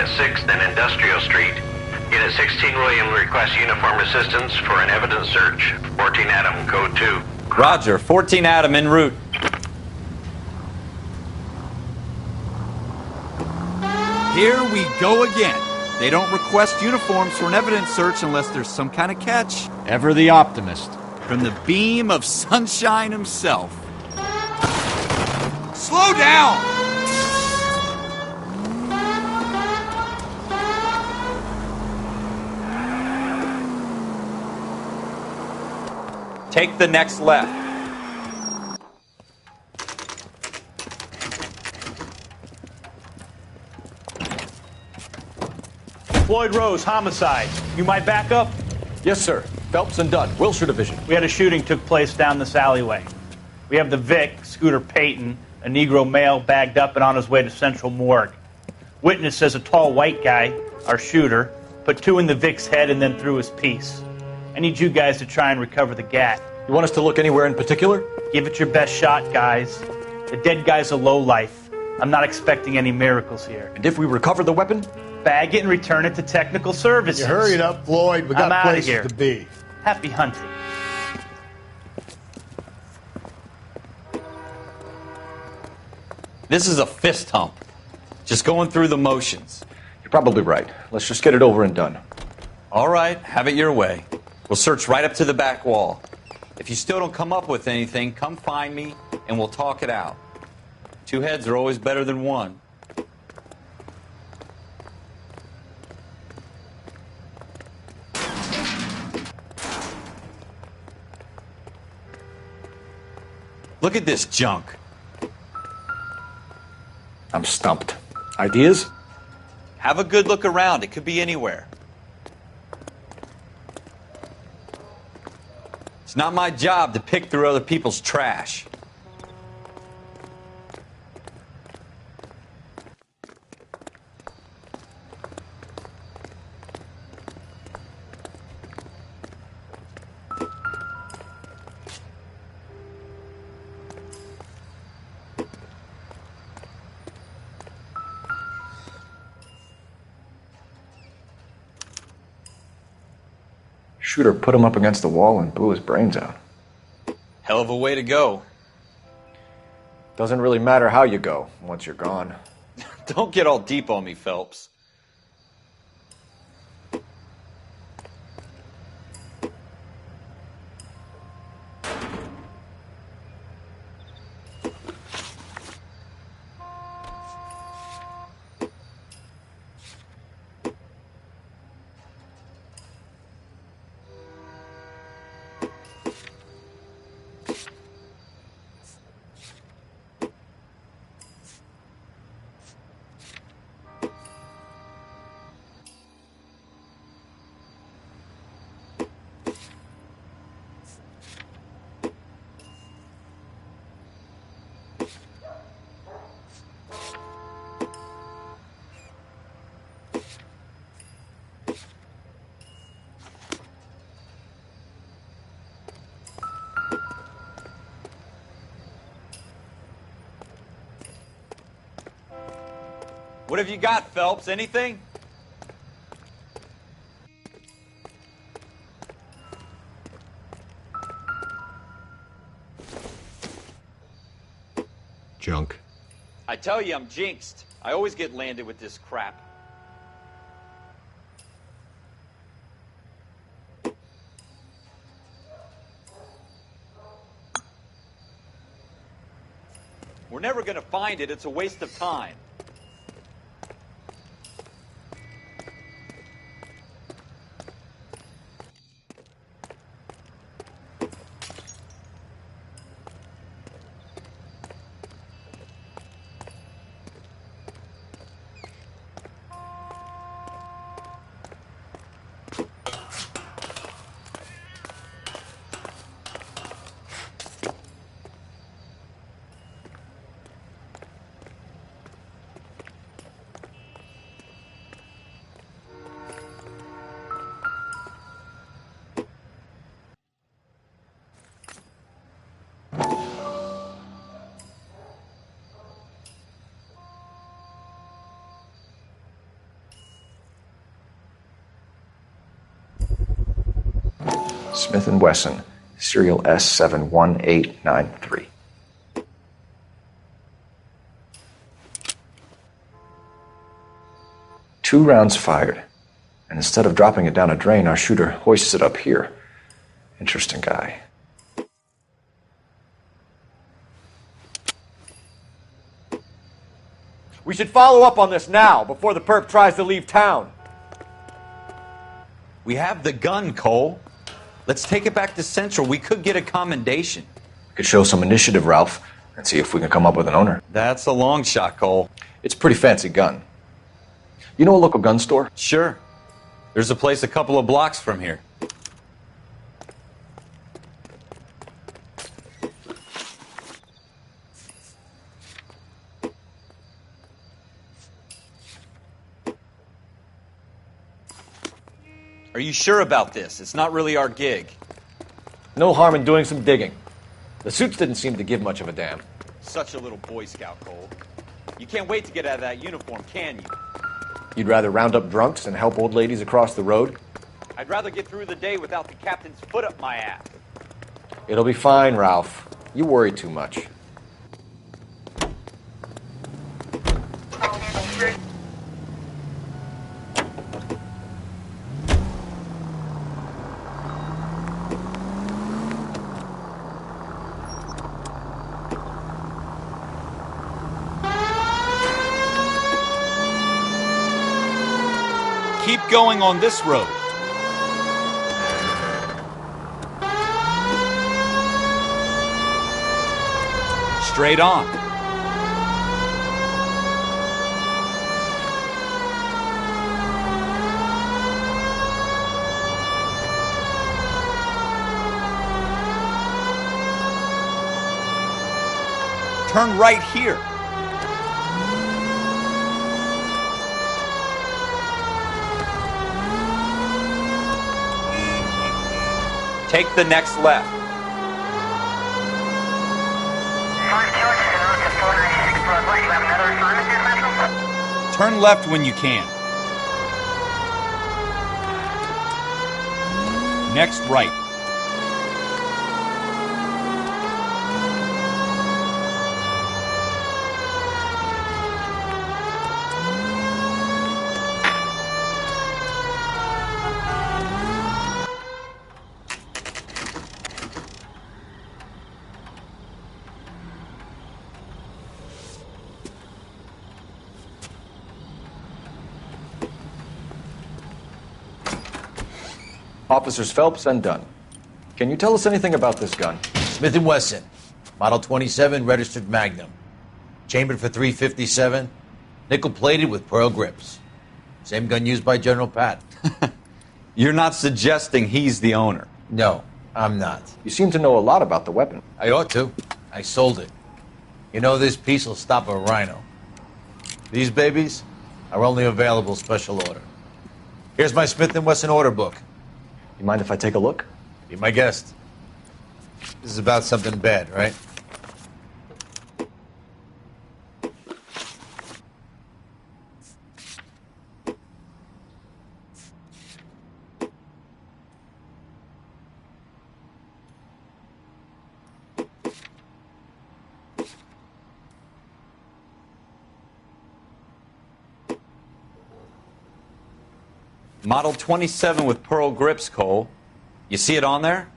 West 6th and Industrial Street. Unit 16 William requests uniform assistance for an evidence search. 14 Adam, code 2. Roger, 14 Adam en route. Here we go again. They don't request uniforms for an evidence search unless there's some kind of catch. Ever the optimist. From the beam of sunshine himself. Slow down! Take the next left. Floyd Rose, homicide. You might back up? Yes, sir. Phelps and Dunn, Wilshire Division. We had a shooting took place down this alleyway. We have the Vic, Scooter Payton, a Negro male bagged up and on his way to Central Morgue. Witness says a tall white guy, our shooter, put 2 in the Vic's head and then threw his piece. I need you guys to try and recover the gat. You want us to look anywhere in particular? Give it your best shot, guys. The dead guy's a lowlife. I'm not expecting any miracles here. And if we recover the weapon? Bag it and return it to technical services. You hurry it up, Floyd. We got places here. to be. Happy hunting. This is a fist hump. Just going through the motions. You're probably right. Let's just get it over and done. All right, have it your way. We'll search right up to the back wall. If you still don't come up with anything, come find me and we'll talk it out. 2 heads are always better than 1. Look at this junk. I'm stumped. Ideas? Have a good look around. It could be anywhere. It's not my job to pick through other people's trash. Shooter put him up against the wall and blew his brains out. Hell of a way to go. Doesn't really matter how you go once you're gone. Don't get all deep on me, Phelps. What have you got, Phelps? Anything? Junk. I tell you, I'm jinxed. I always get landed with this crap. We're never going to find it. It's a waste of time. Smith & Wesson, serial S71893. Two rounds fired, and instead of dropping it down a drain, our shooter hoists it up here. Interesting guy. We should follow up on this now, before the perp tries to leave town. We have the gun, Cole. Let's take it back to Central. We could get a commendation. We could show some initiative, Ralph, and see if we can come up with an owner. That's a long shot, Cole. It's a pretty fancy gun. You know a local gun store? Sure. There's a place a couple of blocks from here. Are you sure about this? It's not really our gig. No harm in doing some digging. The suits didn't seem to give much of a damn. Such a little Boy Scout, Cole. You can't wait to get out of that uniform, can you? You'd rather round up drunks and help old ladies across the road? I'd rather get through the day without the captain's foot up my ass. It'll be fine, Ralph. You worry too much. Keep going on this road. Straight on. Turn right here. Take the next left. Turn left when you can. Next right. Officers Phelps and Dunn. Can you tell us anything about this gun? Smith & Wesson, Model 27, registered Magnum. Chambered for .357, nickel-plated with pearl grips. Same gun used by General Pat. You're not suggesting he's the owner? No, I'm not. You seem to know a lot about the weapon. I ought to. I sold it. You know, this piece will stop a rhino. These babies are only available special order. Here's my Smith & Wesson order book. You mind if I take a look? Be my guest. This is about something bad, right? Model 27 with pearl grips, Cole. You see it on there?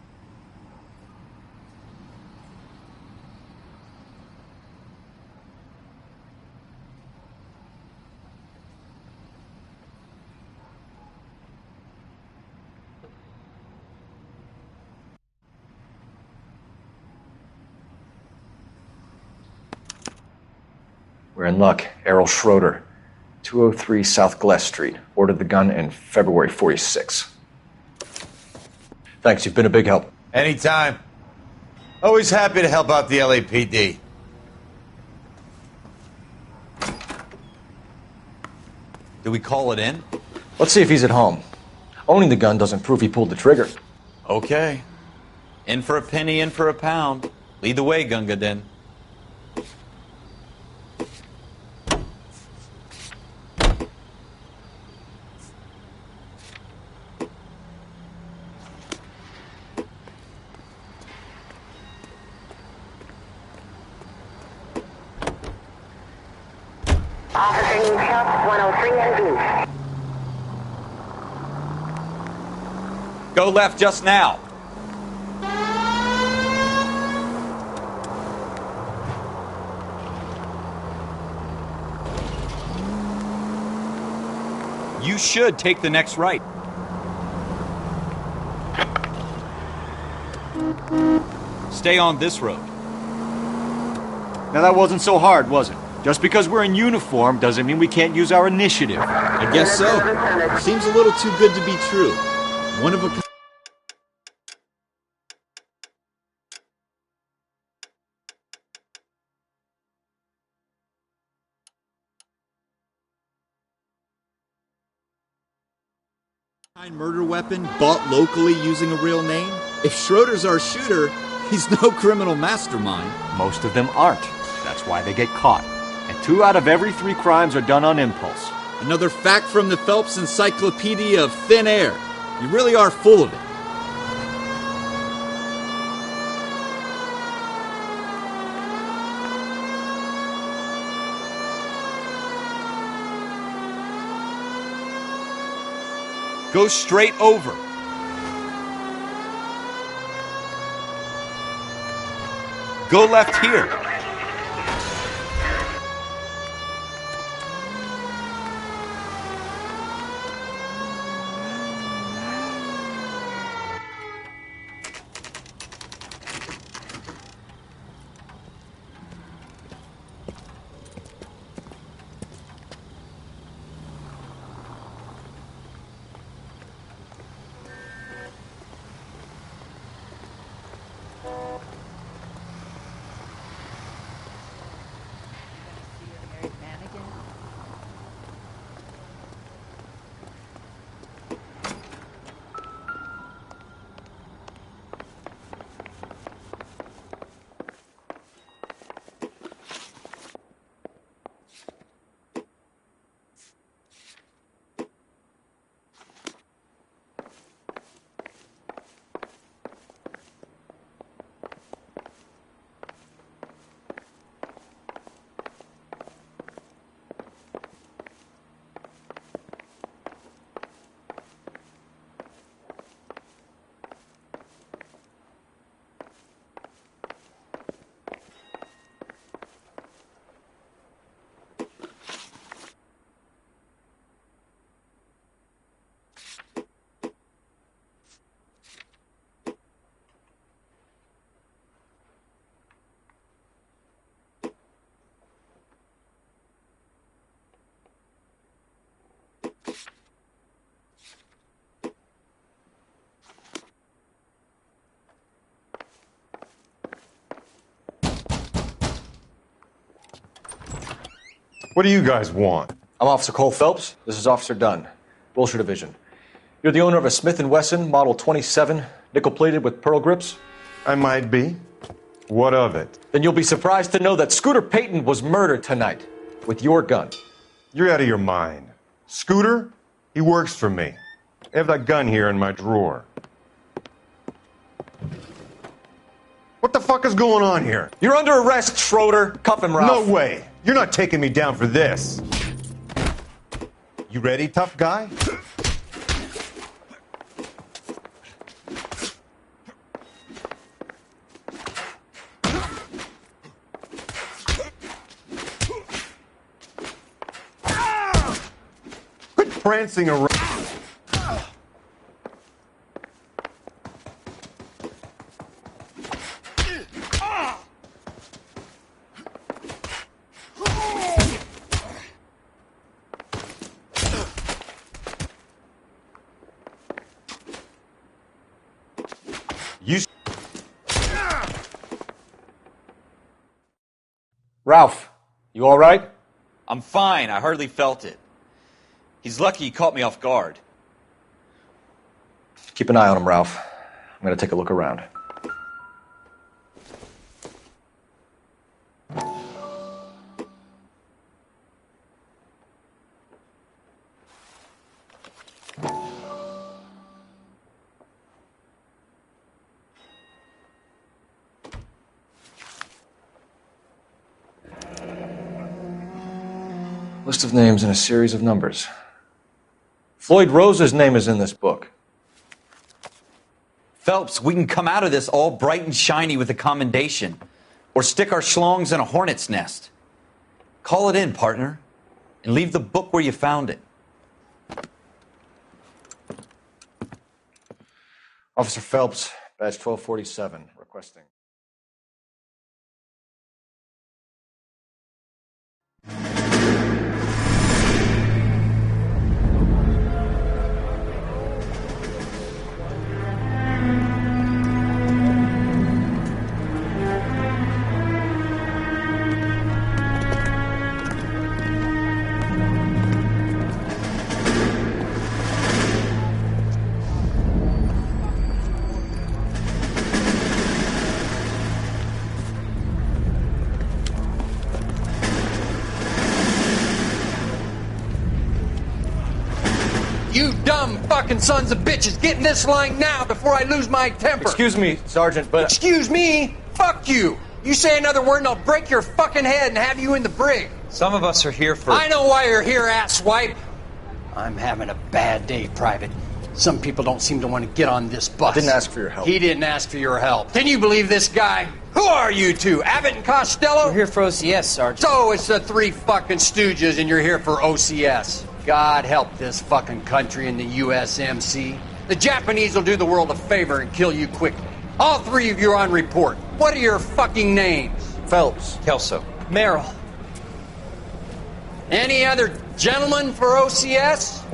We're in luck. Errol Schroeder, 203 South Glass Street. Ordered the gun in February '46. Thanks, you've been a big help. Anytime. Always happy to help out the LAPD. Do we call it in? Let's see if he's at home. Owning the gun doesn't prove he pulled the trigger. Okay. In for a penny, in for a pound. Lead the way, Gunga Din. Go left just now. You should take the next right. Stay on this road. Now that wasn't so hard, was it? Just because we're in uniform doesn't mean we can't use our initiative. I guess so. Seems a little too good to be true. One of a kind murder weapon bought locally using a real name? If Schroeder's our shooter, he's no criminal mastermind. Most of them aren't. That's why they get caught. And 2 out of every 3 crimes are done on impulse. Another fact from the Phelps Encyclopedia of Thin Air. You really are full of it. Go straight over. Go left here. What do you guys want? I'm Officer Cole Phelps. This is Officer Dunn, Wilshire Division. You're the owner of a Smith & Wesson Model 27, nickel-plated with pearl grips? I might be. What of it? Then you'll be surprised to know that Scooter Payton was murdered tonight with your gun. You're out of your mind. Scooter? He works for me. I have that gun here in my drawer. What the fuck is going on here? You're under arrest, Schroeder. Cuff him, Ralph. No way. You're not taking me down for this. You ready, tough guy? Quit prancing around. Ralph, you all right? I'm fine. I hardly felt it. He's lucky he caught me off guard. Keep an eye on him, Ralph. I'm going to take a look around. List of names and a series of numbers. Floyd Rose's name is in this book. Phelps, we can come out of this all bright and shiny with a commendation. Or stick our schlongs in a hornet's nest. Call it in, partner. And leave the book where you found it. Officer Phelps, badge 1247, requesting. You dumb fucking sons of bitches, get in this line now before I lose my temper. Excuse me, Sergeant, but... Excuse me? Fuck you. You say another word and I'll break your fucking head and have you in the brig. Some of us are here for... I know why you're here, asswipe. I'm having a bad day, Private. Some people don't seem to want to get on this bus. I didn't ask for your help. He didn't ask for your help. Can you believe this guy? Who are you two? Abbott and Costello? We're here for OCS, Sergeant. So it's the three fucking stooges and you're here for OCS. God help this fucking country and the USMC. The Japanese will do the world a favor and kill you quickly. All three of you are on report. What are your fucking names? Phelps. Kelso. Merrill. Any other gentlemen for OCS?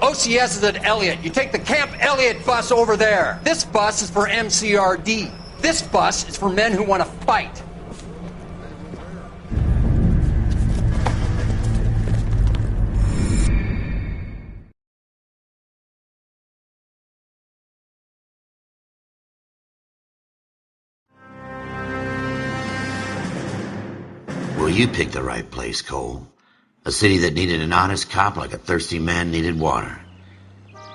OCS is at Elliott. You take the Camp Elliott bus over there. This bus is for MCRD. This bus is for men who want to fight. Well, you picked the right place, Cole. A city that needed an honest cop like a thirsty man needed water.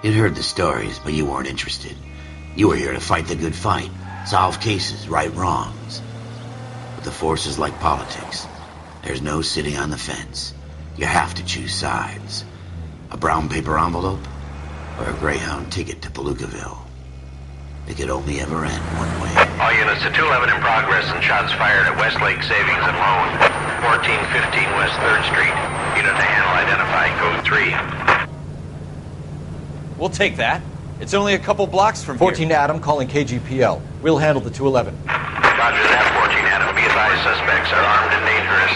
You'd heard the stories, but you weren't interested. You were here to fight the good fight, solve cases, right wrongs. But the force is like politics. There's no sitting on the fence. You have to choose sides. A brown paper envelope or a Greyhound ticket to Palookaville. It could only ever end one way. All units to 211 in progress and shots fired at Westlake Savings and Loan, 1415 West 3rd Street. Unit to handle identified, code 3. We'll take that. It's only a couple blocks from 14 here. Adam calling KGPL. We'll handle the 211. Roger that, 14 Adam. Be advised, suspects are armed and dangerous.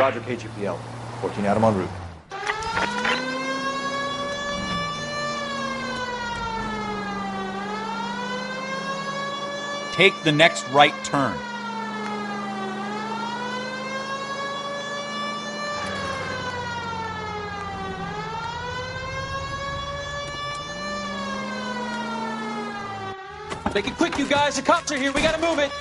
Roger, KGPL. 14 Adam en route. Take the next right turn. Make it quick, you guys. The cops are here. We gotta move it.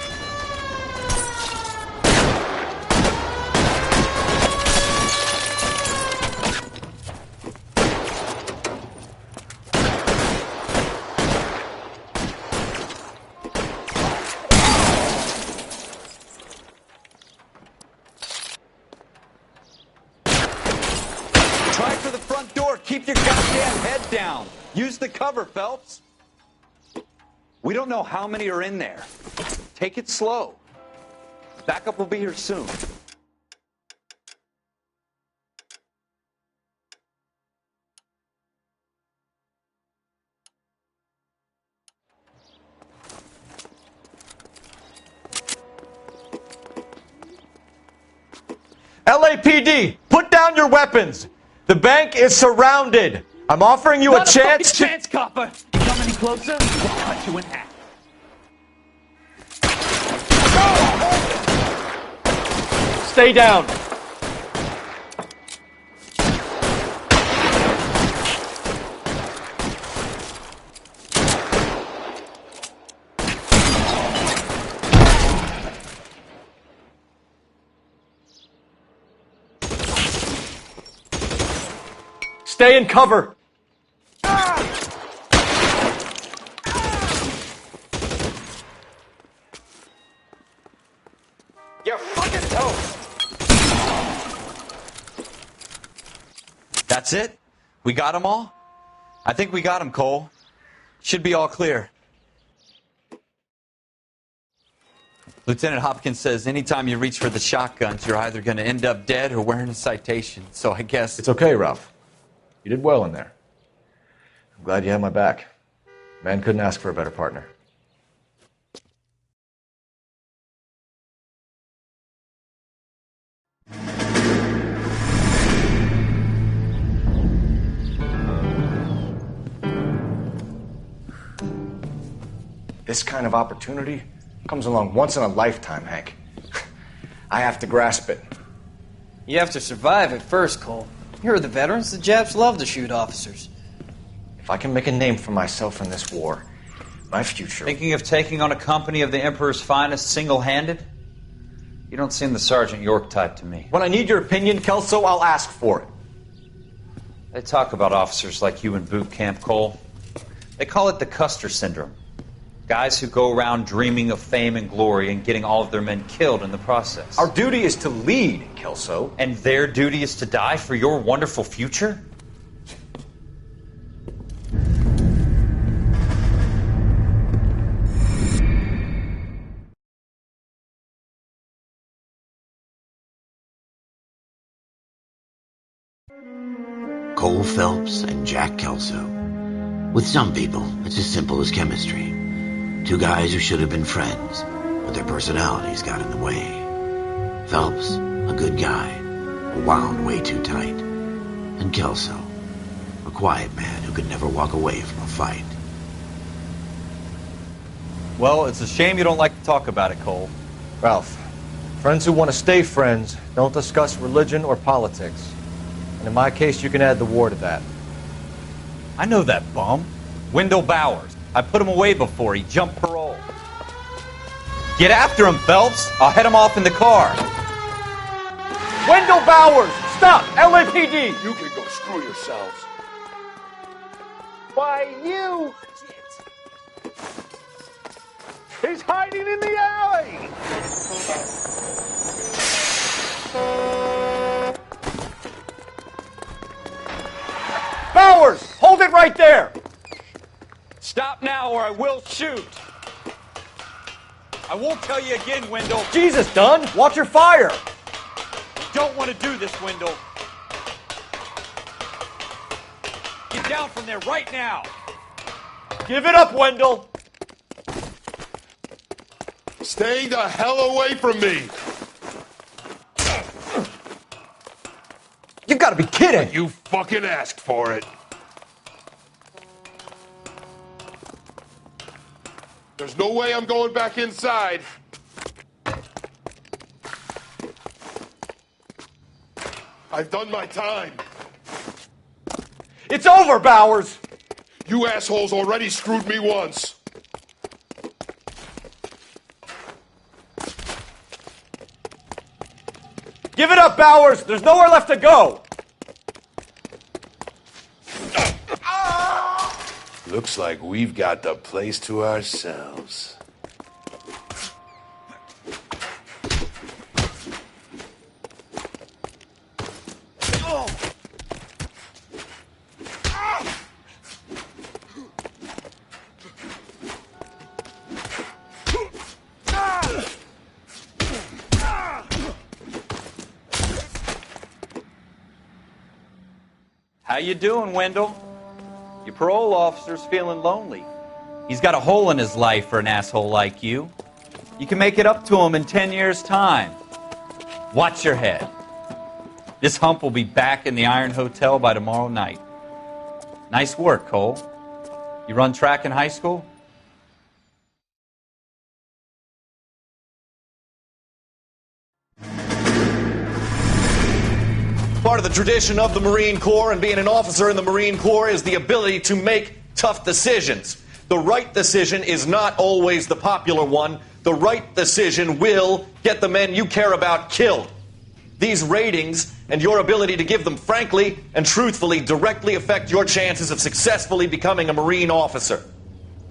Try for the front door. Keep your goddamn head down. Use the cover, Phelps. We don't know how many are in there. Take it slow. Backup will be here soon. LAPD, put down your weapons. The bank is surrounded. I'm offering you a chance to... chance, copper. You come any closer, we'll cut you in half. Stay down. Stay in cover. You're fucking toast. That's it? We got them all? I think we got them, Cole. Should be all clear. Lieutenant Hopkins says anytime you reach for the shotguns, you're either going to end up dead or wearing a citation. So I guess... It's okay, Ralph. You did well in there. I'm glad you had my back. Man couldn't ask for a better partner. This kind of opportunity comes along once in a lifetime, Hank. I have to grasp it. You have to survive it first, Cole. Here are the veterans. The Japs love to shoot officers. If I can make a name for myself in this war, my future... Thinking of taking on a company of the Emperor's finest single-handed? You don't seem the Sergeant York type to me. When I need your opinion, Kelso, I'll ask for it. They talk about officers like you in boot camp, Cole. They call it the Custer Syndrome. Guys who go around dreaming of fame and glory and getting all of their men killed in the process. Our duty is to lead, Kelso. And their duty is to die for your wonderful future? Cole Phelps and Jack Kelso. With some people, it's as simple as chemistry. Two guys who should have been friends, but their personalities got in the way. Phelps, a good guy, wound way too tight. And Kelso, a quiet man who could never walk away from a fight. Well, it's a shame you don't like to talk about it, Cole. Ralph, friends who want to stay friends don't discuss religion or politics. And in my case, you can add the war to that. I know that bum. Wendell Bowers. I put him away before. He jumped parole. Get after him, Phelps. I'll head him off in the car. Wendell Bowers! Stop! LAPD! You can go screw yourselves. Why, you... He's hiding in the alley! Bowers! Hold it right there! Stop now or I will shoot. I won't tell you again, Wendell. Jesus, Dunn! Watch your fire! Don't want to do this, Wendell. Get down from there right now. Give it up, Wendell! Stay the hell away from me! You've got to be kidding! You fucking asked for it. There's no way I'm going back inside. I've done my time. It's over, Bowers! You assholes already screwed me once. Give it up, Bowers! There's nowhere left to go! Looks like we've got the place to ourselves. How you doing, Wendell? Your parole officer's feeling lonely. He's got a hole in his life for an asshole like you. You can make it up to him in 10 years' time. Watch your head. This hump will be back in the Iron Hotel by tomorrow night. Nice work, Cole. You run track in high school? Part of the tradition of the Marine Corps and being an officer in the Marine Corps is the ability to make tough decisions. The right decision is not always the popular one. The right decision will get the men you care about killed. These ratings and your ability to give them frankly and truthfully directly affect your chances of successfully becoming a Marine officer.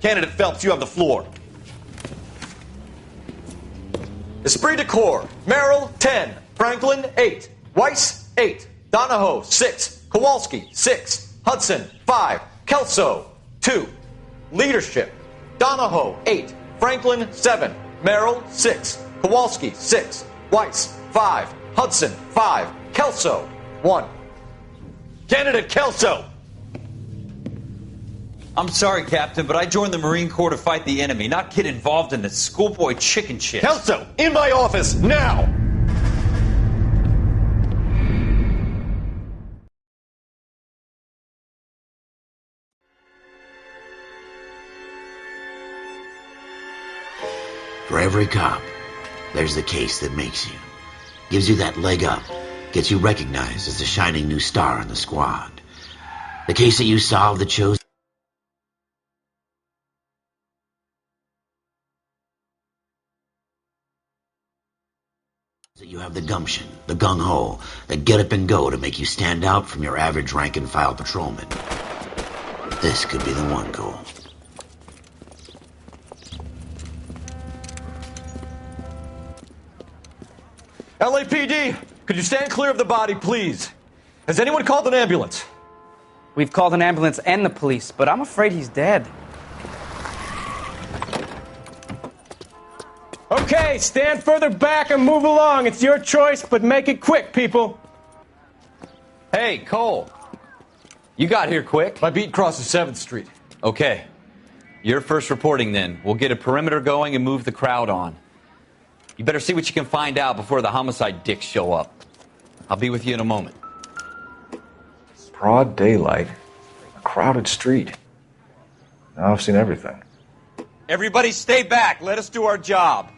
Candidate Phelps, you have the floor. Esprit de Corps, Merrill, 10. Franklin, 8. Weiss, 8. Donahoe, 6. Kowalski, 6. Hudson, 5. Kelso, 2. Leadership. Donahoe, 8. Franklin, 7. Merrill, 6. Kowalski, 6. Weiss, 5. Hudson, 5. Kelso, 1. Candidate Kelso! I'm sorry, Captain, but I joined the Marine Corps to fight the enemy, not get involved in this schoolboy chicken shit. Kelso, in my office, now! For every cop, there's the case that makes you. Gives you that leg up. Gets you recognized as the shining new star in the squad. The case that you solved that shows that you have the gumption, the gung-ho, the get up and go to make you stand out from your average rank-and-file patrolman. This could be the one, Cole. LAPD, could you stand clear of the body, please? Has anyone called an ambulance? We've called an ambulance and the police, but I'm afraid he's dead. Okay, stand further back and move along. It's your choice, but make it quick, people. Hey, Cole. You got here quick. My beat crosses 7th Street. Okay. You're first reporting then. We'll get a perimeter going and move the crowd on. You better see what you can find out before the homicide dicks show up. I'll be with you in a moment. Broad daylight. A crowded street. Now I've seen everything. Everybody stay back. Let us do our job.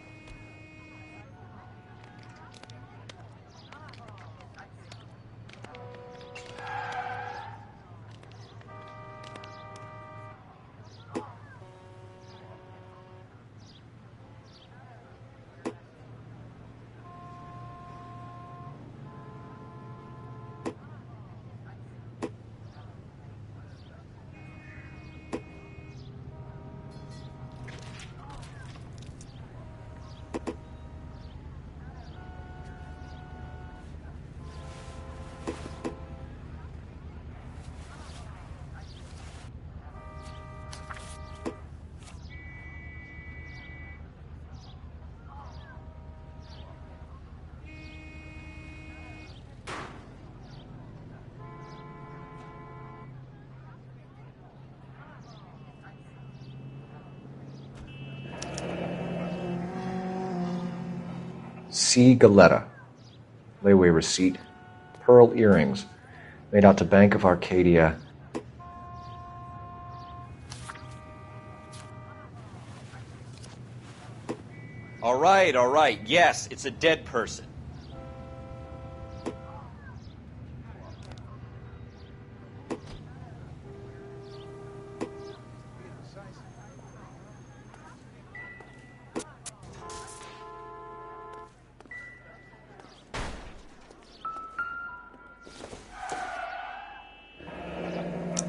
C. Galetta. Layaway receipt. Pearl earrings. Made out to Bank of Arcadia. All right. Yes, it's a dead person.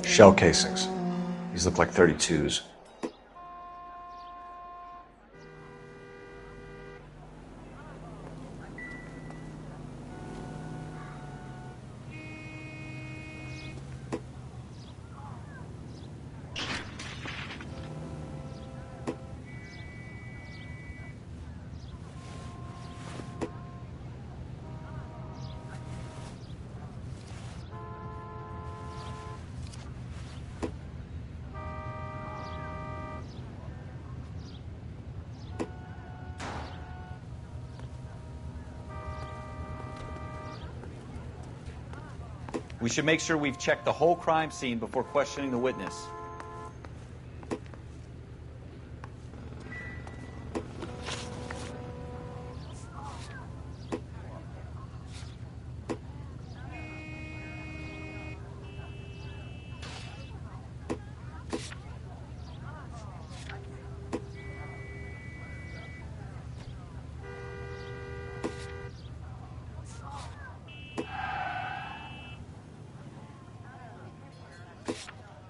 Shell casings. These look like 32s. We should make sure we've checked the whole crime scene before questioning the witness.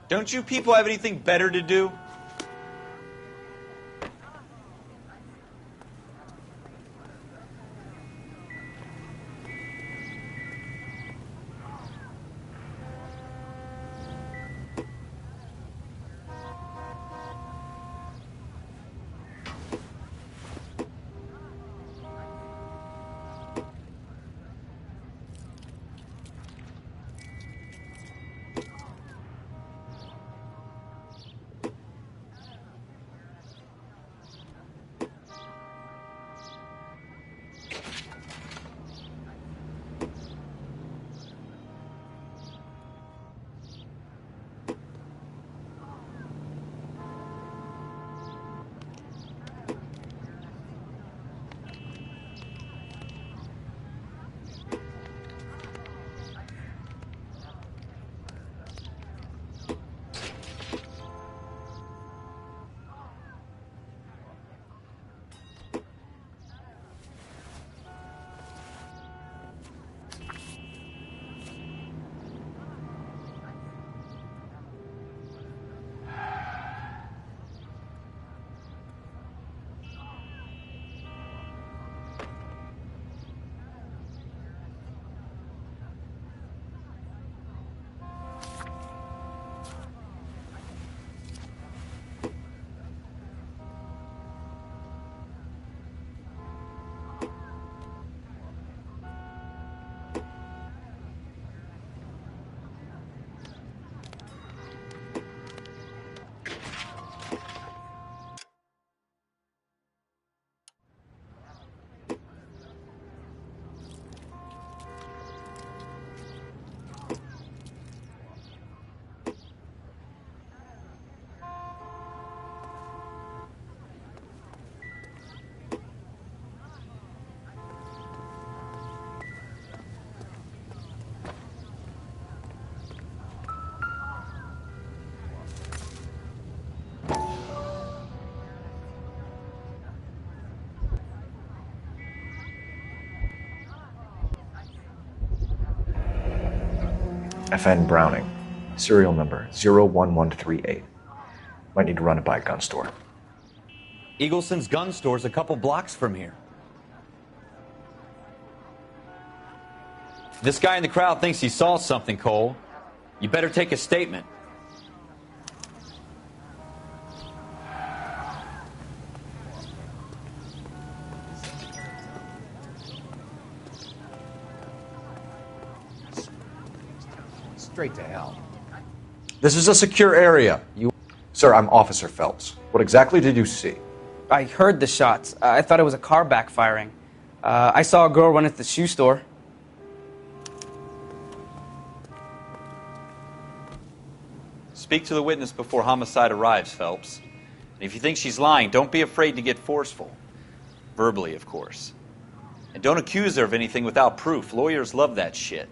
Don't you people have anything better to do? FN Browning. Serial number 01138. Might need to run it by a gun store. Eagleson's gun store's a couple blocks from here. This guy in the crowd thinks he saw something, Cole. You better take a statement. Straight to hell. This is a secure area. Sir, I'm Officer Phelps. What exactly did you see? I heard the shots. I thought it was a car backfiring. I saw a girl run into the shoe store. Speak to the witness before homicide arrives, Phelps. And if you think she's lying, don't be afraid to get forceful. Verbally, of course. And don't accuse her of anything without proof. Lawyers love that shit.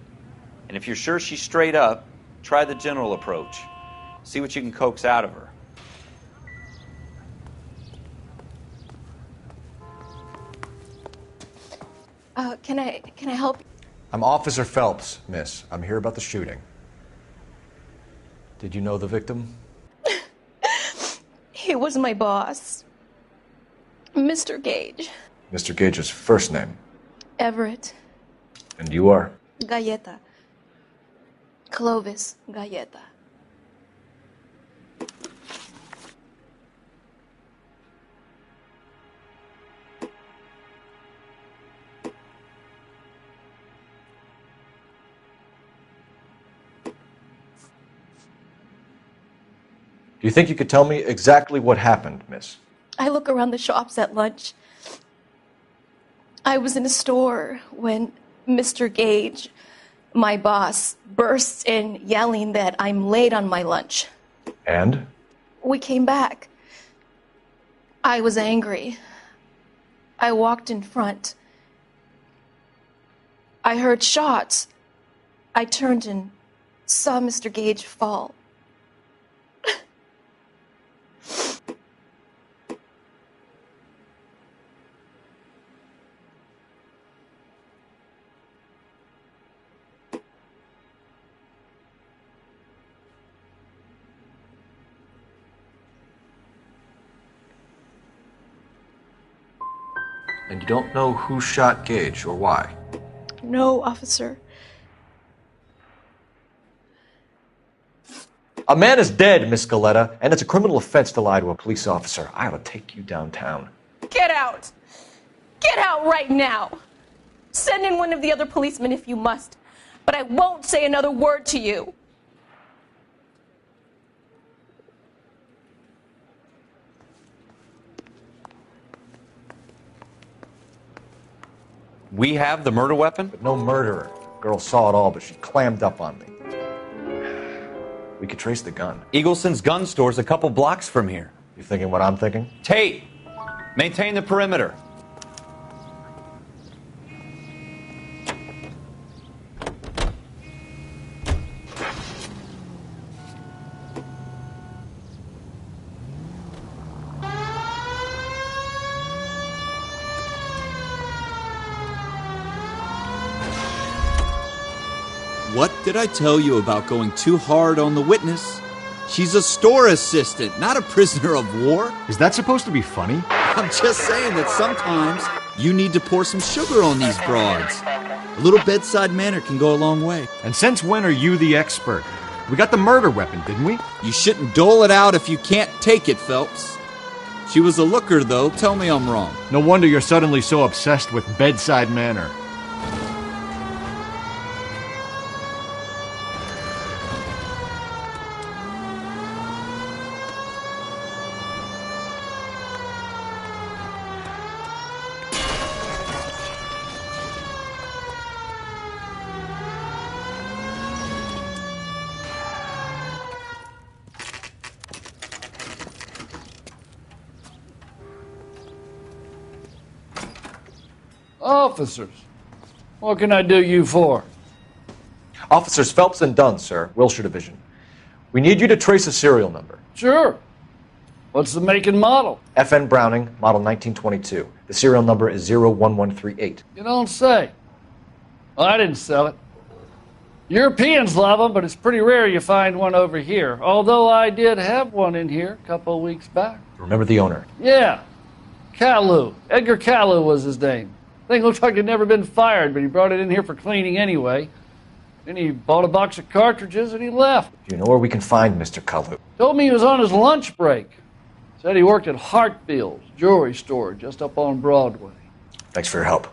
And if you're sure she's straight up, try the general approach. See what you can coax out of her. Can I help you? I'm Officer Phelps, miss. I'm here about the shooting. Did you know the victim? He was my boss, Mr. Gage. Mr. Gage's first name. Everett. And you are? Galleta. Clovis Galleta. Do you think you could tell me exactly what happened, miss? I look around the shops at lunch. I was in a store when Mr. Gage, my boss, bursts in yelling that I'm late on my lunch. And? We came back. I was angry. I walked in front. I heard shots. I turned and saw Mr. Gage fall. And you don't know who shot Gage or why? No, officer. A man is dead, Miss Galleta, and it's a criminal offense to lie to a police officer. I ought to take you downtown. Get out! Get out right now! Send in one of the other policemen if you must, but I won't say another word to you. We have the murder weapon? But no murderer. Girl saw it all, but she clammed up on me. We could trace the gun. Eagleson's gun store's a couple blocks from here. You thinking what I'm thinking? Tate, maintain the perimeter. What did I tell you about going too hard on the witness? She's a store assistant, not a prisoner of war. Is that supposed to be funny? I'm just saying that sometimes you need to pour some sugar on these broads. A little bedside manner can go a long way. And since when are you the expert? We got the murder weapon, didn't we? You shouldn't dole it out if you can't take it, Phelps. She was a looker, though. Tell me I'm wrong. No wonder you're suddenly so obsessed with bedside manner. Officers, what can I do you for? Officers Phelps and Dunn, sir, Wilshire Division. We need you to trace a serial number. Sure. What's the make and model? FN Browning, model 1922. The serial number is 01138. You don't say. Well, I didn't sell it. Europeans love them, but it's pretty rare you find one over here. Although I did have one in here a couple of weeks back. Remember the owner? Yeah. Kalu. Edgar Kalu was his name. Thing looked like he'd never been fired, but he brought it in here for cleaning anyway. Then he bought a box of cartridges and he left. Do you know where we can find Mr. Kalu? Told me he was on his lunch break. Said he worked at Hartfield's jewelry store just up on Broadway. Thanks for your help.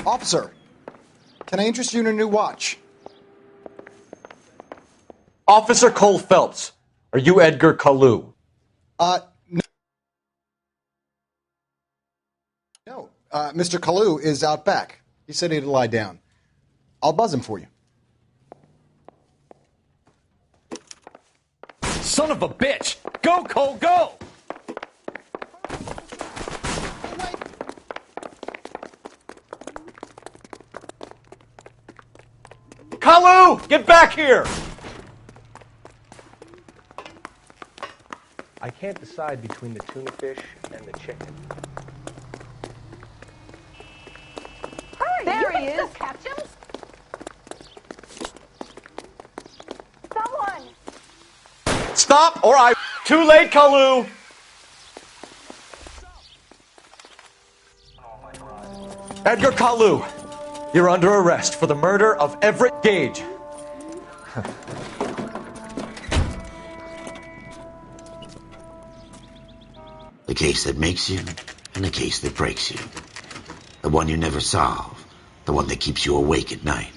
Officer, can I interest you in a new watch? Officer Cole Phelps, are you Edgar Kalu? No. No, Mr. Kalu is out back. He said he'd lie down. I'll buzz him for you. Son of a bitch! Go, Cole, go! Kalu! Get back here! I can't decide between the tuna fish and the chicken. Hurry, there he is. Catch him. Someone. Stop, or I... Too late, Kalu! Edgar Kalu, you're under arrest for the murder of Everett Gage. The case that makes you, and the case that breaks you. The one you never solve, the one that keeps you awake at night.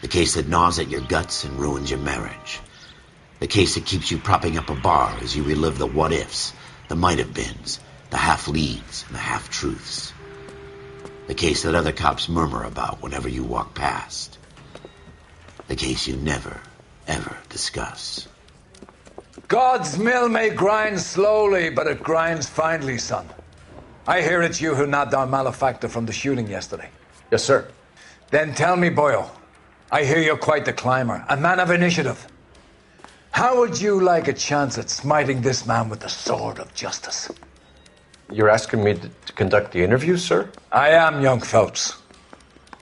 The case that gnaws at your guts and ruins your marriage. The case that keeps you propping up a bar as you relive the what-ifs, the might-have-beens, the half-leads, and the half-truths. The case that other cops murmur about whenever you walk past. The case you never, ever discuss. God's mill may grind slowly, but it grinds finely, son. I hear it's you who nabbed our malefactor from the shooting yesterday. Yes, sir. Then tell me, boyo, I hear you're quite the climber, a man of initiative. How would you like a chance at smiting this man with the sword of justice? You're asking me to conduct the interview, sir? I am, young Phelps.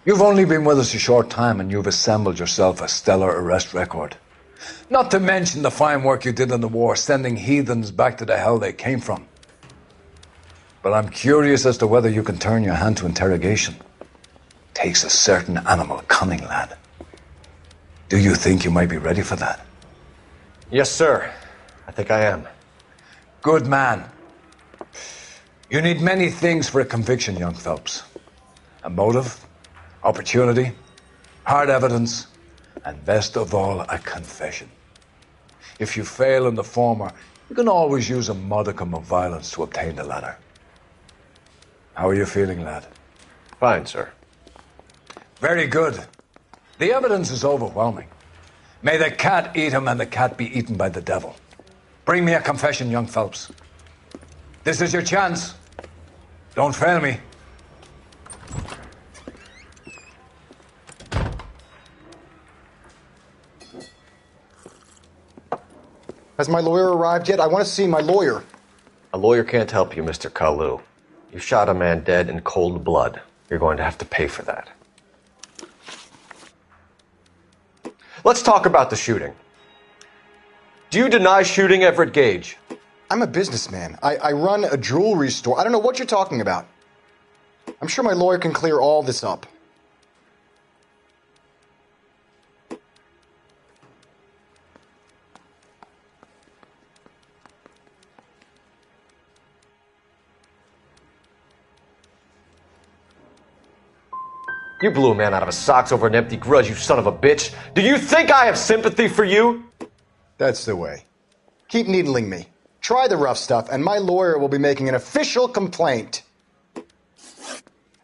You've only been with us a short time and you've assembled yourself a stellar arrest record. Not to mention the fine work you did in the war, sending heathens back to the hell they came from. But I'm curious as to whether you can turn your hand to interrogation. Takes a certain animal cunning, lad. Do you think you might be ready for that? Yes, sir. I think I am. Good man. You need many things for a conviction, young Phelps. A motive, opportunity, hard evidence, and best of all, a confession. If you fail in the former, you can always use a modicum of violence to obtain the latter. How are you feeling, lad? Fine, sir. Very good. The evidence is overwhelming. May the cat eat him and the cat be eaten by the devil. Bring me a confession, young Phelps. This is your chance. Don't fail me. Has my lawyer arrived yet? I want to see my lawyer. A lawyer can't help you, Mr. Kalu. You shot a man dead in cold blood. You're going to have to pay for that. Let's talk about the shooting. Do you deny shooting Everett Gage? I'm a businessman. I run a jewelry store. I don't know what you're talking about. I'm sure my lawyer can clear all this up. You blew a man out of his socks over an empty grudge, you son of a bitch. Do you think I have sympathy for you? That's the way. Keep needling me. Try the rough stuff, and my lawyer will be making an official complaint.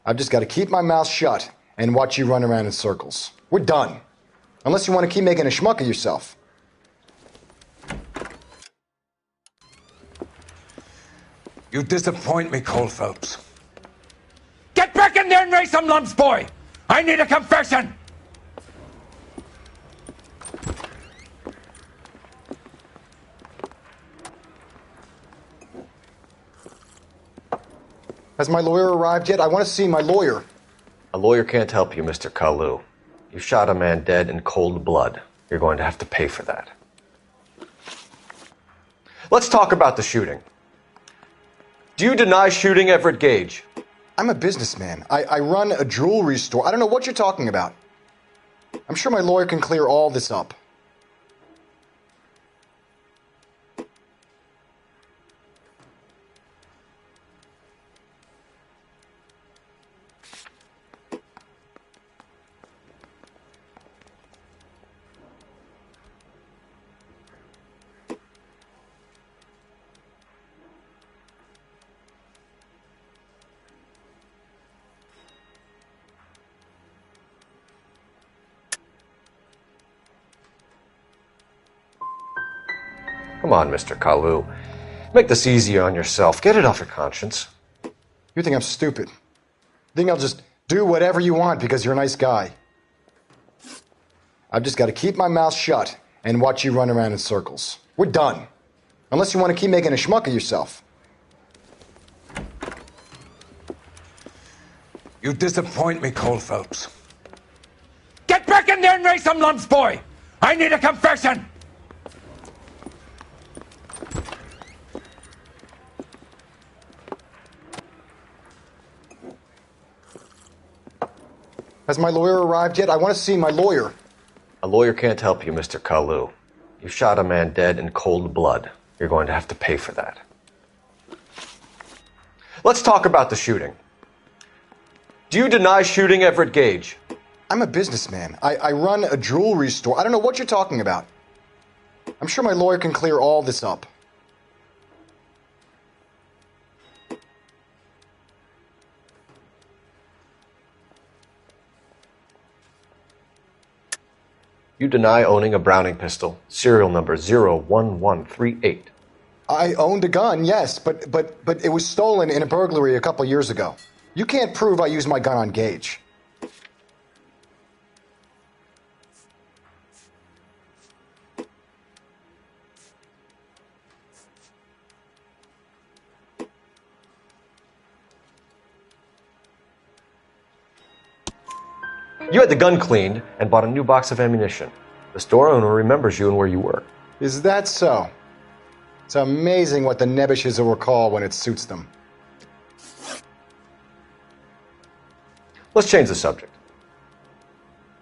I've just got to keep my mouth shut and watch you run around in circles. We're done. Unless you want to keep making a schmuck of yourself. You disappoint me, Cole Phelps. Get back in there and raise some lumps, boy! I need a confession! Has my lawyer arrived yet? I want to see my lawyer. A lawyer can't help you, Mr. Kalu. You shot a man dead in cold blood. You're going to have to pay for that. Let's talk about the shooting. Do you deny shooting Everett Gage? I'm a businessman. I run a jewelry store. I don't know what you're talking about. I'm sure my lawyer can clear all this up. Come on, Mr. Kalu. Make this easier on yourself. Get it off your conscience. You think I'm stupid? You think I'll just do whatever you want because you're a nice guy? I've just got to keep my mouth shut and watch you run around in circles. We're done. Unless you want to keep making a schmuck of yourself. You disappoint me, Cole Phelps. Get back in there and raise some lumps, boy! I need a confession! Has my lawyer arrived yet? I want to see my lawyer. A lawyer can't help you, Mr. Kalu. You shot a man dead in cold blood. You're going to have to pay for that. Let's talk about the shooting. Do you deny shooting Everett Gage? I'm a businessman. I run a jewelry store. I don't know what you're talking about. I'm sure my lawyer can clear all this up. You deny owning a Browning pistol, serial number 01138. I owned a gun, yes, but it was stolen in a burglary a couple years ago. You can't prove I used my gun on Gage. You had the gun cleaned and bought a new box of ammunition. The store owner remembers you and where you were. Is that so? It's amazing what the Nebbishes will recall when it suits them. Let's change the subject.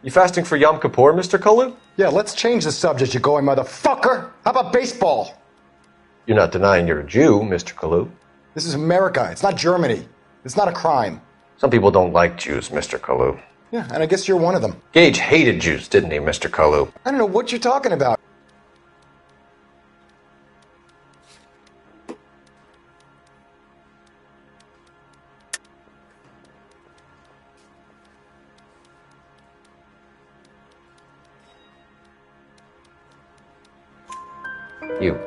You fasting for Yom Kippur, Mr. Kalu? Yeah, let's change the subject, you going motherfucker. How about baseball? You're not denying you're a Jew, Mr. Kalu. This is America. It's not Germany. It's not a crime. Some people don't like Jews, Mr. Kalu. Yeah, and I guess you're one of them. Gage hated Jews, didn't he, Mr. Kalu? I don't know what you're talking about. You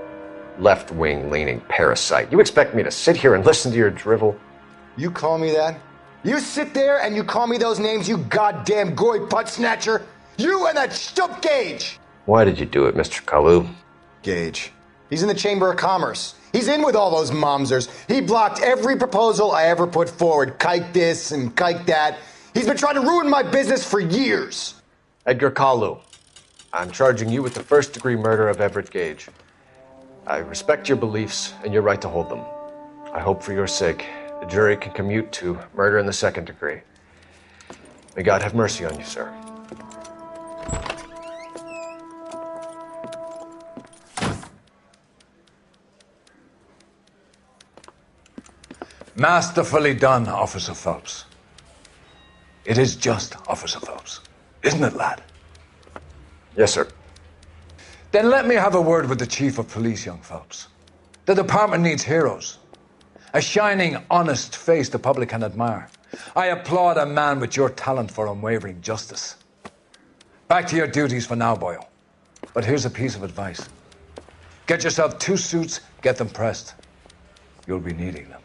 left-wing leaning parasite. You expect me to sit here and listen to your drivel? You call me that? You sit there and you call me those names, you goddamn goy putt snatcher? You and that stup Gage! Why did you do it, Mr. Kalu? Gage. He's in the Chamber of Commerce. He's in with all those momsers. He blocked every proposal I ever put forward. Kike this and kike that. He's been trying to ruin my business for years. Edgar Kalu, I'm charging you with the first-degree murder of Everett Gage. I respect your beliefs and your right to hold them. I hope for your sake the jury can commute to murder in the second degree. May God have mercy on you, sir. Masterfully done, Officer Phelps. It is just, Officer Phelps. Isn't it, lad? Yes, sir. Then let me have a word with the Chief of Police, young Phelps. The department needs heroes. A shining, honest face the public can admire. I applaud a man with your talent for unwavering justice. Back to your duties for now, boyo. But here's a piece of advice. Get yourself 2 suits, get them pressed. You'll be needing them.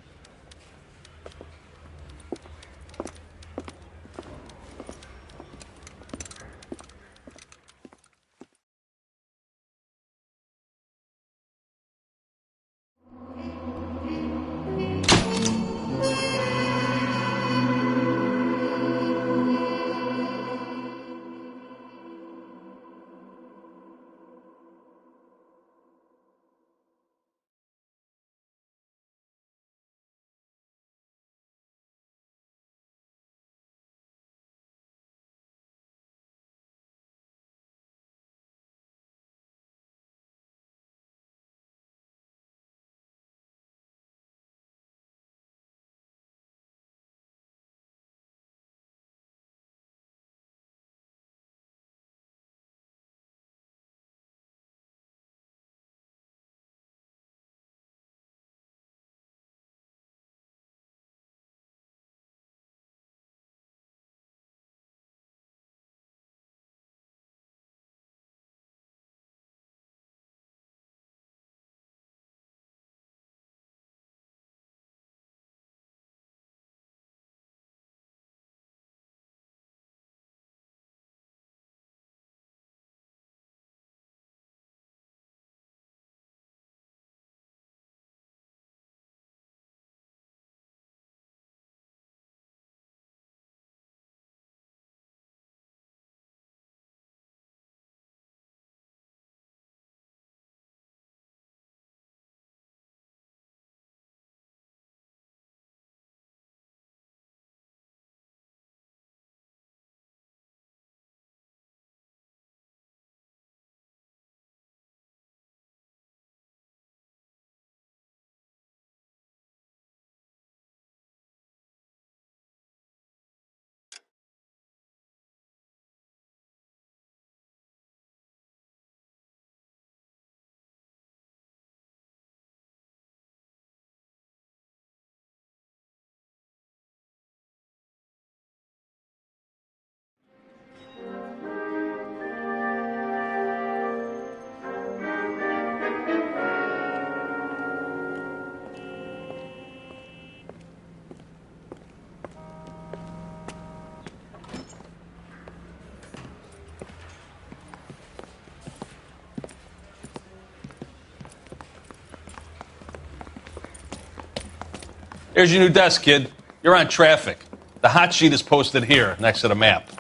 Here's your new desk, kid. You're on traffic. The hot sheet is posted here, next to the map.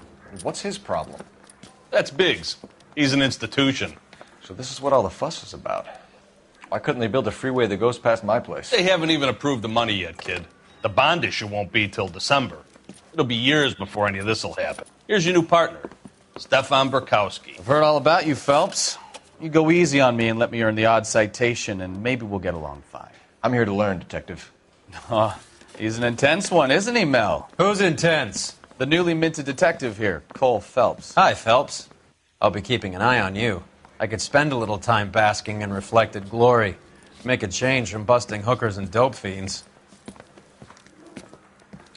What's his problem? That's Biggs. He's an institution. So this is what all the fuss is about. Why couldn't they build a freeway that goes past my place? They haven't even approved the money yet, kid. The bond issue won't be till December. It'll be years before any of this will happen. Here's your new partner, Stefan Burkowski. I've heard all about you, Phelps. You go easy on me and let me earn the odd citation, and maybe we'll get along fine. I'm here to learn, Detective. Oh, he's an intense one, isn't he, Mel? Who's intense? The newly minted detective here, Cole Phelps. Hi, Phelps. I'll be keeping an eye on you. I could spend a little time basking in reflected glory. Make a change from busting hookers and dope fiends.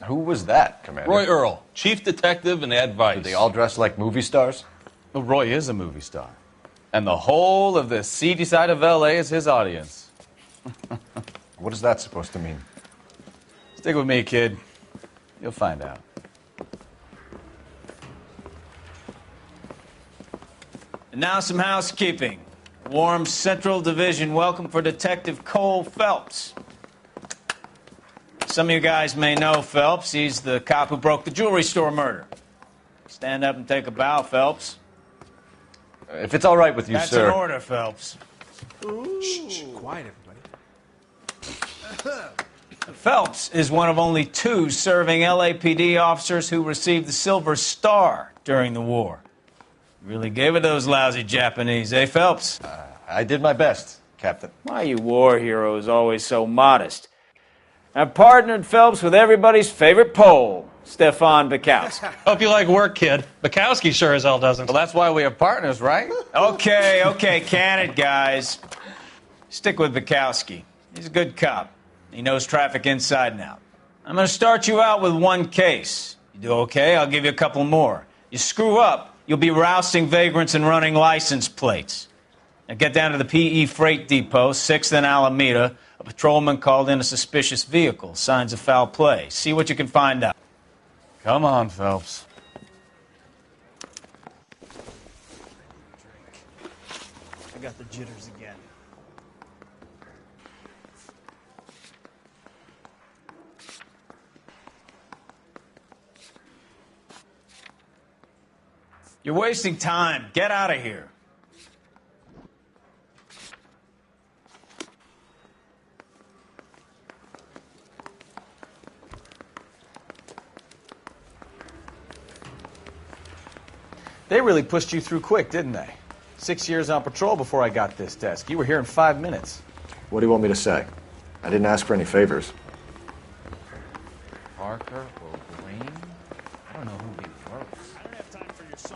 Who was that, Commander? Roy Earl, chief detective and advice. Do they all dress like movie stars? Well, Roy is a movie star. And the whole of the seedy side of L.A. is his audience. What is that supposed to mean? Stick with me, kid. You'll find out. And now some housekeeping. Warm Central Division welcome for Detective Cole Phelps. Some of you guys may know Phelps. He's the cop who broke the jewelry store murder. Stand up and take a bow, Phelps. If it's all right with you, That's sir. That's an order, Phelps. Shh, quiet, everybody. Phelps is one of only 2 serving LAPD officers who received the Silver Star during the war. Really gave it those lousy Japanese, eh, Phelps? I did my best, Captain. Why, you war heroes always so modest. I've partnered Phelps with everybody's favorite Pole, Stefan Bukowski. Hope you like work, kid. Bukowski sure as hell doesn't. Well, that's why we have partners, right? Okay, can it, guys. Stick with Bukowski. He's a good cop. He knows traffic inside and out. I'm going to start you out with one case. You do okay, I'll give you a couple more. You screw up, you'll be rousting vagrants and running license plates. Now get down to the PE Freight Depot, 6th and Alameda. A patrolman called in a suspicious vehicle. Signs of foul play. See what you can find out. Come on, Phelps. I got the jitters again. You're wasting time. Get out of here. They really pushed you through quick, didn't they? 6 years on patrol before I got this desk. You were here in 5 minutes. What do you want me to say? I didn't ask for any favors. Parker or Green? I don't know who being worse.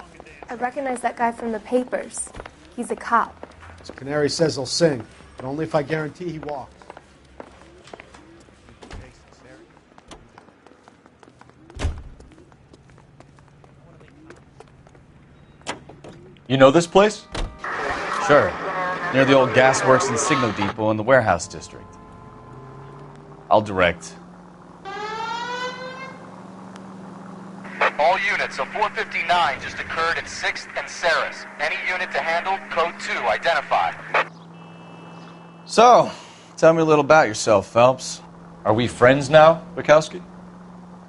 I recognize that guy from the papers. He's a cop. So Canary says he'll sing, but only if I guarantee he walks. You know this place? Sure. Near the old gas works and signal depot in the warehouse district. I'll direct. All units, a 459 just occurred at 6th and Saris. Any unit to handle, code 2, identify. So, tell me a little about yourself, Phelps. Are we friends now, Bukowski?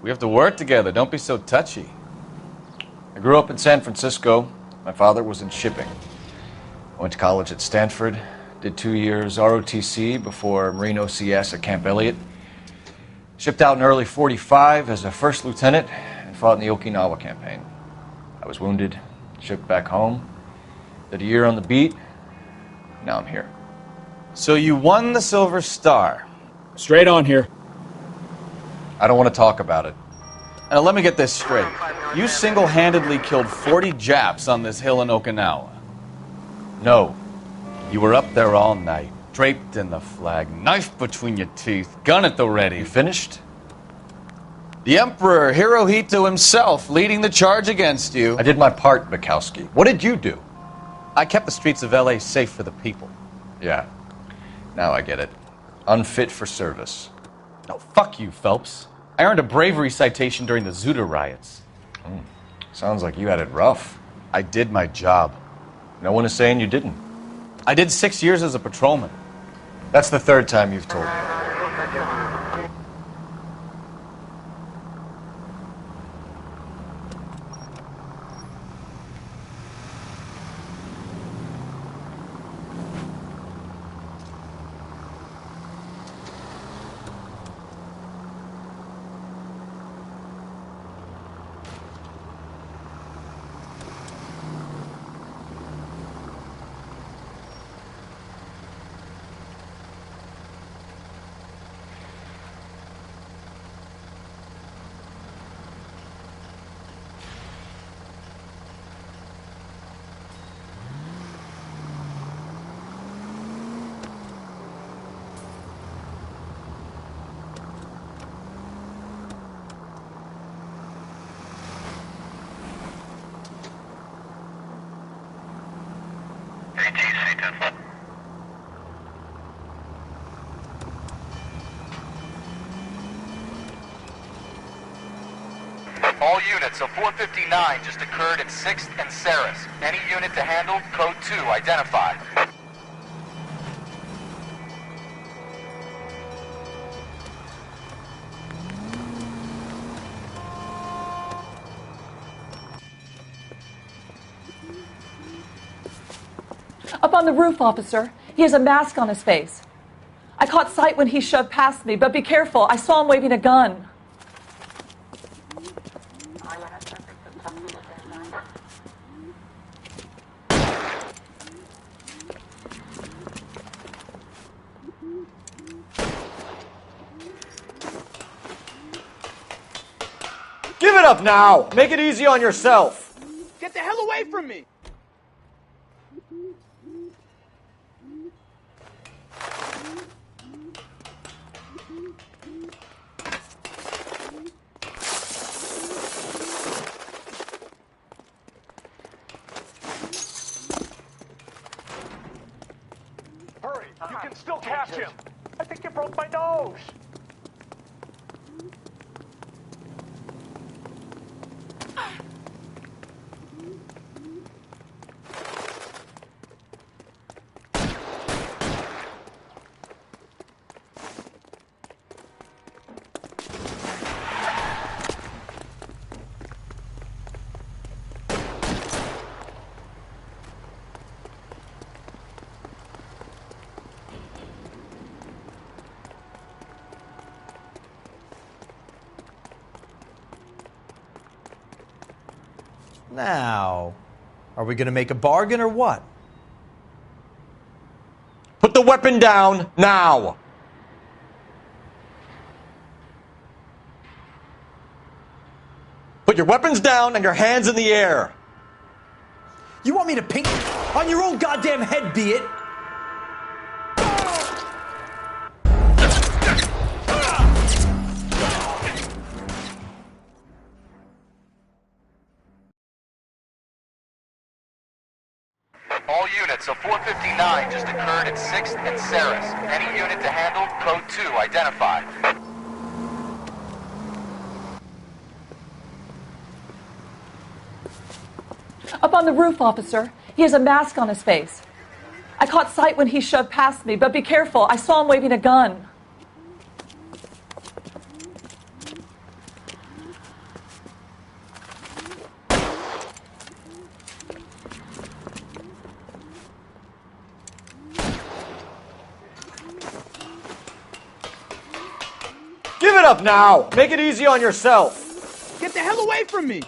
We have to work together. Don't be so touchy. I grew up in San Francisco. My father was in shipping. I went to college at Stanford, did 2 years ROTC before Marine OCS at Camp Elliott. Shipped out in early '45 as a first lieutenant and fought in the Okinawa campaign. I was wounded, shipped back home, did a year on the beat. Now I'm here. So you won the Silver Star. Straight on here. I don't want to talk about it. Now let me get this straight. You single-handedly killed 40 Japs on this hill in Okinawa. No. You were up there all night, draped in the flag, knife between your teeth, gun at the ready. You finished? The Emperor Hirohito himself leading the charge against you. I did my part, Bukowski. What did you do? I kept the streets of L.A. safe for the people. Yeah. Now I get it. Unfit for service. No, fuck you, Phelps. I earned a bravery citation during the Zuda riots. Sounds like you had it rough. I did my job. No one is saying you didn't. I did 6 years as a patrolman. That's the third time you've told me. All units, a 459 just occurred at 6th and Saris. Any unit to handle, code 2, identify. Up on the roof, officer. He has a mask on his face. I caught sight when he shoved past me, but be careful. I saw him waving a gun. Give it up now! Make it easy on yourself! Get the hell away from me! Hurry, you can still catch him. I think you broke my nose. Now, are we going to make a bargain or what? Put the weapon down now! Put your weapons down and your hands in the air! You want me to pink on your own goddamn head, be it? All units, a 459 just occurred at 6th and Saris. Any unit to handle, code 2 identified. Up on the roof, officer. He has a mask on his face. I caught sight when he shoved past me, but be careful. I saw him waving a gun. Give it up now! Make it easy on yourself! Get the hell away from me!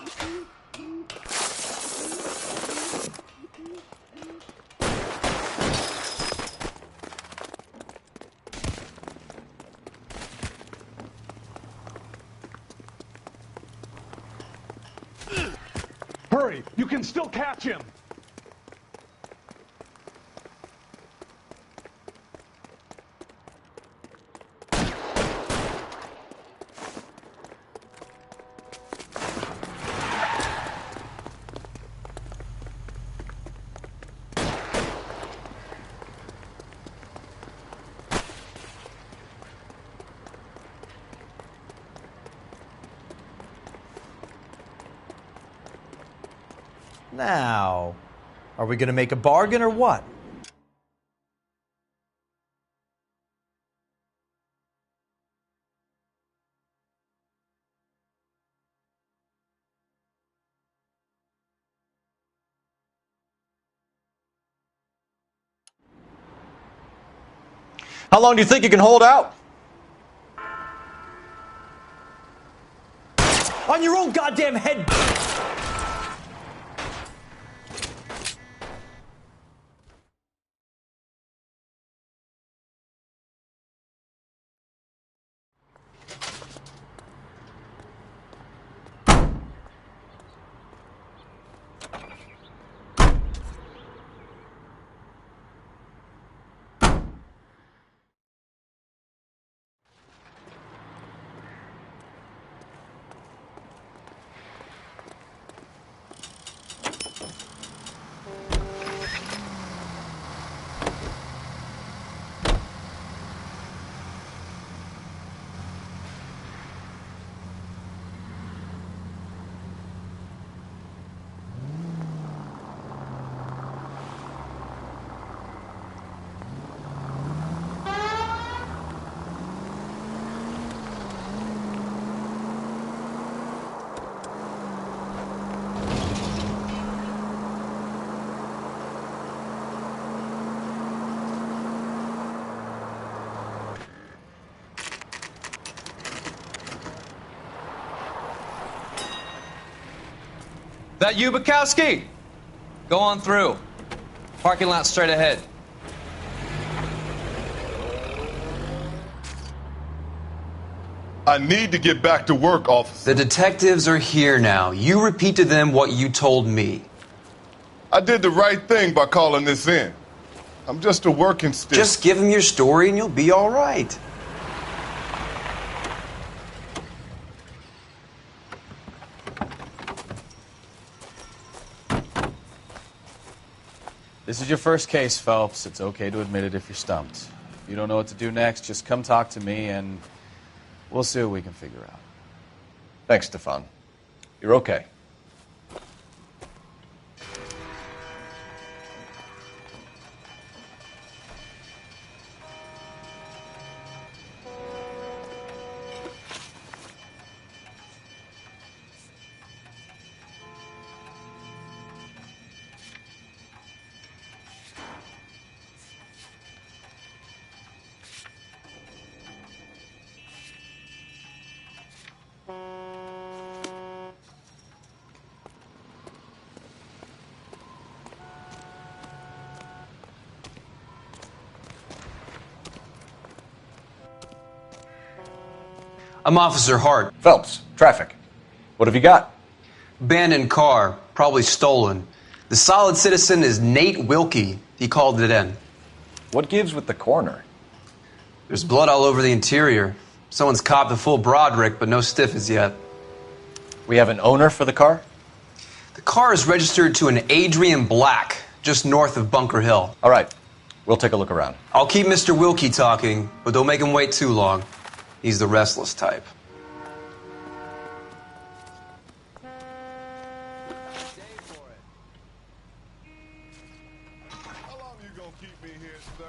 Hurry, you can still catch him. Now, are we going to make a bargain or what? How long do you think you can hold out? On your own goddamn head! That you, Bukowski? Go on through. Parking lot straight ahead. I need to get back to work, officer. The detectives are here now. You repeat to them what you told me. I did the right thing by calling this in. I'm just a working stick. Just give them your story and you'll be all right. This is your first case, Phelps. It's okay to admit it if you're stumped. If you don't know what to do next, just come talk to me and we'll see what we can figure out. Thanks, Stefan. You're okay. I'm Officer Hart. Phelps, traffic. What have you got? Abandoned car, probably stolen. The solid citizen is Nate Wilkie. He called it in. What gives with the coroner? There's blood all over the interior. Someone's copped a full Broderick, but no stiff as yet. We have an owner for the car? The car is registered to an Adrian Black, just north of Bunker Hill. All right. We'll take a look around. I'll keep Mr. Wilkie talking, but don't make him wait too long. He's the restless type. How long you gonna keep me here, sir?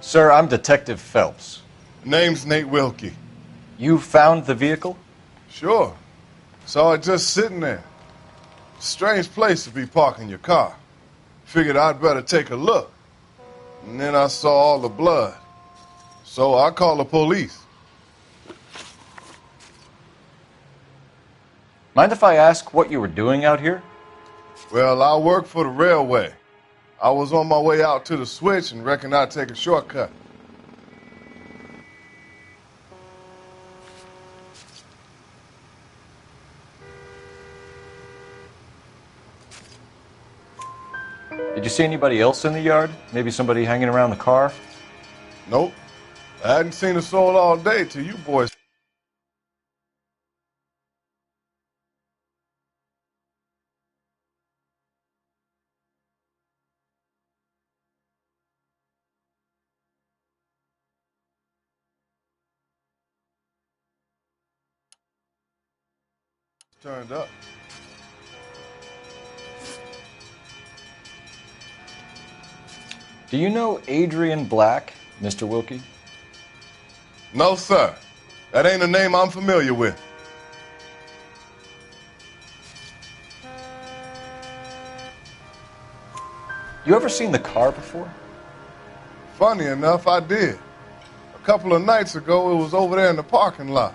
Sir, I'm Detective Phelps. Name's Nate Wilkie. You found the vehicle? Sure. Saw it just sitting there. Strange place to be parking your car. Figured I'd better take a look. And then I saw all the blood. So I called the police. Mind if I ask what you were doing out here? Well, I work for the railway. I was on my way out to the switch and reckoned I'd take a shortcut. Did you see anybody else in the yard? Maybe somebody hanging around the car? Nope. I hadn't seen a soul all day till you boys turned up. Do you know Adrian Black, Mr. Wilkie? No, sir. That ain't a name I'm familiar with. You ever seen the car before? Funny enough, I did. A couple of nights ago, it was over there in the parking lot.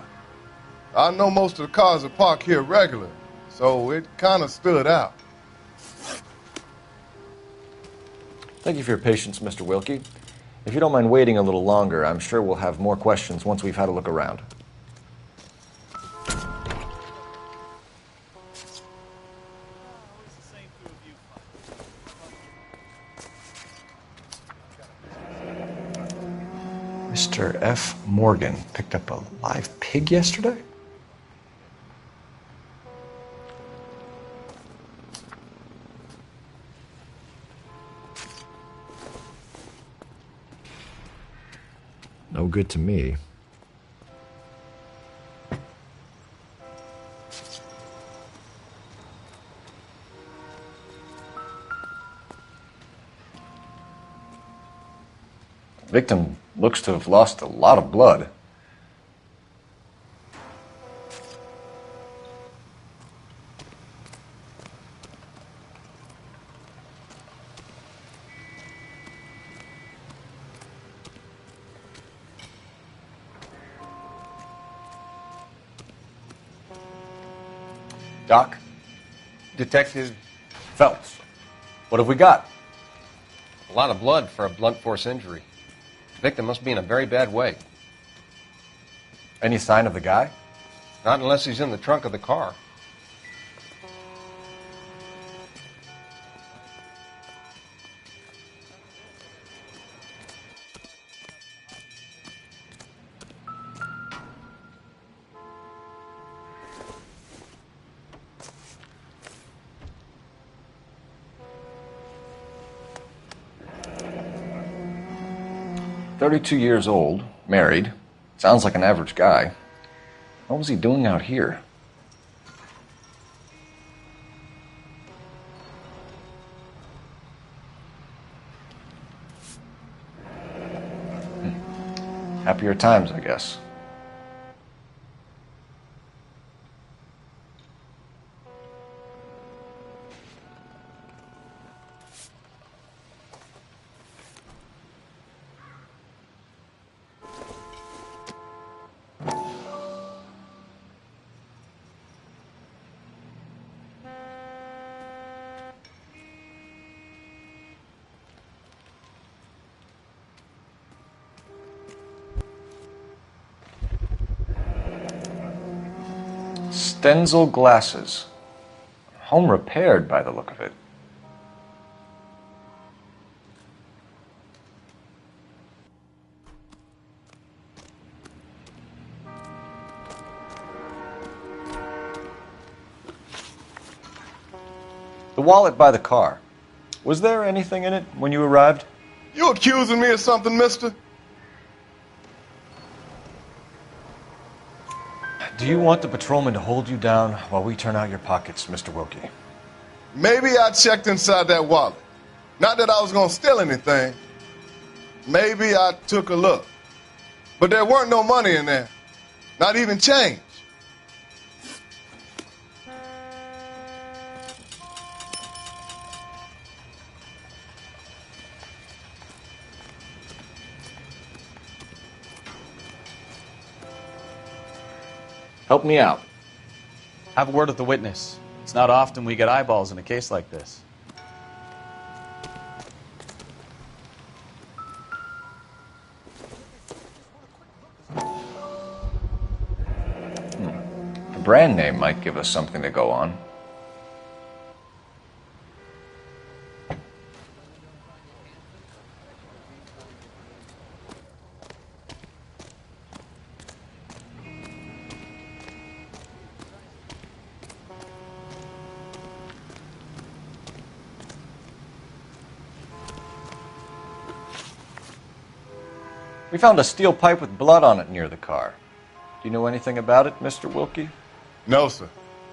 I know most of the cars are parked here regular, so it kind of stood out. Thank you for your patience, Mr. Wilkie. If you don't mind waiting a little longer, I'm sure we'll have more questions once we've had a look around. Mr. F. Morgan picked up a live pig yesterday? No good to me. The victim looks to have lost a lot of blood. Doc? Detective Phelps, what have we got? A lot of blood for a blunt force injury. The victim must be in a very bad way. Any sign of the guy? Not unless he's in the trunk of the car. "32 years old, married. Sounds like an average guy. What was he doing out here?" Happier times, I guess. Stenzel glasses. Home repaired by the look of it. The wallet by the car. Was there anything in it when you arrived? You accusing me of something, mister? Do you want the patrolman to hold you down while we turn out your pockets, Mr. Wilkie? Maybe I checked inside that wallet. Not that I was going to steal anything. Maybe I took a look. But there weren't no money in there. Not even change. Help me out. Have a word with the witness. It's not often we get eyeballs in a case like this. The brand name might give us something to go on. We found a steel pipe with blood on it near the car. Do you know anything about it, Mr. Wilkie? No, sir.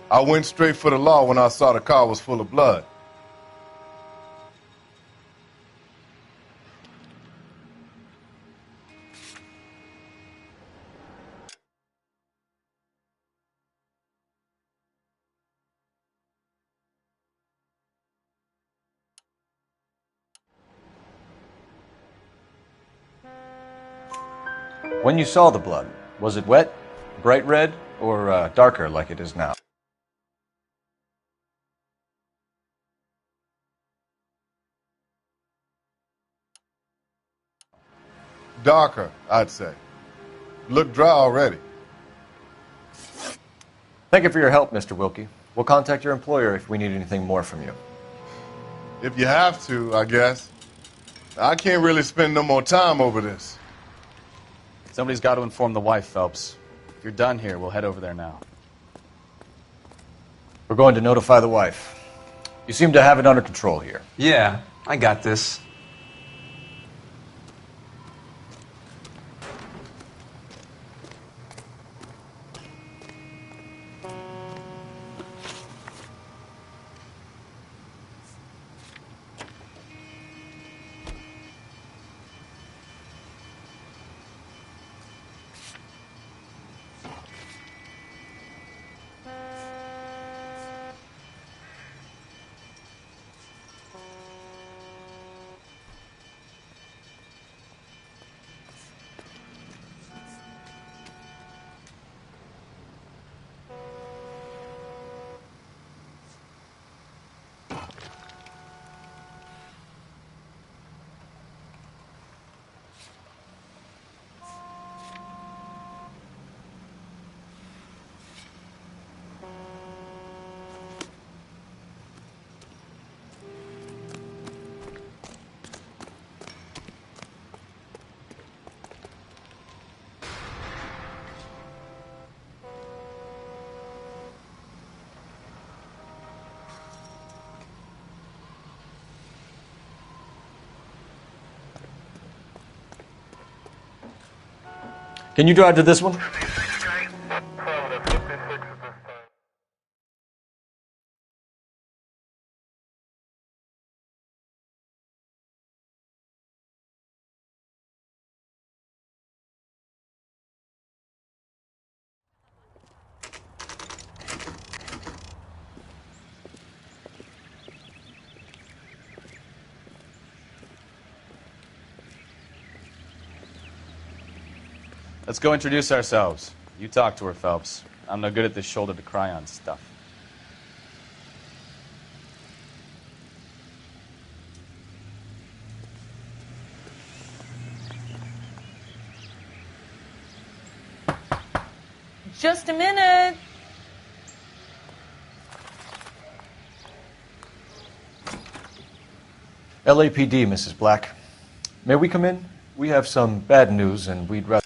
I went straight for the law when I saw the car was full of blood. When you saw the blood, was it wet, bright red, or darker like it is now? Darker, I'd say. Look dry already. Thank you for your help, Mr. Wilkie. We'll contact your employer if we need anything more from you. If you have to, I guess. I can't really spend no more time over this. Somebody's got to inform the wife, Phelps. If you're done here, we'll head over there now. We're going to notify the wife. You seem to have it under control here. Yeah, I got this. Can you drive to this one? Let's go introduce ourselves. You talk to her, Phelps. I'm no good at this shoulder to cry on stuff. Just a minute. LAPD, Mrs. Black. May we come in? We have some bad news, and we'd rather...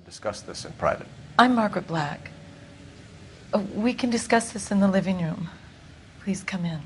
discuss this in private. I'm Margaret Black. We can discuss this in the living room. Please come in.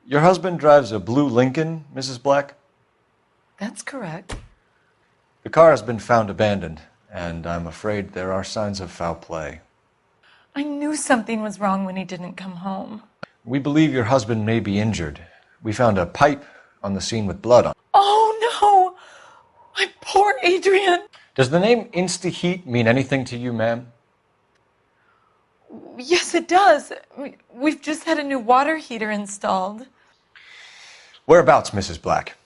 Your husband drives a blue Lincoln, Mrs. Black? That's correct. The car has been found abandoned, and I'm afraid there are signs of foul play. I knew something was wrong when he didn't come home. We believe your husband may be injured. We found a pipe on the scene with blood on it. Oh, no! My poor Adrian! Does the name Insta-Heat mean anything to you, ma'am? Yes, it does. We've just had a new water heater installed. Whereabouts, Mrs. Black?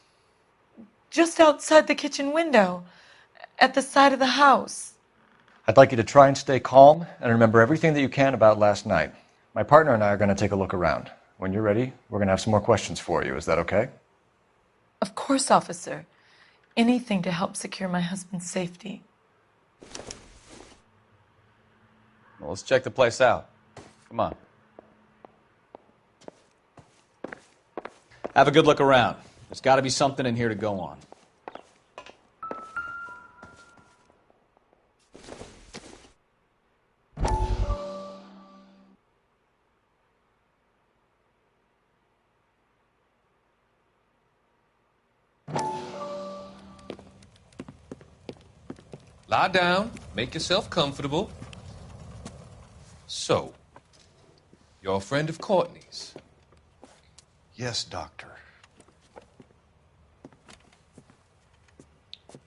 Just outside the kitchen window, at the side of the house. I'd like you to try and stay calm and remember everything that you can about last night. My partner and I are going to take a look around. When you're ready, we're going to have some more questions for you. Is that okay? Of course, officer. Anything to help secure my husband's safety. Well, let's check the place out. Come on. Have a good look around. There's got to be something in here to go on. Lie down, make yourself comfortable. So, you're a friend of Courtney's? Yes, Doctor.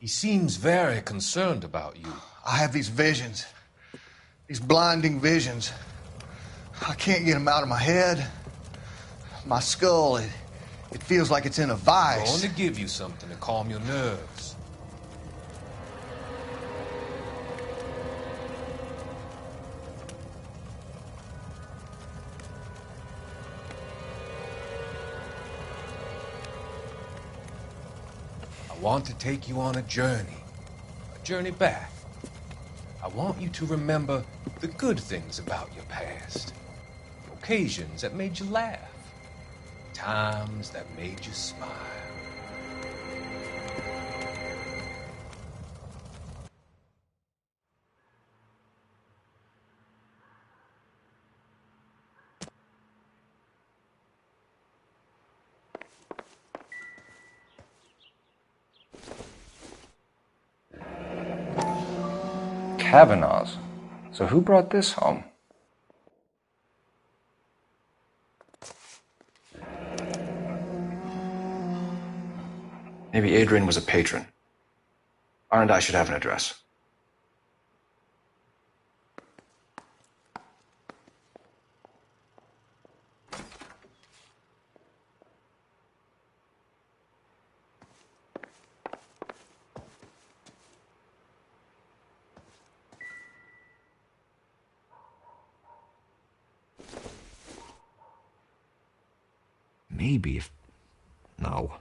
He seems very concerned about you. I have these visions. These blinding visions. I can't get them out of my head. My skull, it feels like it's in a I'm vice. going to give you something to calm your nerves. I want to take you on a journey back. I want you to remember the good things about your past, occasions that made you laugh, times that made you smile. Kavanaugh's. So who brought this home? Maybe Adrian was a patron. R and I should have an address. Maybe if... No.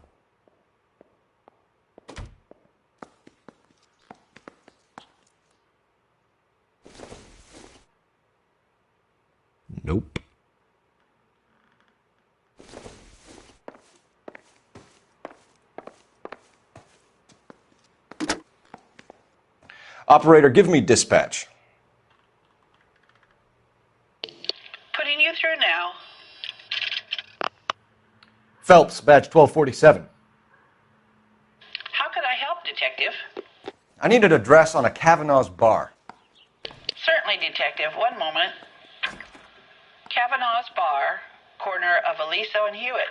Nope. Operator, give me dispatch. Putting you through now. Phelps, badge 1247. How could I help, Detective? I need an address on a Kavanaugh's bar. Certainly, Detective. One moment. Kavanaugh's Bar, corner of Aliso and Hewitt,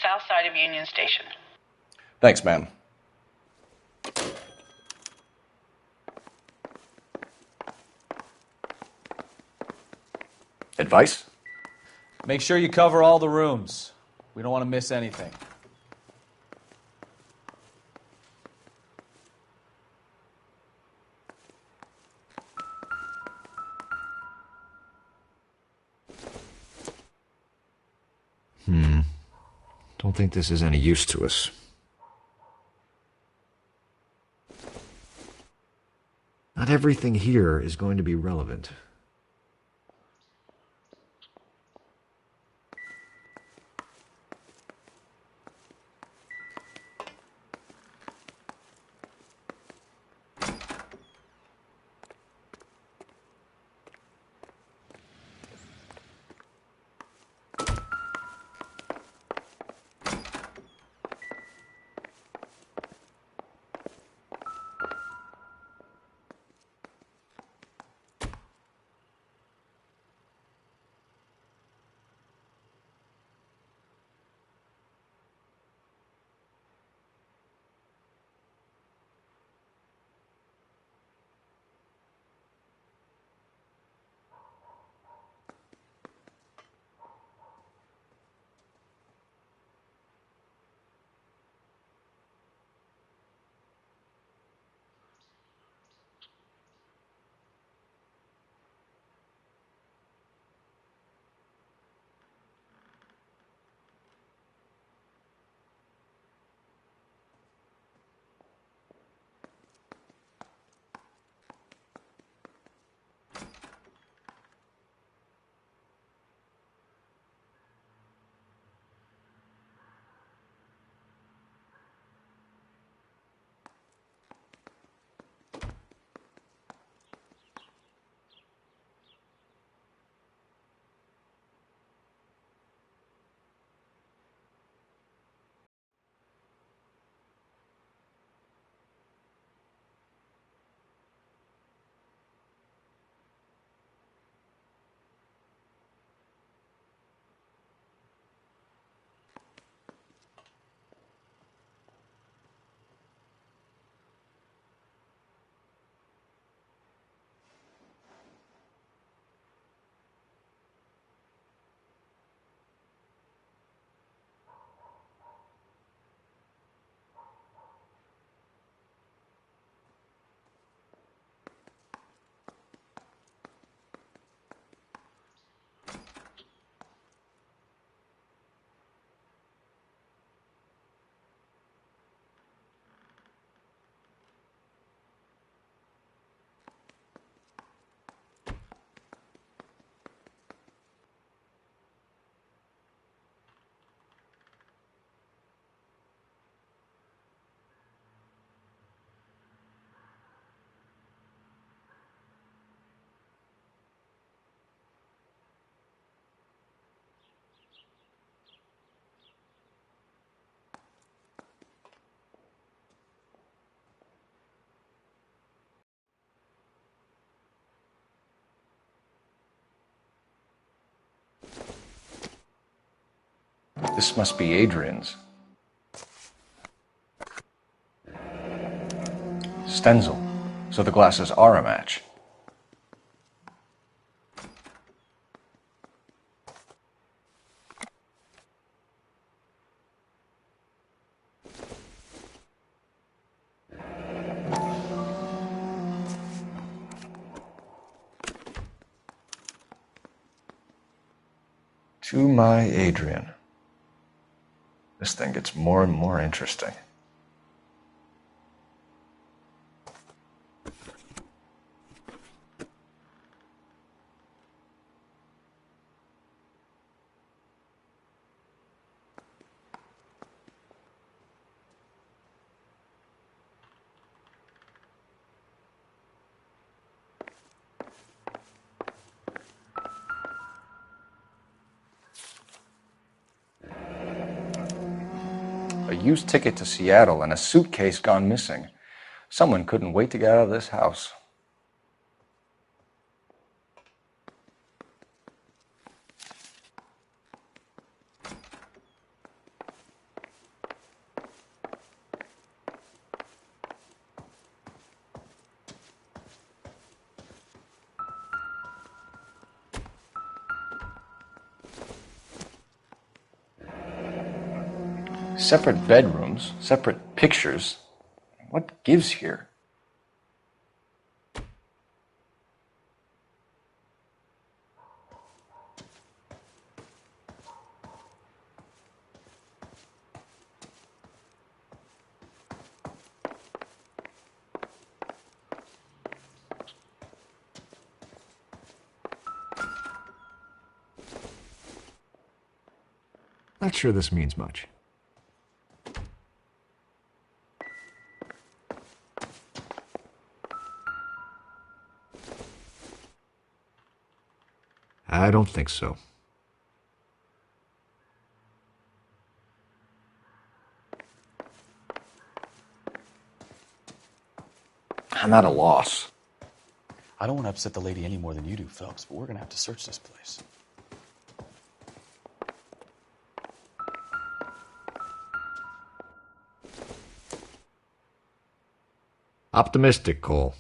south side of Union Station. Thanks, ma'am. Advice? Make sure you cover all the rooms. We don't want to miss anything. Don't think this is any use to us. Not everything here is going to be relevant. This must be Adrian's. Stenzel. So the glasses are a match. To my Adrian. This thing gets more and more interesting. A used ticket to Seattle and a suitcase gone missing. Someone couldn't wait to get out of this house. Separate bedrooms, separate pictures. What gives here? Not sure this means much. I don't think so. I'm at a loss. I don't want to upset the lady any more than you do, Phelps, but we're going to have to search this place. Optimistic, Cole.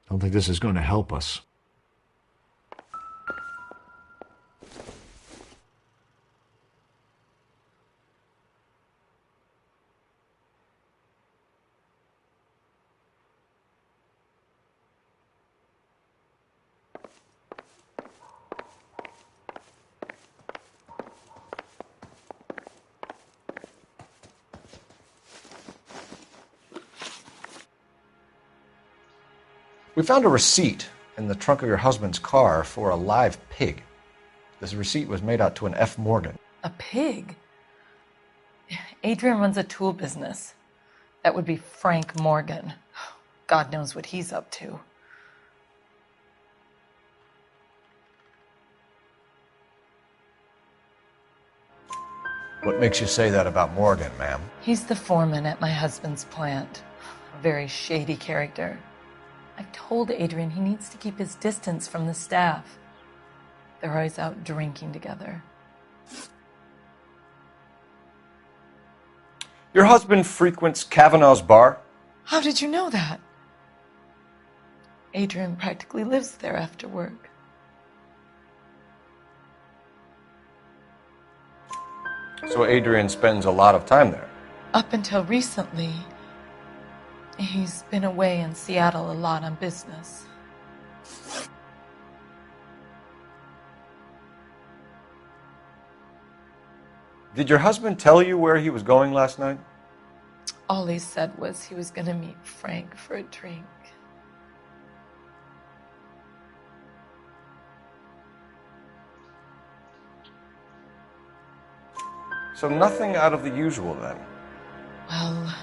Don't think this is going to help us. We found a receipt in the trunk of your husband's car for a live pig. This receipt was made out to an F. Morgan. A pig? Adrian runs a tool business. That would be Frank Morgan. God knows what he's up to. What makes you say that about Morgan, ma'am? He's the foreman at my husband's plant. A very shady character. I've told Adrian he needs to keep his distance from the staff. They're always out drinking together. Your husband frequents Kavanaugh's bar? How did you know that? Adrian practically lives there after work. So Adrian spends a lot of time there? Up until recently, he's been away in Seattle a lot on business. Did your husband tell you where he was going last night? All he said was he was going to meet Frank for a drink. So nothing out of the usual then? Well,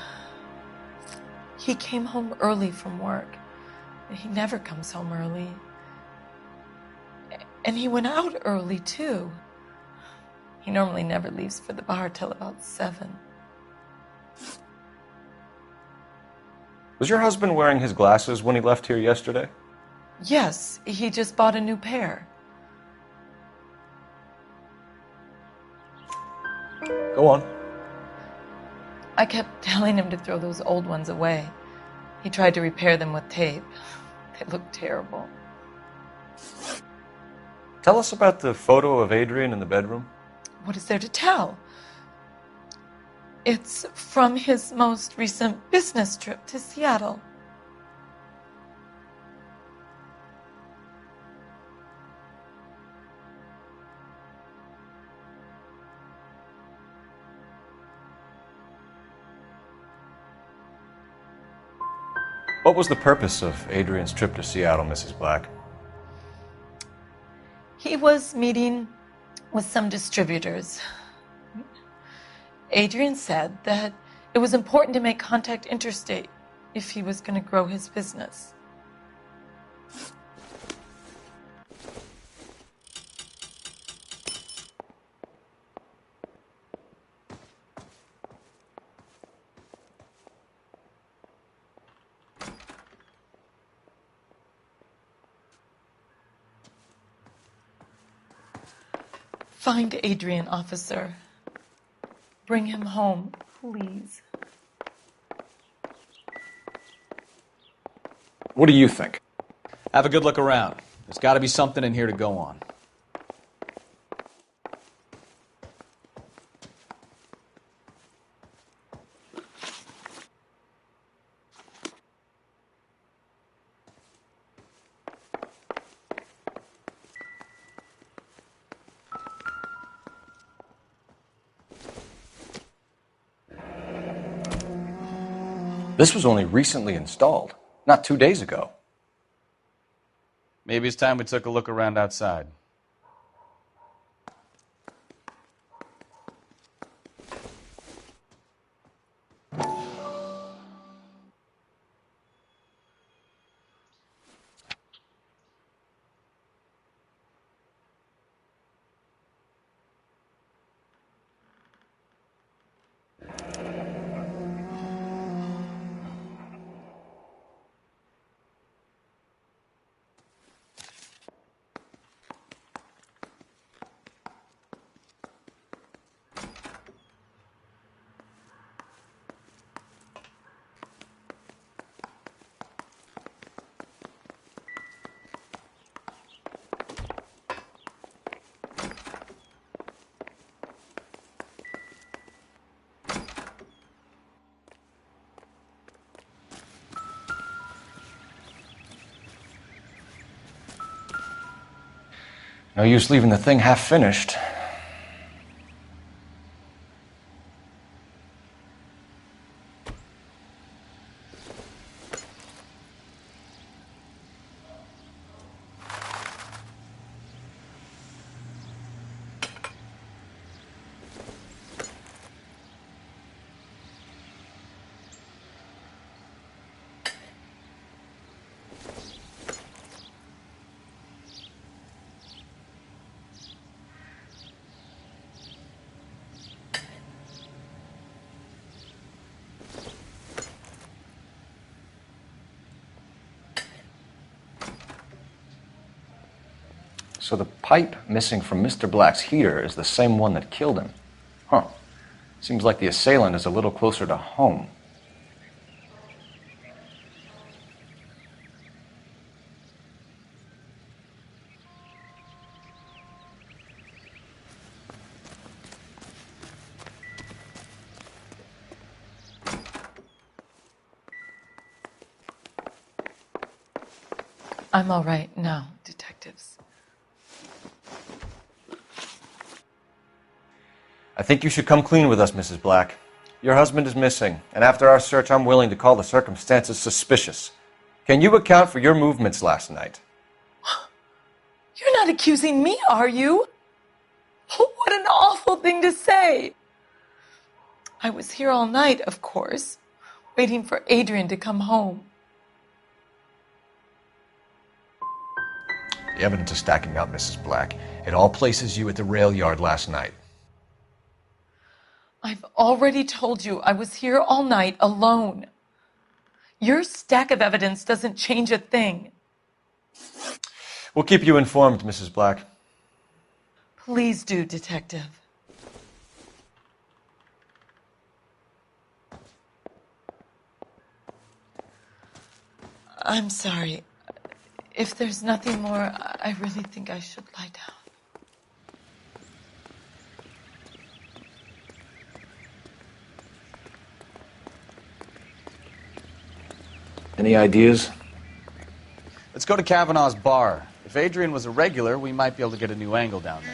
he came home early from work. He never comes home early. And he went out early, too. He normally never leaves for the bar till about 7. Was your husband wearing his glasses when he left here yesterday? Yes, he just bought a new pair. Go on. I kept telling him to throw those old ones away. He tried to repair them with tape. They look terrible. Tell us about the photo of Adrian in the bedroom. What is there to tell? It's from his most recent business trip to Seattle. What was the purpose of Adrian's trip to Seattle, Mrs. Black? He was meeting with some distributors. Adrian said that it was important to make contact interstate if he was going to grow his business. Find Adrian, officer. Bring him home, please. What do you think? Have a good look around. There's got to be something in here to go on. This was only recently installed, not 2 days ago. Maybe it's time we took a look around outside. No use leaving the thing half finished. So the pipe missing from Mr. Black's heater is the same one that killed him. Huh. Seems like the assailant is a little closer to home. I'm all right now, detectives. I think you should come clean with us, Mrs. Black. Your husband is missing, and after our search, I'm willing to call the circumstances suspicious. Can you account for your movements last night? You're not accusing me, are you? What an awful thing to say. I was here all night, of course, waiting for Adrian to come home. The evidence is stacking up, Mrs. Black. It all places you at the rail yard last night. I've already told you I was here all night alone. Your stack of evidence doesn't change a thing. We'll keep you informed, Mrs. Black. Please do, Detective. I'm sorry. If there's nothing more, I really think I should lie down. Any ideas? Let's go to Kavanaugh's bar. If Adrian was a regular, we might be able to get a new angle down there.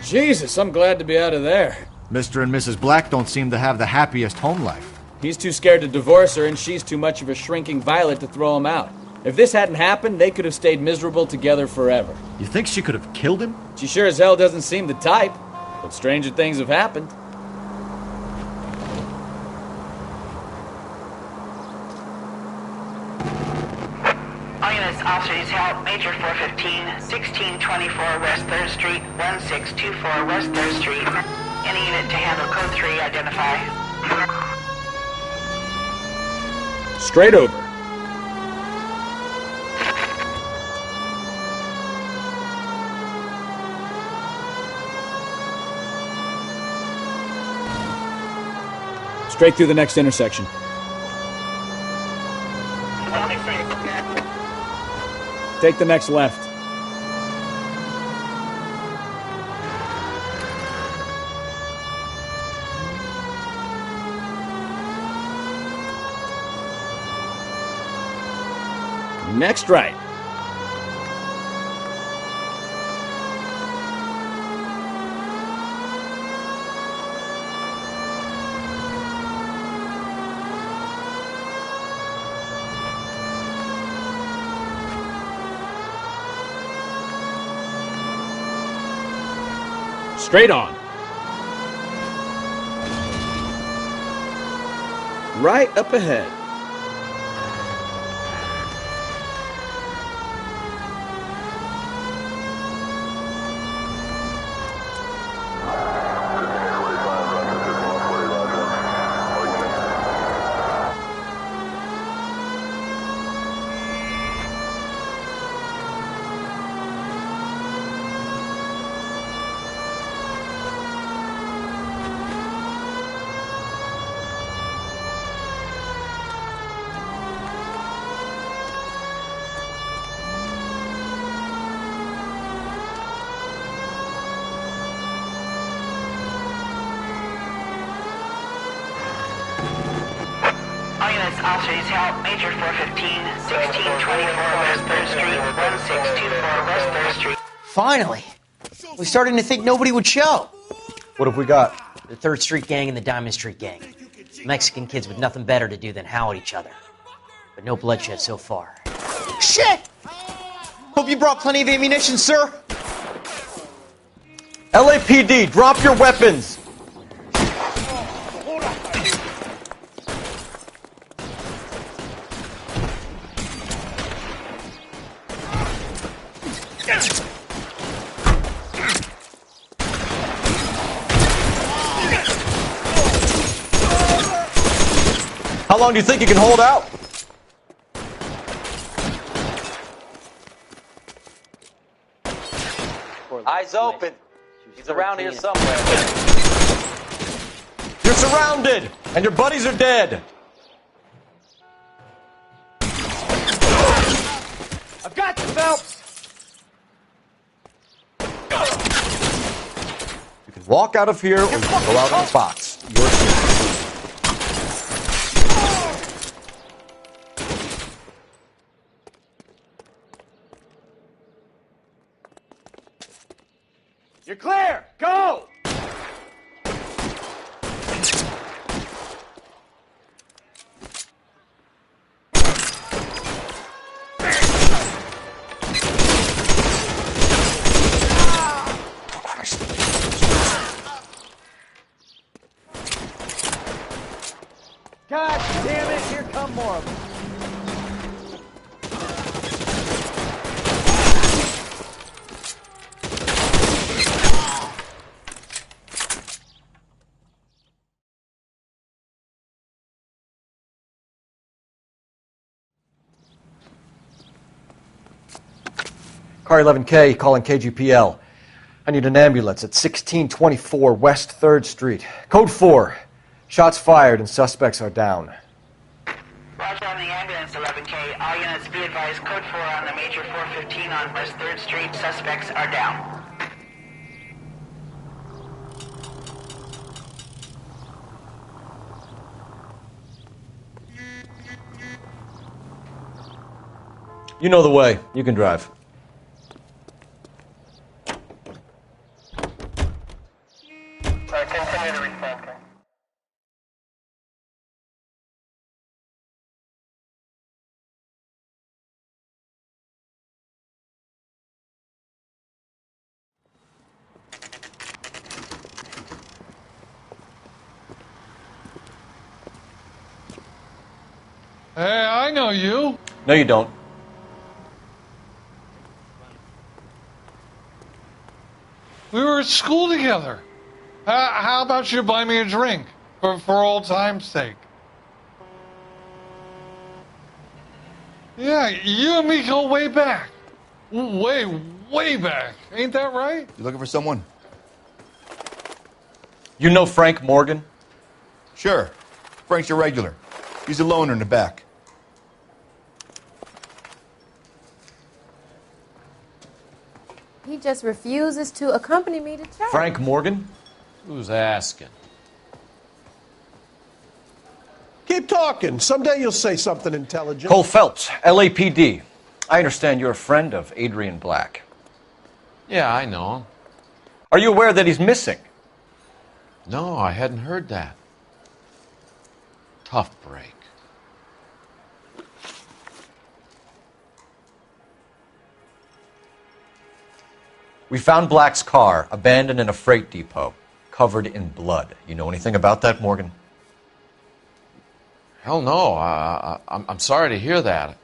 Jesus, I'm glad to be out of there. Mr. and Mrs. Black don't seem to have the happiest home life. He's too scared to divorce her, and she's too much of a shrinking violet to throw him out. If this hadn't happened, they could have stayed miserable together forever. You think she could have killed him? She sure as hell doesn't seem the type, but stranger things have happened. All units, officers help. Major 415, 1624 West 3rd Street, 1624 West 3rd Street. Any unit to handle code 3, identify. Straight over. Straight through the next intersection. Take the next left. Next right. Straight on. Right up ahead. Officers help. Major 415, 1624 West 3rd Street, 1624 West 3rd Street. Finally! We're starting to think nobody would show. What have we got? The 3rd Street Gang and the Diamond Street Gang. Mexican kids with nothing better to do than howl at each other. But no bloodshed so far. Shit! Hope you brought plenty of ammunition, sir. LAPD, drop your weapons! How long do you think you can hold out? Eyes open. He's around here somewhere. You're surrounded, and your buddies are dead. I've got you, Phelps. You can walk out of here, or you can go out of the box. Your choice. You're clear. Go. God damn it, here come more of them. Car 11K calling KGPL. I need an ambulance at 1624 West 3rd Street. Code 4. Shots fired and suspects are down. Roger on the ambulance, 11K. All units be advised, code 4 on the major 415 on West 3rd Street. Suspects are down. You know the way. You can drive. Continue to respond. Hey, I know you. No, you don't. We were at school together. How about you buy me a drink for old time's sake? Yeah, you and me go way back. Way back. Ain't that right? You looking for someone? You know Frank Morgan? Sure. Frank's your regular. He's a loner in the back. He just refuses to accompany me to church. Frank Morgan? Who's asking? Keep talking. Someday you'll say something intelligent. Cole Phelps, LAPD. I understand you're a friend of Adrian Black. Yeah, I know him. Are you aware that he's missing? No, I hadn't heard that. Tough break. We found Black's car abandoned in a freight depot, covered in blood. You know anything about that, Morgan? Hell no. I'm sorry to hear that.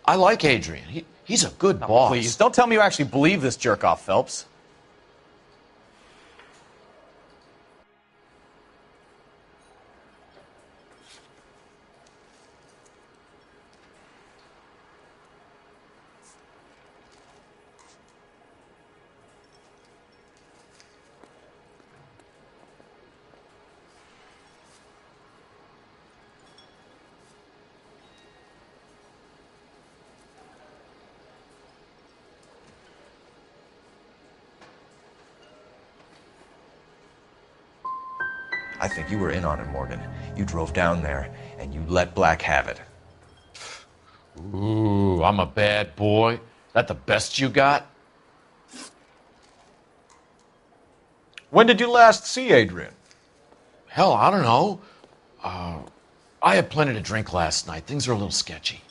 I like Adrian. He's a good boss. Please, don't tell me you actually believe this jerk-off, Phelps. I think you were in on it, Morgan. You drove down there, and you let Black have it. Ooh, I'm a bad boy. That the best you got? When did you last see Adrian? Hell, I don't know. I had plenty to drink last night. Things are a little sketchy.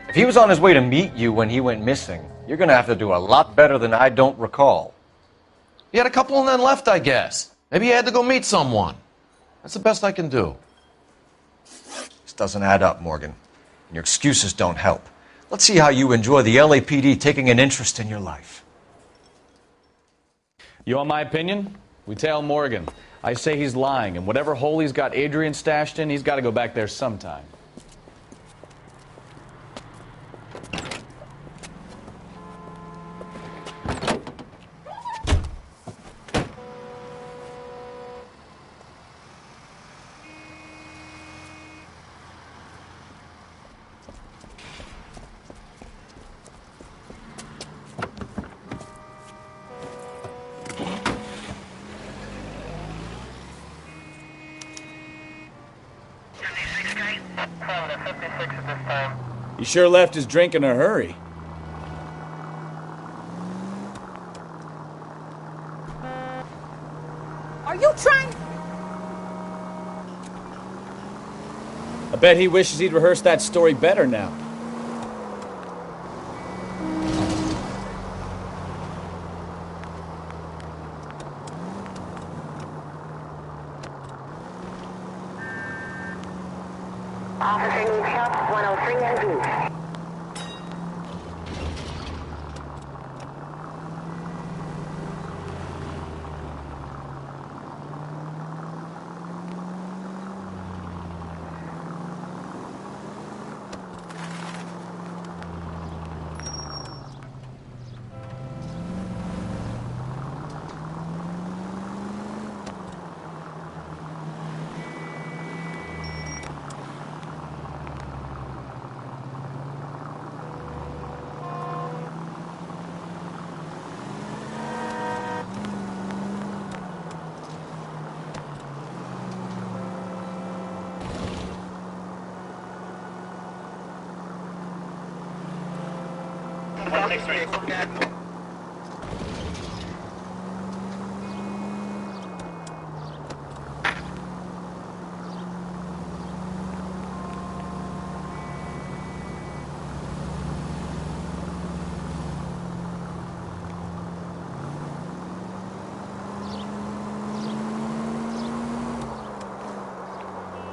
If he was on his way to meet you when he went missing, you're going to have to do a lot better than I don't recall. He had a couple and then left, I guess. Maybe he had to go meet someone. That's the best I can do. This doesn't add up, Morgan. And your excuses don't help. Let's see how you enjoy the LAPD taking an interest in your life. You want my opinion? We tail Morgan. I say he's lying, and whatever hole he's got Adrian stashed in, he's got to go back there sometime. He sure left his drink in a hurry. Are you trying? I bet he wishes he'd rehearsed that story better now. Officer needs help, 103 and Blue.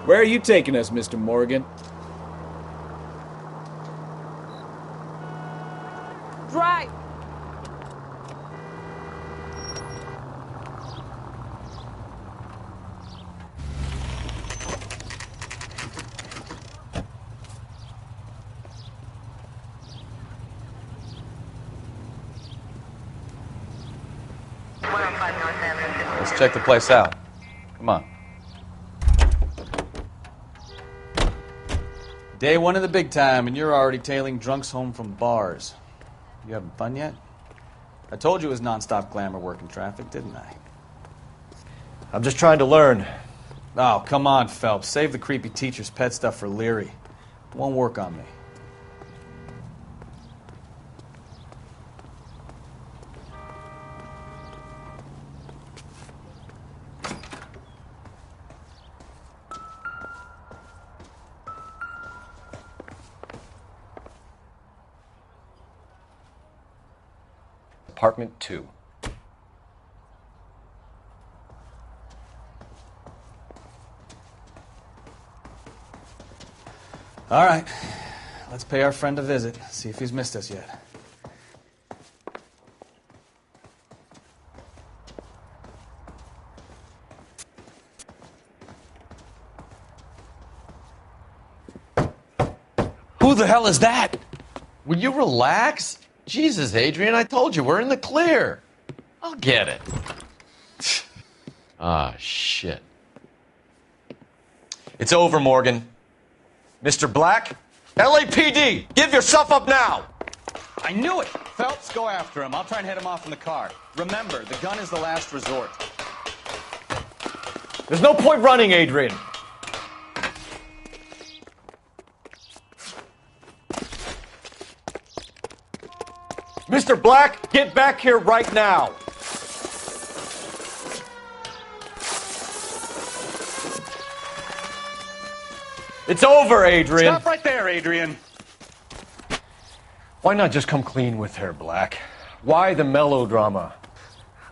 Where are you taking us, Mr. Morgan? Drive. Let's check the place out. Come on. Day one of the big time, and you're already tailing drunks home from bars. You having fun yet? I told you it was nonstop glamour work in traffic, didn't I? I'm just trying to learn. Oh, come on, Phelps. Save the creepy teacher's pet stuff for Leary. It won't work on me. Apartment 2. All right. Let's pay our friend a visit. See if he's missed us yet. Who the hell is that? Will you relax? Jesus, Adrian, I told you, we're in the clear. I'll get it. Ah, shit. It's over, Morgan. Mr. Black, LAPD, give yourself up now! I knew it! Phelps, go after him. I'll try and head him off in the car. Remember, the gun is the last resort. There's no point running, Adrian. Mr. Black, get back here right now. It's over, Adrian. Stop right there, Adrian. Why not just come clean with her, Black? Why the melodrama?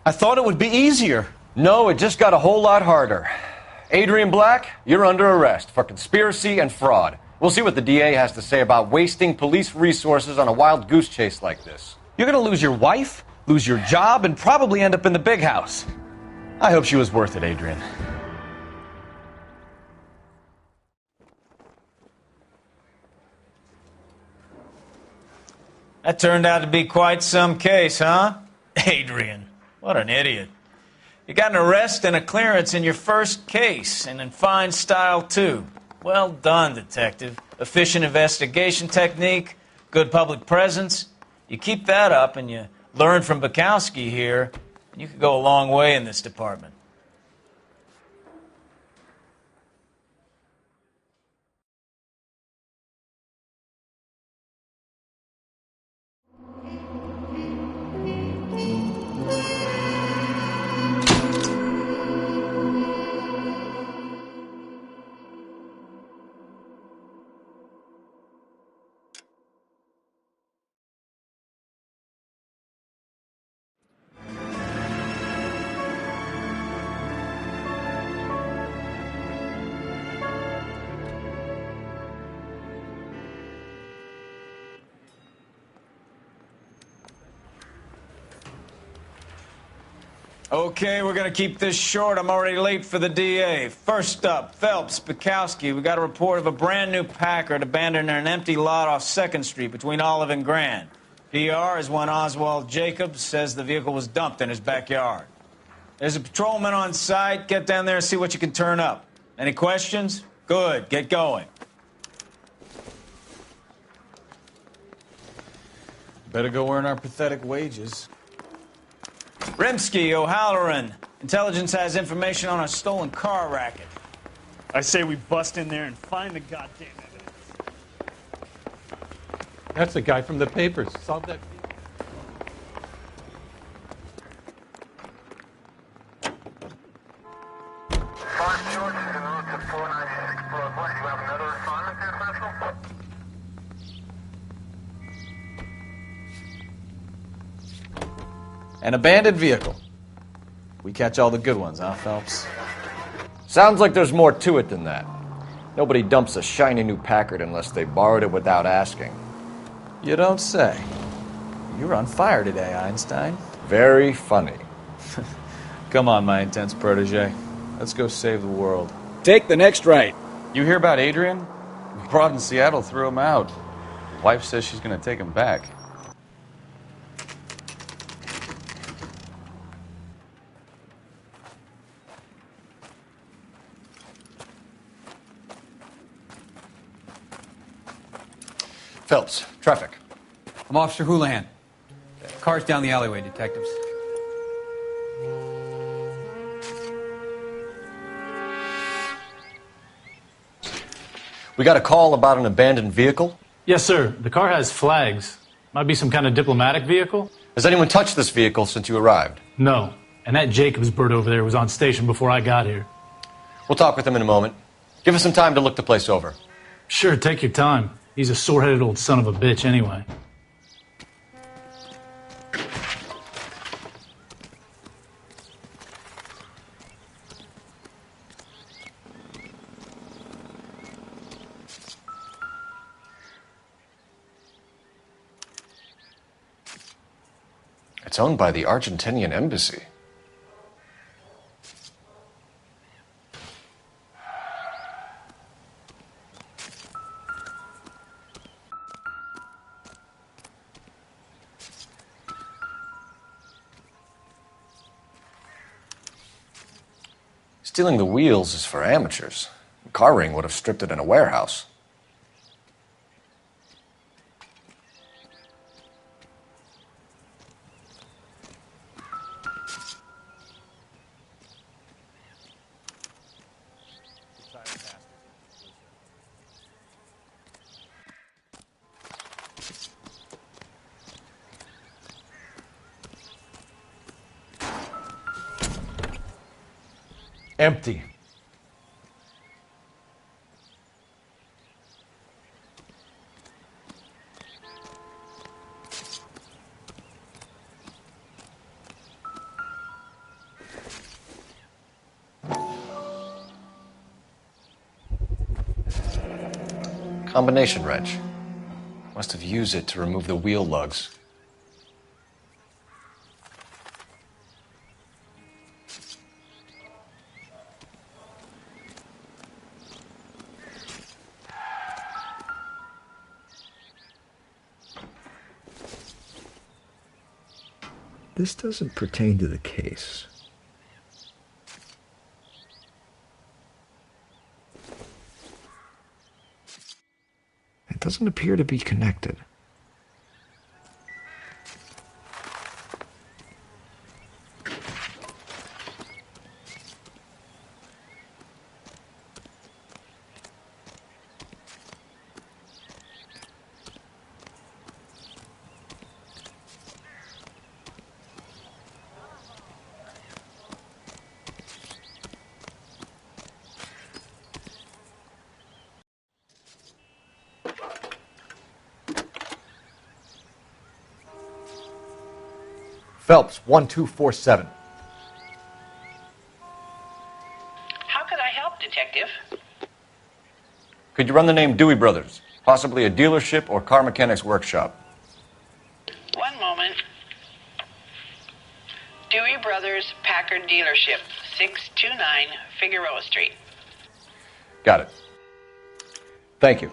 I thought it would be easier. No, it just got a whole lot harder. Adrian Black, you're under arrest for conspiracy and fraud. We'll see what the DA has to say about wasting police resources on a wild goose chase like this. You're going to lose your wife, lose your job, and probably end up in the big house. I hope she was worth it, Adrian. That turned out to be quite some case, huh? Adrian, what an idiot. You got an arrest and a clearance in your first case, and in fine style, too. Well done, detective. Efficient investigation technique, good public presence. You keep that up and you learn from Bukowski here, and you could go a long way in this department. Okay, we're going to keep this short. I'm already late for the DA. First up, Phelps, Bukowski. We got a report of a brand new Packard abandoned in an empty lot off 2nd Street between Olive and Grand. PR is one Oswald Jacobs says the vehicle was dumped in his backyard. There's a patrolman on site. Get down there and see what you can turn up. Any questions? Good. Get going. Better go earn our pathetic wages. Rimsky, O'Halloran. Intelligence has information on a stolen car racket. I say we bust in there and find the goddamn evidence. That's the guy from the papers. Solve that. An abandoned vehicle. We catch all the good ones, huh, Phelps? Sounds like there's more to it than that. Nobody dumps a shiny new Packard unless they borrowed it without asking. You don't say. You're on fire today, Einstein. Very funny. Come on, my intense protege. Let's go save the world. Take the next right. You hear about Adrian? Broad in Seattle threw him out. Wife says she's going to take him back. Phelps, traffic. I'm Officer Houlihan. Car's down the alleyway, detectives. We got a call about an abandoned vehicle? Yes, sir. The car has flags. Might be some kind of diplomatic vehicle. Has anyone touched this vehicle since you arrived? No. And that Jacobs bird over there was on station before I got here. We'll talk with him in a moment. Give us some time to look the place over. Sure, take your time. He's a sore-headed old son of a bitch anyway. It's owned by the Argentinian embassy. Stealing the wheels is for amateurs. Car ring would have stripped it in a warehouse. Empty. Combination wrench. Must have used it to remove the wheel lugs. This doesn't pertain to the case. It doesn't appear to be connected. Phelps, 1247. How could I help, Detective? Could you run the name Dewey Brothers? Possibly a dealership or car mechanics workshop. One moment. Dewey Brothers Packard Dealership, 629 Figueroa Street. Got it. Thank you.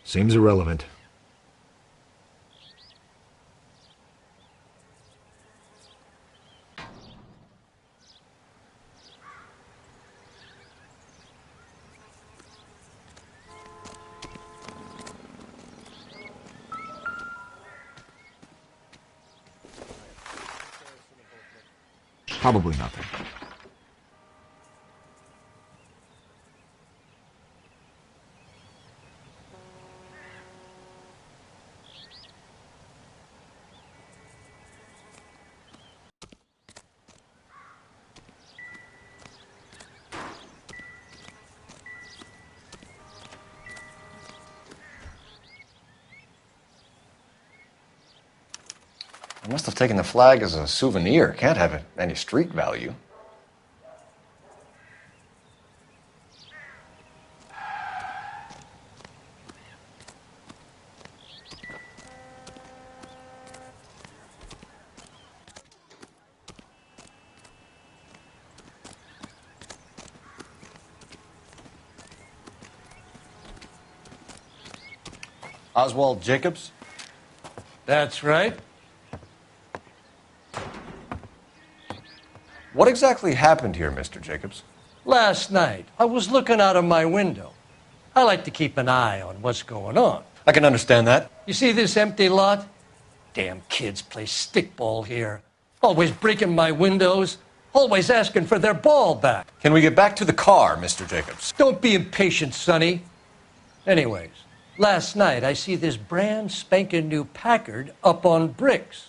Seems irrelevant. Probably nothing. I must have taken the flag as a souvenir. Can't have any street value. Oswald Jacobs? That's right. What exactly happened here, Mr. Jacobs? Last night, I was looking out of my window. I like to keep an eye on what's going on. I can understand that. You see this empty lot? Damn kids play stickball here. Always breaking my windows. Always asking for their ball back. Can we get back to the car, Mr. Jacobs? Don't be impatient, Sonny. Anyways, last night I see this brand spanking new Packard up on bricks.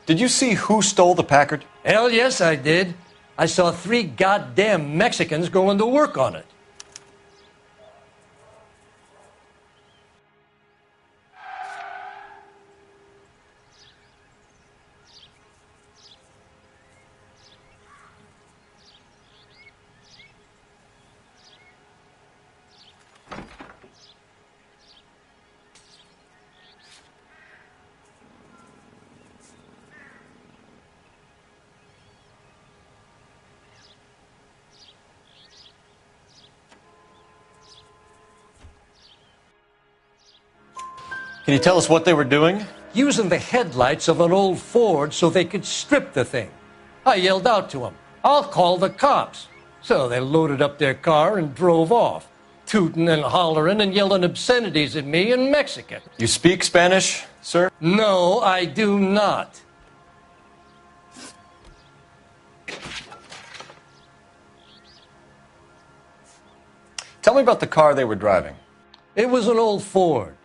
Did you see who stole the Packard? Hell yes, I did. I saw 3 goddamn Mexicans going to work on it. Can you tell us what they were doing? Using the headlights of an old Ford so they could strip the thing. I yelled out to them, "I'll call the cops." So they loaded up their car and drove off, tooting and hollering and yelling obscenities at me in Mexican. You speak Spanish, sir? No, I do not. Tell me about the car they were driving. It was an old Ford.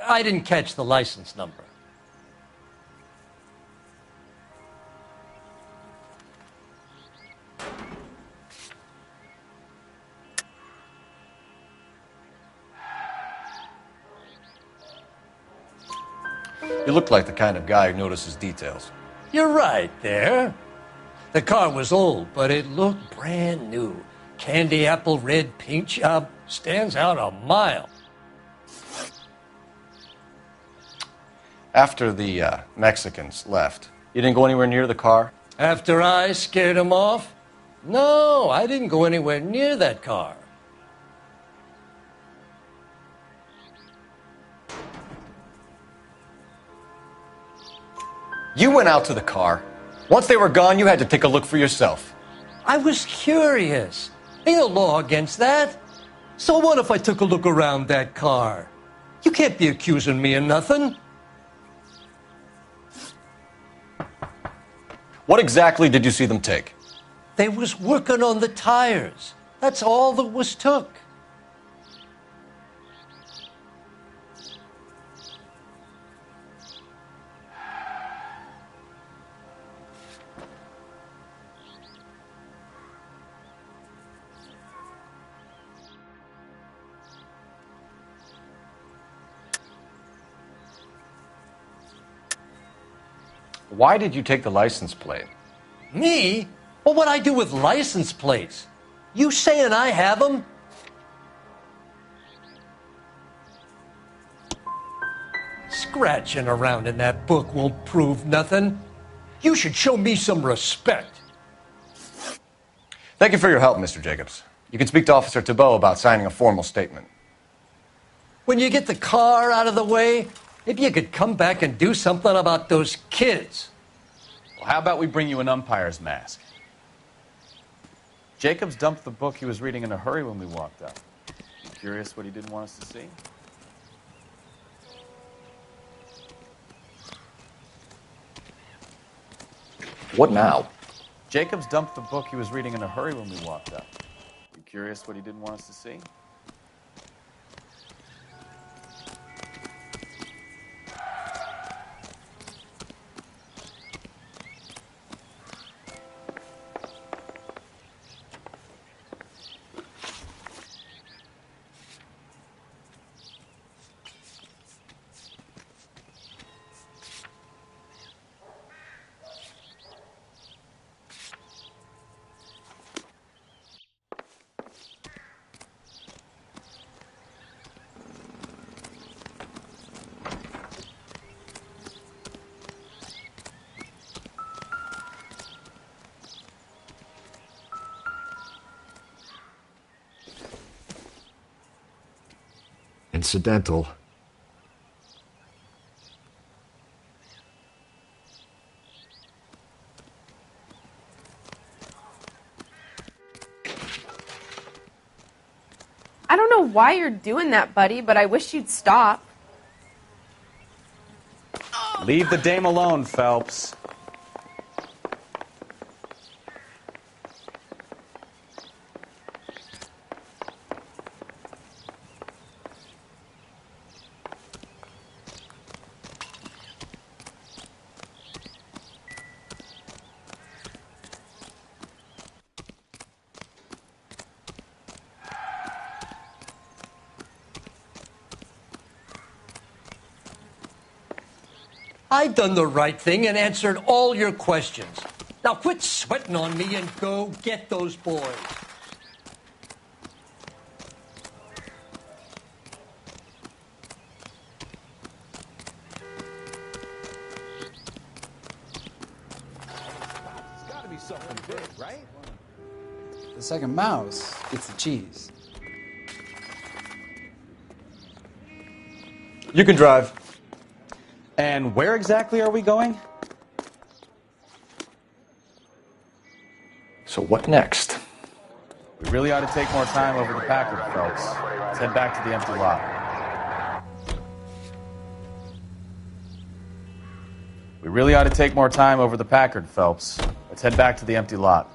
I didn't catch the license number. You look like the kind of guy who notices details. You're right there. The car was old, but it looked brand new. Candy apple red paint job stands out a mile. After the Mexicans left, you didn't go anywhere near the car? After I scared them off? No, I didn't go anywhere near that car. You went out to the car. Once they were gone, you had to take a look for yourself. I was curious. Ain't no law against that. So what if I took a look around that car? You can't be accusing me of nothing. What exactly did you see them take? They was working on the tires. That's all that was took. Why did you take the license plate? Me? Well, what'd I do with license plates? You saying I have them? Scratching around in that book won't prove nothing. You should show me some respect. Thank you for your help, Mr. Jacobs. You can speak to Officer Thibault about signing a formal statement. When you get the car out of the way, maybe you could come back and do something about those kids. Well, how about we bring you an umpire's mask? Jacobs dumped the book he was reading in a hurry when we walked up. Curious what he didn't want us to see? What now? Jacobs dumped the book he was reading in a hurry when we walked up. You curious what he didn't want us to see? Incidental. I don't know why you're doing that, buddy, but I wish you'd stop. Leave the dame alone, Phelps. I done the right thing and answered all your questions. Now quit sweating on me and go get those boys. It's gotta be something big, right? The second mouse gets the cheese. You can drive. And where exactly are we going? So what next? We really ought to take more time over the Packard, Phelps. Let's head back to the empty lot. We really ought to take more time over the Packard, Phelps. Let's head back to the empty lot.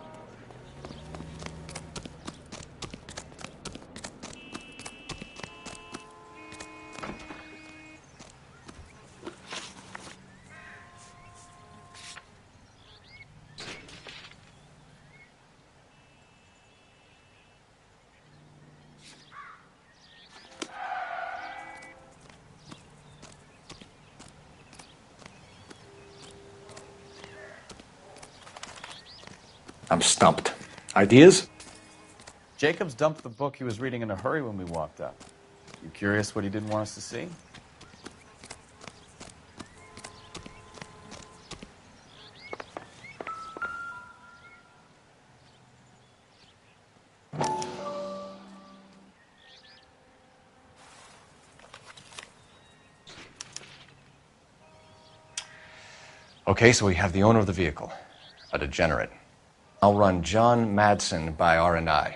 I'm stumped. Ideas? Jacobs dumped the book he was reading in a hurry when we walked up. You curious what he didn't want us to see? Okay, so we have the owner of the vehicle, a degenerate. I'll run John Madsen by R&I.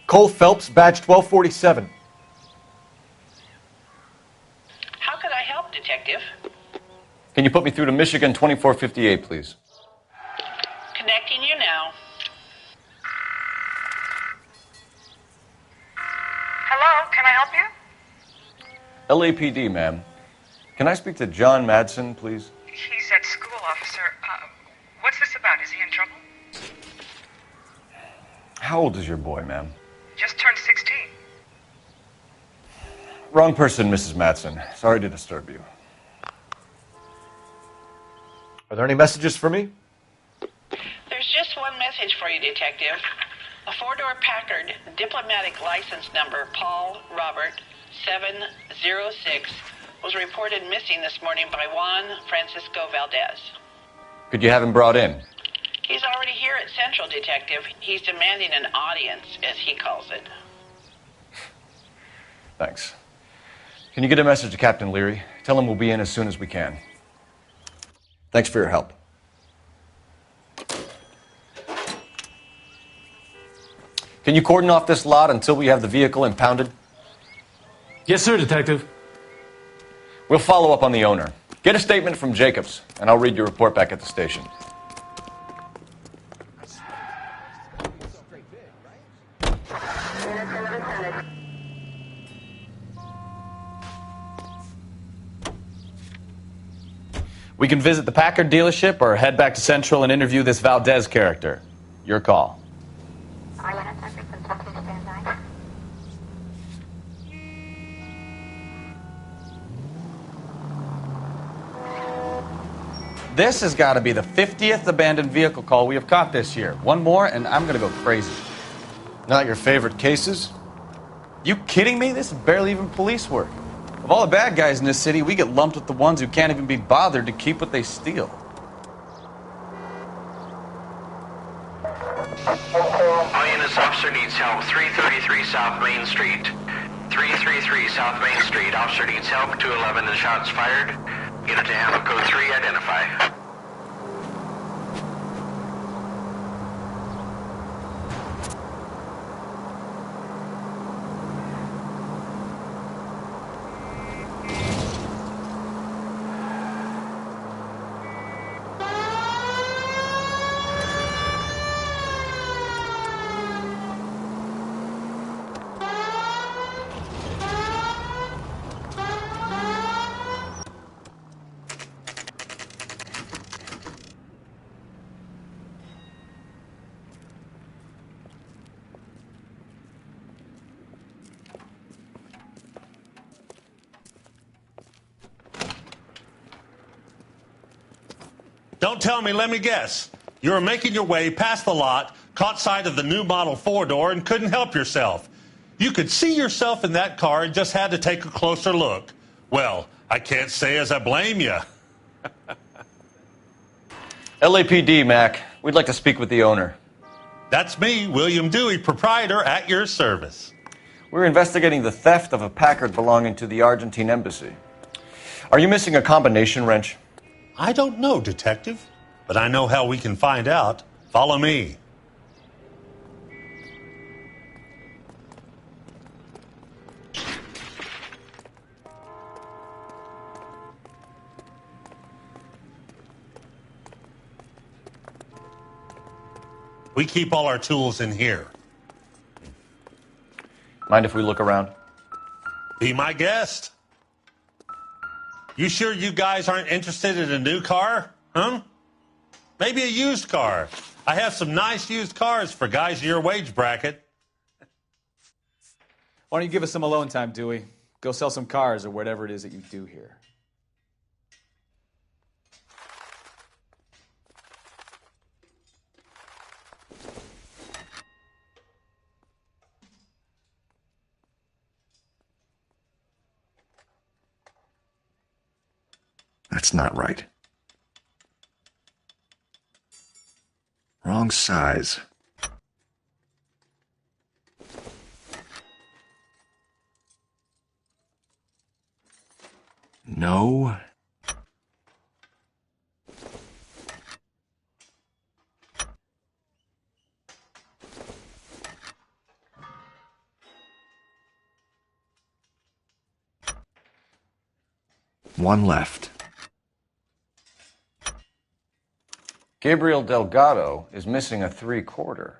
Cole Phelps, badge 1247. How could I help, Detective? Can you put me through to Michigan 2458, please? Connecting you now. Hello, can I help you? LAPD, ma'am. Can I speak to John Madsen, please? He's at school, officer. What's this about? Is he in trouble? How old is your boy, ma'am? Just turned 16. Wrong person, Mrs. Madsen. Sorry to disturb you. Are there any messages for me? There's just one message for you, Detective. A four-door Packard, diplomatic license number Paul Robert 706, was reported missing this morning by Juan Francisco Valdez. Could you have him brought in? He's already here at Central, Detective. He's demanding an audience, as he calls it. Thanks. Can you get a message to Captain Leary? Tell him we'll be in as soon as we can. Thanks for your help. Can you cordon off this lot until we have the vehicle impounded? Yes, sir, Detective. We'll follow up on the owner. Get a statement from Jacobs, and I'll read your report back at the station. We can visit the Packard dealership or head back to Central and interview this Valdez character. Your call. This has got to be the 50th abandoned vehicle call we have caught this year. One more, and I'm going to go crazy. Not your favorite cases? You kidding me? This is barely even police work. Of all the bad guys in this city, we get lumped with the ones who can't even be bothered to keep what they steal. All units, officer needs help. 333 South Main Street. 333 South Main Street. Officer needs help. 211 and shots fired. Unit to handle code 3, identify. Don't tell me, let me guess. You were making your way past the lot, caught sight of the new model 4-door, and couldn't help yourself. You could see yourself in that car and just had to take a closer look. Well, I can't say as I blame you. LAPD, Mac. We'd like to speak with the owner. That's me, William Dewey, proprietor, at your service. We're investigating the theft of a Packard belonging to the Argentine embassy. Are you missing a combination wrench? I don't know, Detective, but I know how we can find out. Follow me. We keep all our tools in here. Mind if we look around? Be my guest. You sure you guys aren't interested in a new car? Huh? Maybe a used car. I have some nice used cars for guys in your wage bracket. Why don't you give us some alone time, Dewey? Go sell some cars or whatever it is that you do here. That's not right. Wrong size. No. One left. Gabriel Delgado is missing a 3/4.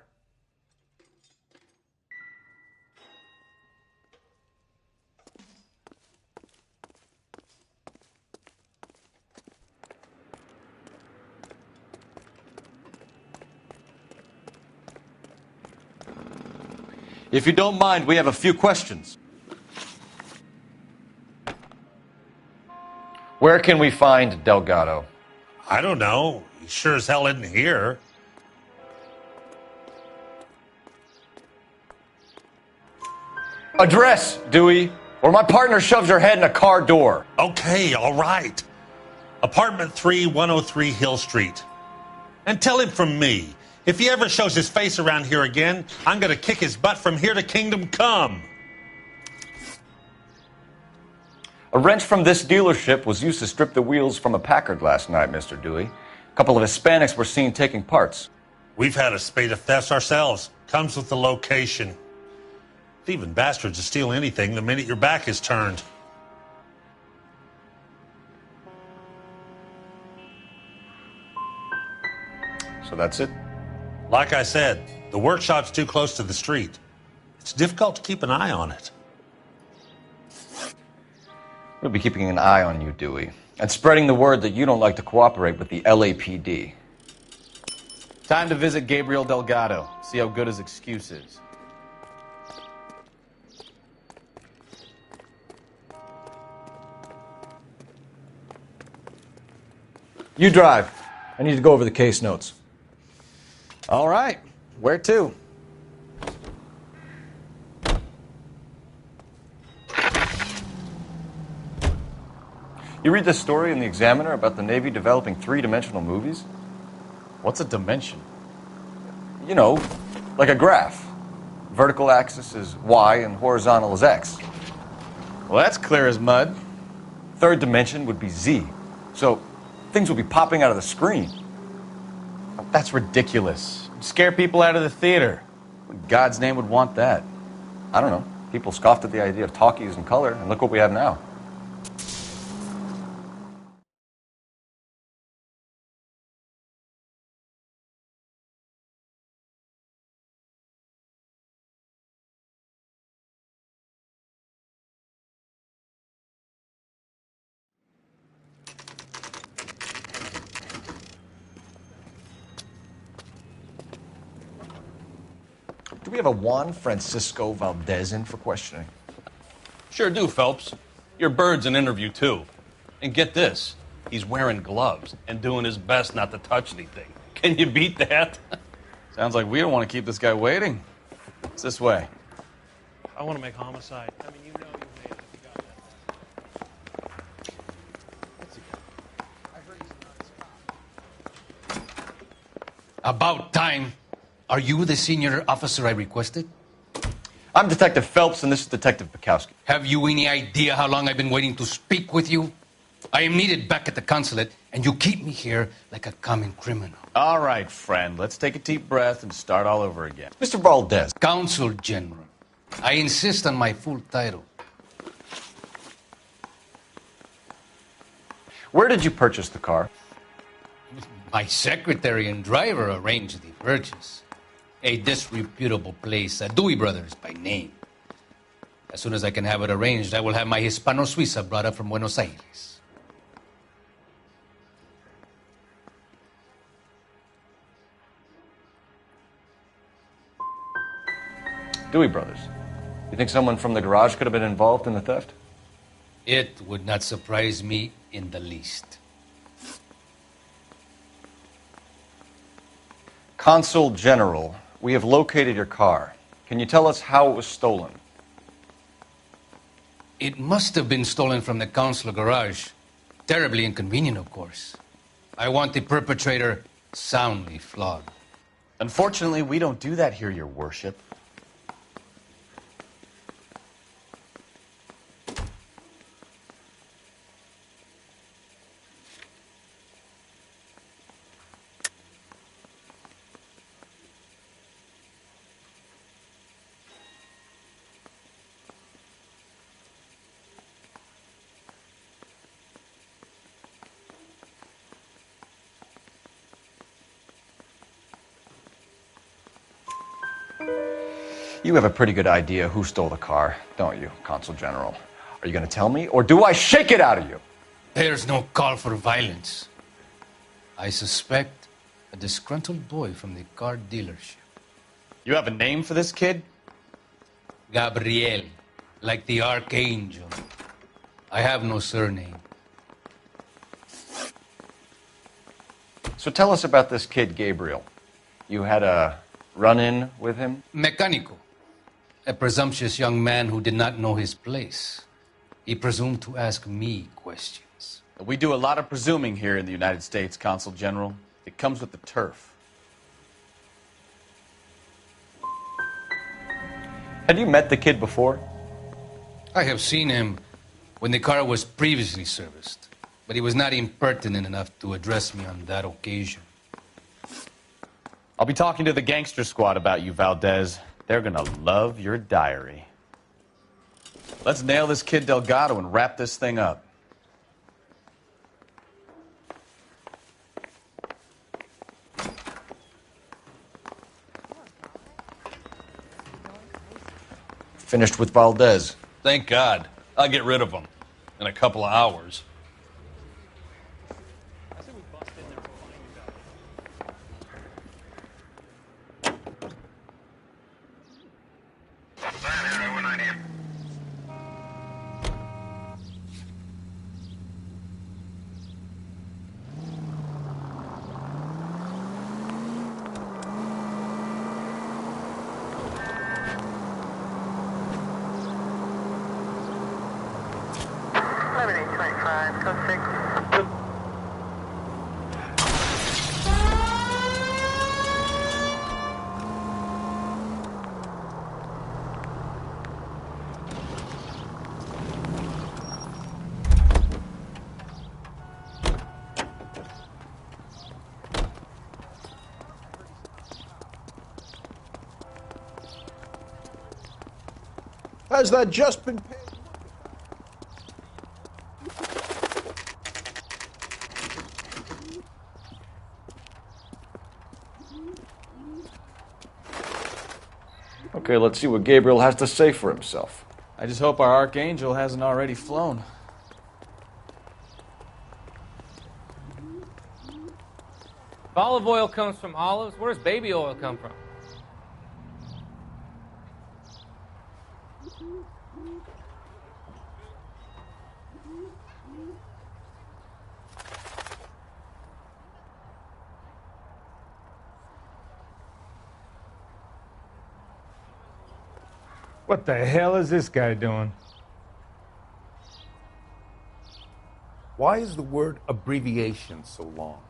If you don't mind, we have a few questions. Where can we find Delgado? I don't know. He sure as hell isn't here. Address, Dewey, or my partner shoves her head in a car door. Okay, all right. Apartment 3, 103 Hill Street. And tell him from me, if he ever shows his face around here again, I'm going to kick his butt from here to Kingdom Come. A wrench from this dealership was used to strip the wheels from a Packard last night, Mr. Dewey. A couple of Hispanics were seen taking parts. We've had a spate of thefts ourselves. Comes with the location. Thieving bastards will steal anything the minute your back is turned. So that's it? Like I said, the workshop's too close to the street. It's difficult to keep an eye on it. We'll be keeping an eye on you, Dewey, and spreading the word that you don't like to cooperate with the LAPD. Time to visit Gabriel Delgado, see how good his excuse is. You drive. I need to go over the case notes. All right. Where to? You read this story in the Examiner about the Navy developing three-dimensional movies? What's a dimension? You know, like a graph. Vertical axis is Y and horizontal is X. Well, that's clear as mud. Third dimension would be Z. So things will be popping out of the screen. That's ridiculous. Scare people out of the theater. Who in God's name would want that? I don't know. People scoffed at the idea of talkies in color, and look what we have now. Do we have a Juan Francisco Valdez in for questioning? Sure do, Phelps. Your bird's an interview, too. And get this, he's wearing gloves and doing his best not to touch anything. Can you beat that? Sounds like we don't want to keep this guy waiting. It's this way. I want to make homicide. I mean, you know you made it if you got that. About time. Are you the senior officer I requested? I'm Detective Phelps, and this is Detective Bukowski. Have you any idea how long I've been waiting to speak with you? I am needed back at the consulate, and you keep me here like a common criminal. All right, friend. Let's take a deep breath and start all over again. Mr. Valdez. Consul General. I insist on my full title. Where did you purchase the car? My secretary and driver arranged the purchase. A disreputable place, Dewey Brothers by name. As soon as I can have it arranged, I will have my Hispano Suiza brought up from Buenos Aires. Dewey Brothers. You think someone from the garage could have been involved in the theft? It would not surprise me in the least. Consul General, we have located your car. Can you tell us how it was stolen? It must have been stolen from the consular garage. Terribly inconvenient, of course. I want the perpetrator soundly flogged. Unfortunately, we don't do that here, Your Worship. You have a pretty good idea who stole the car, don't you, Consul General? Are you going to tell me, or do I shake it out of you? There's no call for violence. I suspect a disgruntled boy from the car dealership. You have a name for this kid? Gabriel, like the archangel. I have no surname. So tell us about this kid, Gabriel. You had a run-in with him? Mecánico. A presumptuous young man who did not know his place. He presumed to ask me questions. We do a lot of presuming here in the United States, Consul General. It comes with the turf. Had you met the kid before? I have seen him when the car was previously serviced. But he was not impertinent enough to address me on that occasion. I'll be talking to the gangster squad about you, Valdez. They're gonna love your diary. Let's nail this kid Delgado and wrap this thing up. Finished with Valdez. Thank God. I'll get rid of him in a couple of hours. Has that just been paid? Okay, let's see what Gabriel has to say for himself. I just hope our Archangel hasn't already flown. If olive oil comes from olives, where does baby oil come from? What the hell is this guy doing? Why is the word abbreviation so long?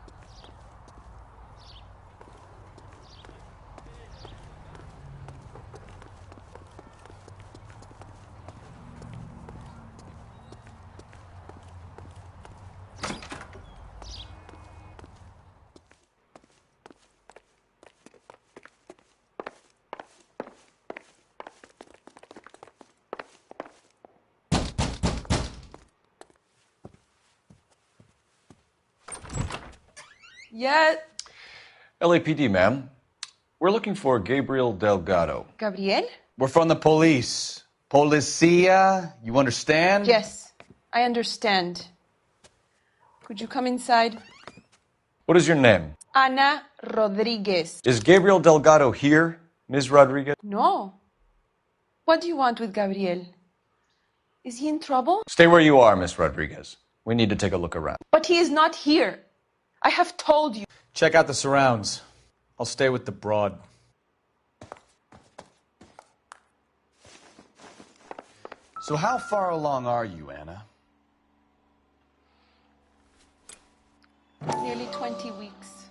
Yeah. LAPD, ma'am. We're looking for Gabriel Delgado. Gabriel? We're from the police. Policia, you understand? Yes, I understand. Could you come inside? What is your name? Ana Rodriguez. Is Gabriel Delgado here, Ms. Rodriguez? No. What do you want with Gabriel? Is he in trouble? Stay where you are, Ms. Rodriguez. We need to take a look around. But he is not here. I have told you. Check out the surrounds. I'll stay with the broad. So how far along are you, Anna? Nearly 20 weeks.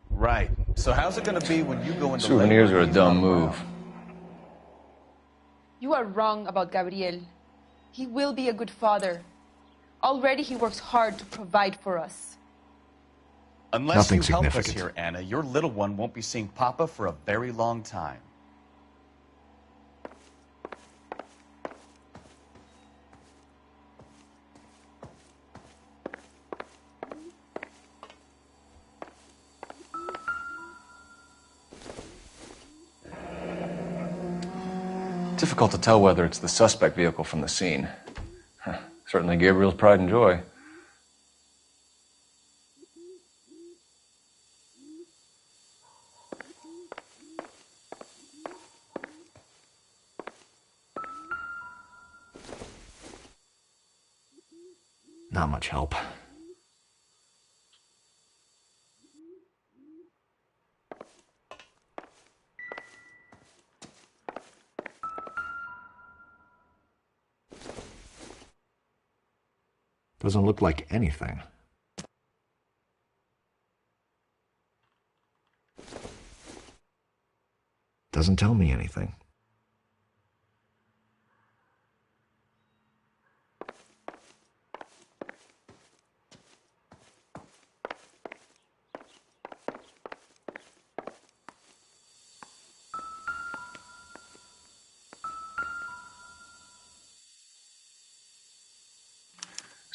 Right. So how's it going to be when you go into Souvenirs labor are a and dumb he's not move. around? You are wrong about Gabriel. He will be a good father. Already he works hard to provide for us. Unless Nothing you help us significant. here, Anna, your little one won't be seeing Papa for a very long time. Difficult to tell whether it's the suspect vehicle from the scene. Certainly Gabriel's pride and joy. Not much help. Doesn't look like anything. Doesn't tell me anything.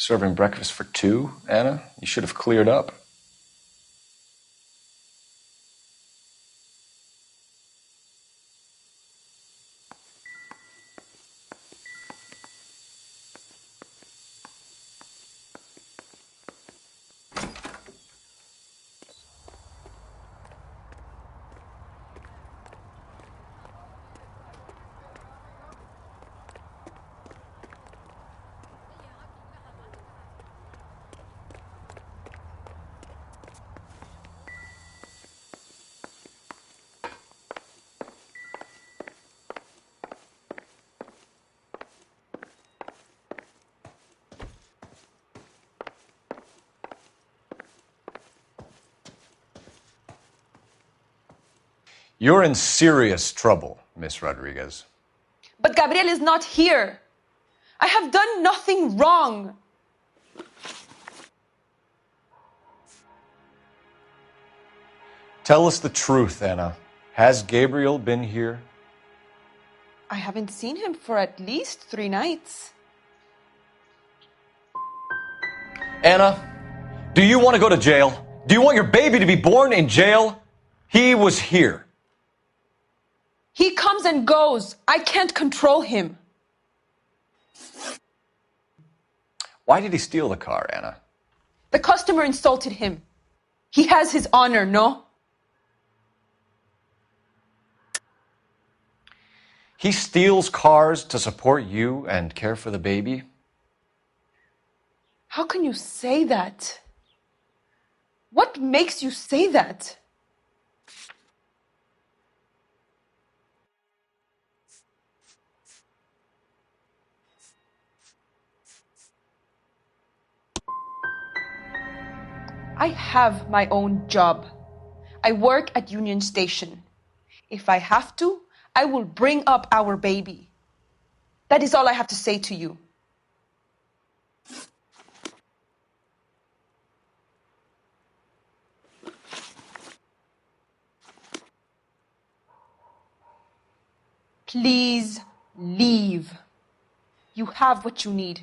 Serving breakfast for two, Anna? You should have cleared up. You're in serious trouble, Miss Rodriguez. But Gabriel is not here. I have done nothing wrong. Tell us the truth, Anna. Has Gabriel been here? I haven't seen him for at least 3 nights. Anna, do you want to go to jail? Do you want your baby to be born in jail? He was here. He comes and goes. I can't control him. Why did he steal the car, Anna? The customer insulted him. He has his honor, no? He steals cars to support you and care for the baby? How can you say that? What makes you say that? I have my own job. I work at Union Station. If I have to, I will bring up our baby. That is all I have to say to you. Please leave. You have what you need.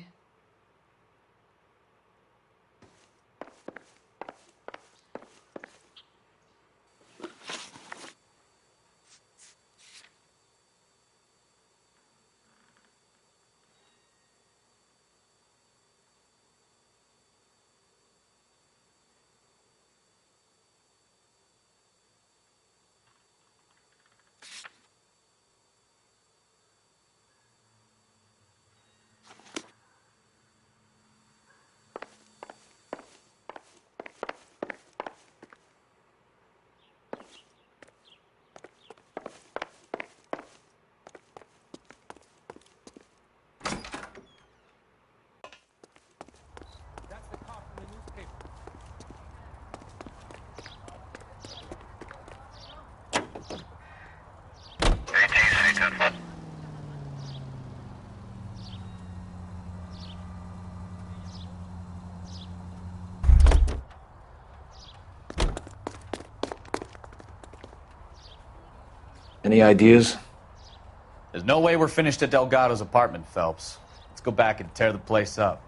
Any ideas? There's no way we're finished at Delgado's apartment, Phelps. Let's go back and tear the place up.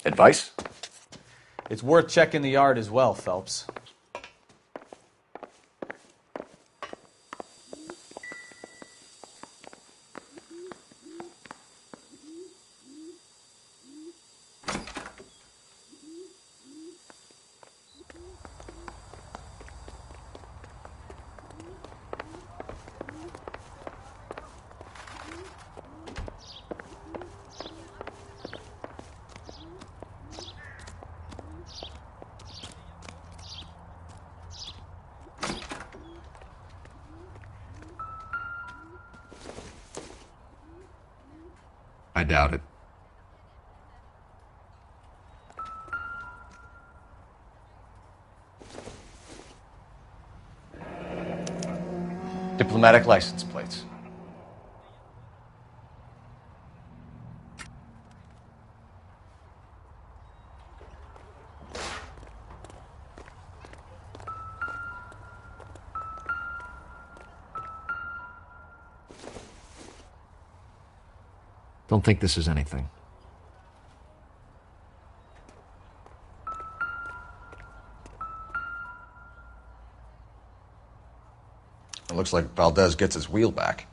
Advice? It's worth checking the yard as well, Phelps. I doubt it. Diplomatic license plates. Don't think this is anything. It looks like Valdez gets his wheel back.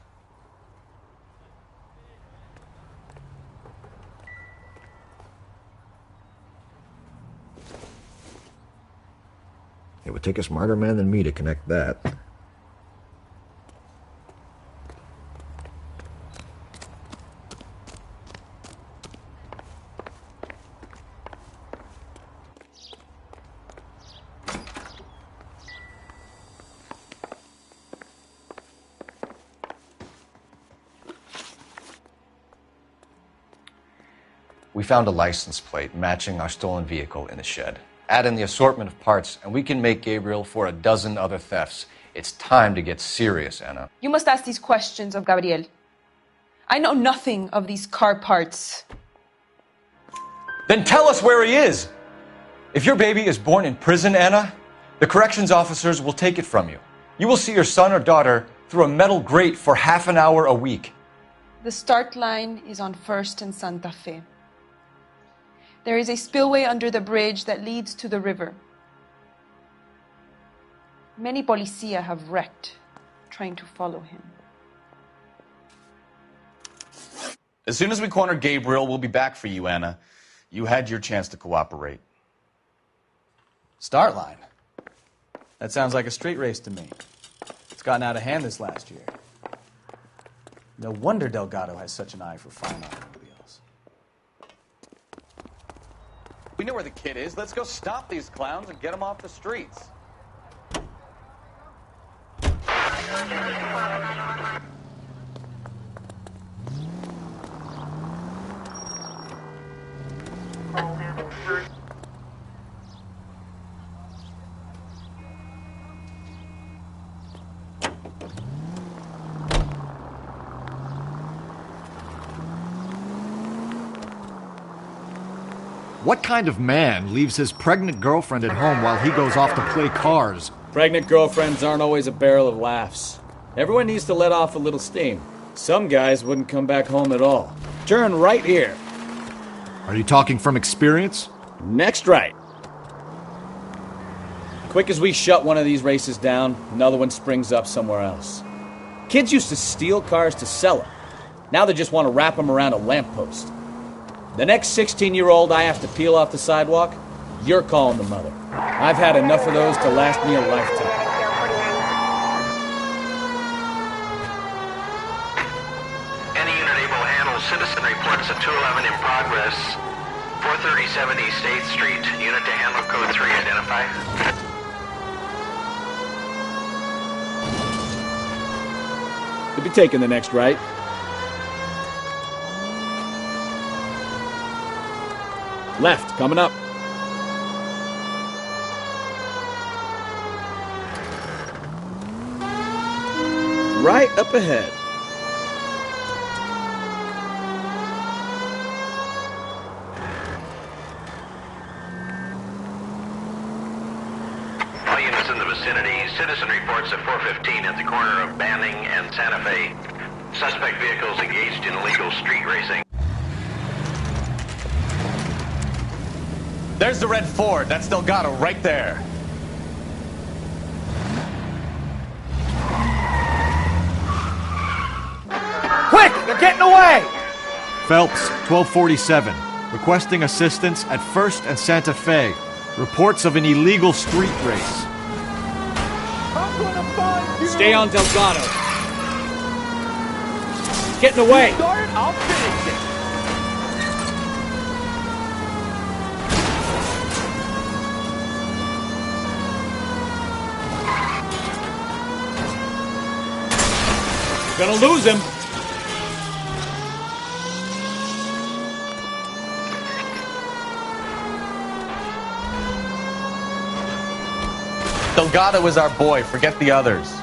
It would take a smarter man than me to connect that. We found a license plate matching our stolen vehicle in the shed. Add in the assortment of parts, and we can make Gabriel for a dozen other thefts. It's time to get serious, Anna. You must ask these questions of Gabriel. I know nothing of these car parts. Then tell us where he is! If your baby is born in prison, Anna, the corrections officers will take it from you. You will see your son or daughter through a metal grate for half an hour a week. The start line is on 1st and Santa Fe. There is a spillway under the bridge that leads to the river. Many policia have wrecked trying to follow him. As soon as we corner Gabriel, we'll be back for you, Anna. You had your chance to cooperate. Start line? That sounds like a street race to me. It's gotten out of hand this last year. No wonder Delgado has such an eye for fine automobiles. We know where the kid is. Let's go stop these clowns and get him off the streets. What kind of man leaves his pregnant girlfriend at home while he goes off to play cars? Pregnant girlfriends aren't always a barrel of laughs. Everyone needs to let off a little steam. Some guys wouldn't come back home at all. Turn right here. Are you talking from experience? Next right. Quick as we shut one of these races down, another one springs up somewhere else. Kids used to steal cars to sell them. Now they just want to wrap them around a lamppost. The next 16-year-old I have to peel off the sidewalk, you're calling the mother. I've had enough of those to last me a lifetime. Any unit able to handle citizen reports at 211 in progress. 437 East 8th Street, unit to handle code 3, identify. You'll be taking the next right. Left, coming up. Right up ahead. All units in the vicinity, citizen reports at 415 at the corner of Banning and Santa Fe. Suspect vehicles engaged in illegal street racing. There's the red Ford. That's Delgado right there. Quick! They're getting away! Phelps, 1247. Requesting assistance at 1st and Santa Fe. Reports of an illegal street race. I'm gonna find you! Stay on Delgado. Getting away! Start it, I'll finish it! Gonna lose him. Delgado is our boy. Forget the others.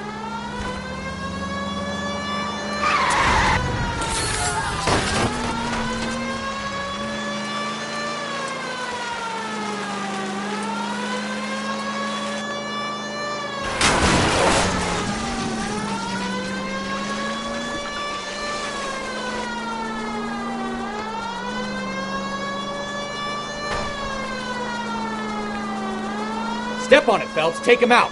Step on it, Phelps. Take him out.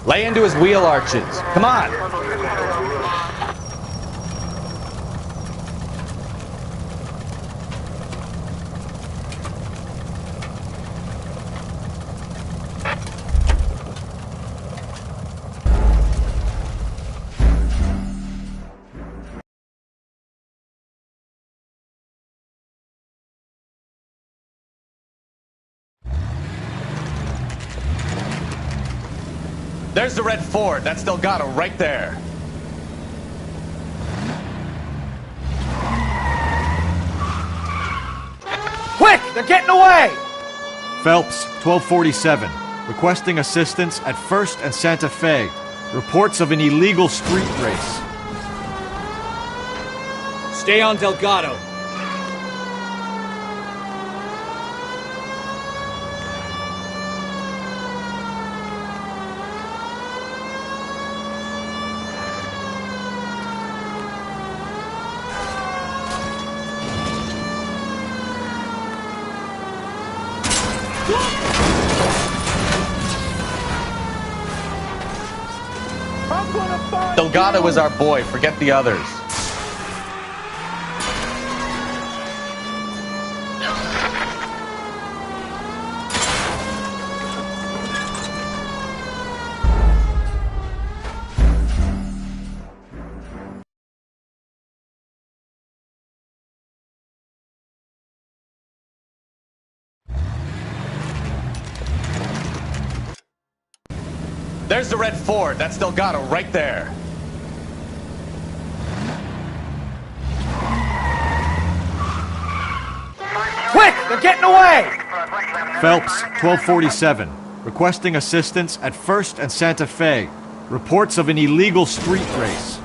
Lay into his wheel arches. Come on. There's the red Ford. That's Delgado right there. Quick! They're getting away! Phelps, 1247. Requesting assistance at 1st and Santa Fe. Reports of an illegal street race. Stay on Delgado. Delgado is our boy. Forget the others. There's the red Ford. That's Delgado right there. Quick! They're getting away! Phelps, 1247. Requesting assistance at 1st and Santa Fe. Reports of an illegal street race.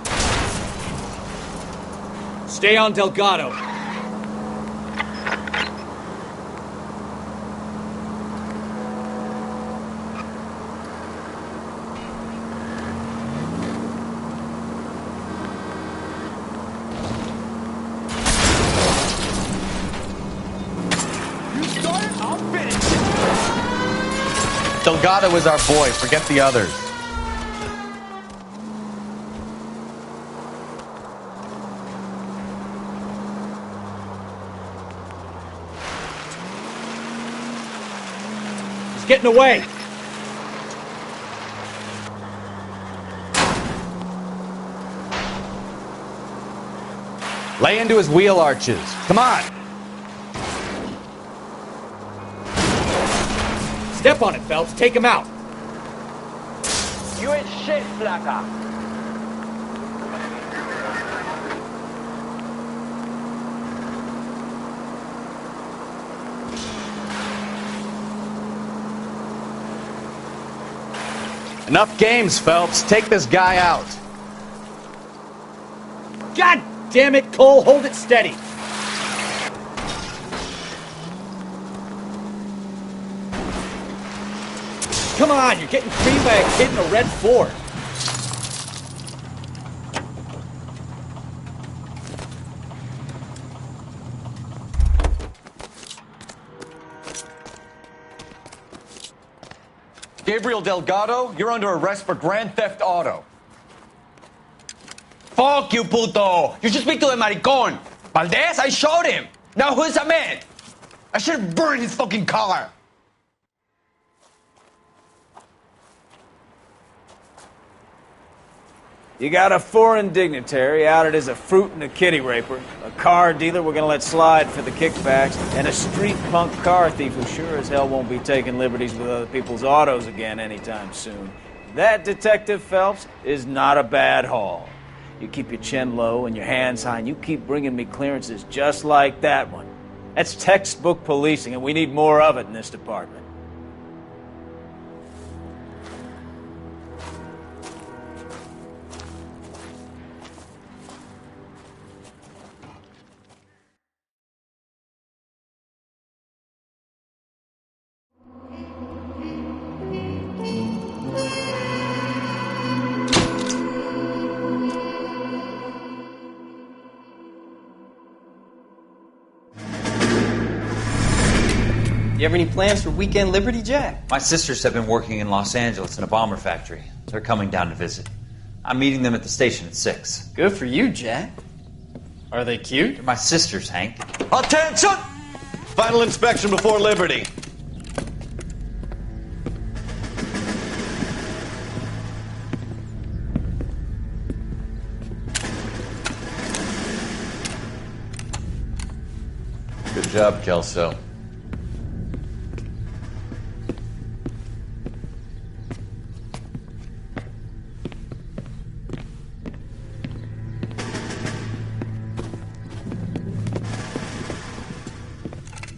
Stay on Delgado. Delgado is our boy. Forget the others. He's getting away. Lay into his wheel arches. Come on. Step on it, Phelps. Take him out. You ain't shit, Flaca. Enough games, Phelps. Take this guy out. God damn it, Cole. Hold it steady. Come on, you're getting creamed by a kid in a red Ford. Gabriel Delgado, you're under arrest for grand theft auto. Fuck you, puto. You should speak to the maricón. Valdez, I showed him. Now who's a man? I should have burned his fucking car. You got a foreign dignitary outed as a fruit and a kitty raper, a car dealer we're gonna let slide for the kickbacks, and a street punk car thief who sure as hell won't be taking liberties with other people's autos again anytime soon. That, Detective Phelps, is not a bad haul. You keep your chin low and your hands high, and you keep bringing me clearances just like that one. That's textbook policing, and we need more of it in this department. You have any plans for Weekend Liberty, Jack? My sisters have been working in Los Angeles in a bomber factory. They're coming down to visit. I'm meeting them at the station at 6. Good for you, Jack. Are they cute? They're my sisters, Hank. Attention! Final inspection before Liberty. Good job, Kelso.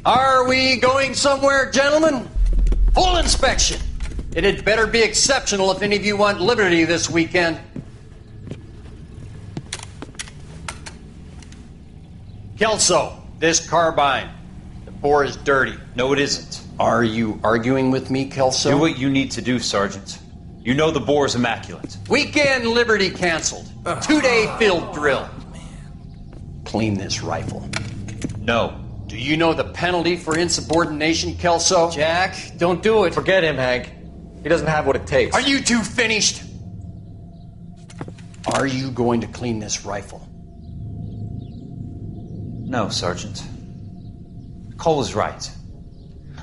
Are we going somewhere, gentlemen? Full inspection. It had better be exceptional if any of you want liberty this weekend. Kelso, this carbine. The bore is dirty. No, it isn't. Are you arguing with me, Kelso? Do what you need to do, Sergeant. You know the bore is immaculate. Weekend liberty canceled. 2-day field drill. Clean this rifle. No. Do you know the penalty for insubordination, Kelso? Jack, don't do it. Forget him, Hank. He doesn't have what it takes. Are you two finished? Are you going to clean this rifle? No, Sergeant. Cole is right.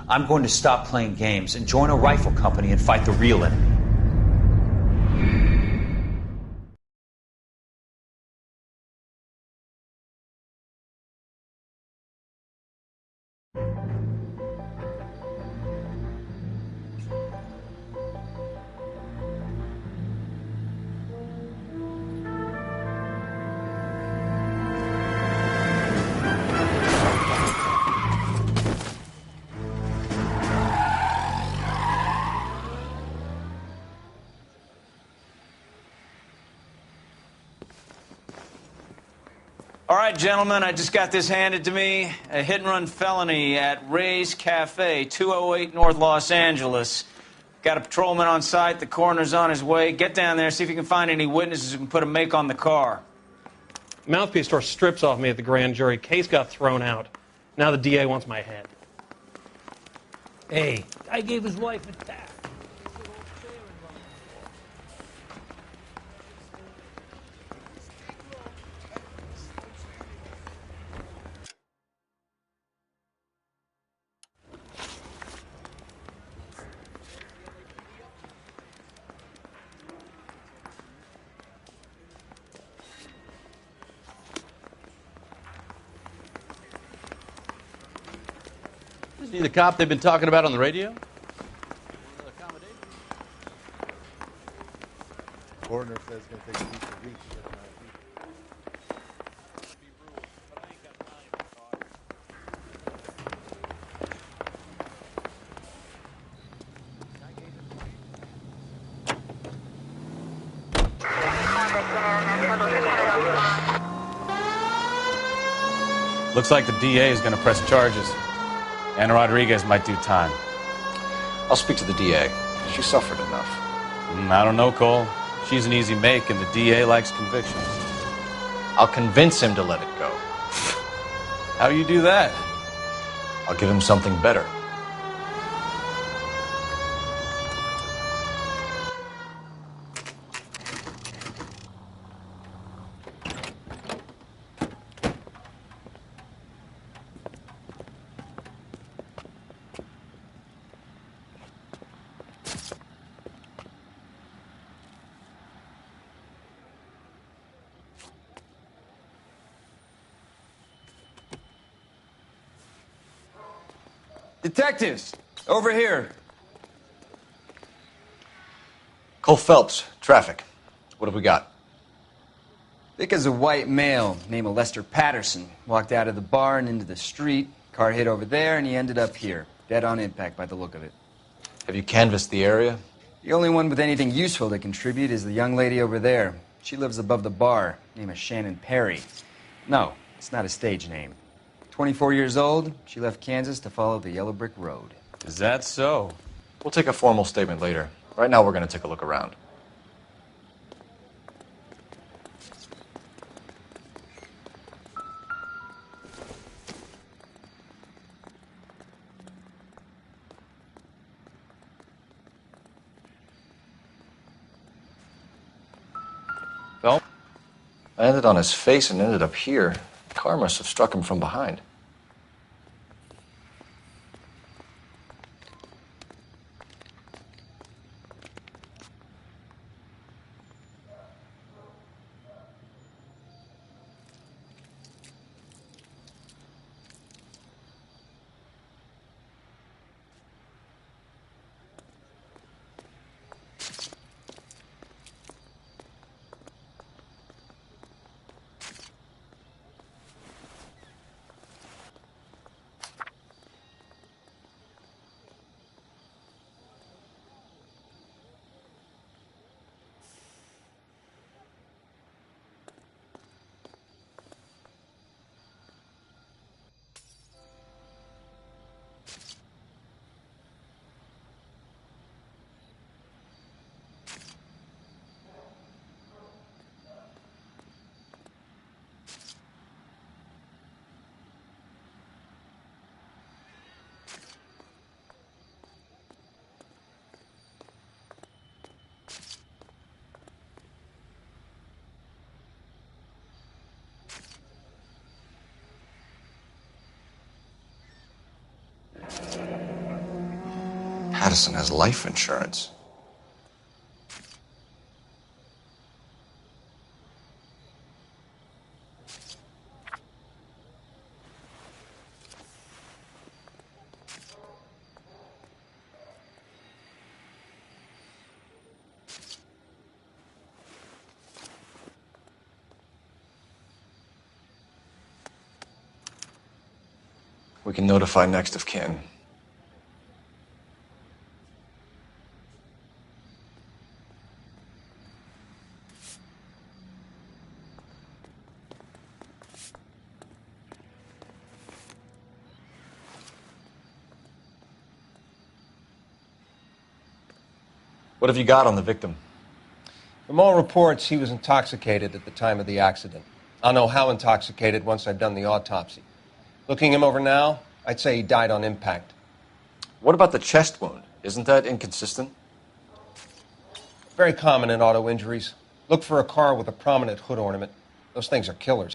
I'm going to stop playing games and join a rifle company and fight the real enemy. All right, gentlemen, I just got this handed to me. A hit-and-run felony at Ray's Cafe, 208 North Los Angeles. Got a patrolman on site. The coroner's on his way. Get down there, see if you can find any witnesses who can put a make on the car. Mouthpiece tore strips off me at the grand jury. Case got thrown out. Now the DA wants my head. Hey, I gave his wife a tap. Isn't he the cop they've been talking about on the radio? Coroner says it's going to take a week to reach. Looks like the DA is going to press charges. Anna Rodriguez might do time. I'll speak to the DA. She suffered enough. I don't know, Cole. She's an easy make, and the DA likes conviction. I'll convince him to let it go. How do you do that? I'll give him something better. Detectives, over here. Cole Phelps, traffic. What have we got? Thick as a white male named Lester Patterson walked out of the bar and into the street. Car hit over there, and he ended up here. Dead on impact by the look of it. Have you canvassed the area? The only one with anything useful to contribute is the young lady over there. She lives above the bar. Name is Shannon Perry. No, it's not a stage name. 24 years old, she left Kansas to follow the yellow brick road. Is that so? We'll take a formal statement later. Right now, we're going to take a look around. Well, I landed on his face and ended up here. The car must have struck him from behind. Patterson has life insurance. We can notify next of kin. What have you got on the victim? From all reports, he was intoxicated at the time of the accident. I'll know how intoxicated once I've done the autopsy. Looking him over now, I'd say he died on impact. What about the chest wound? Isn't that inconsistent? Very common in auto injuries. Look for a car with a prominent hood ornament. Those things are killers.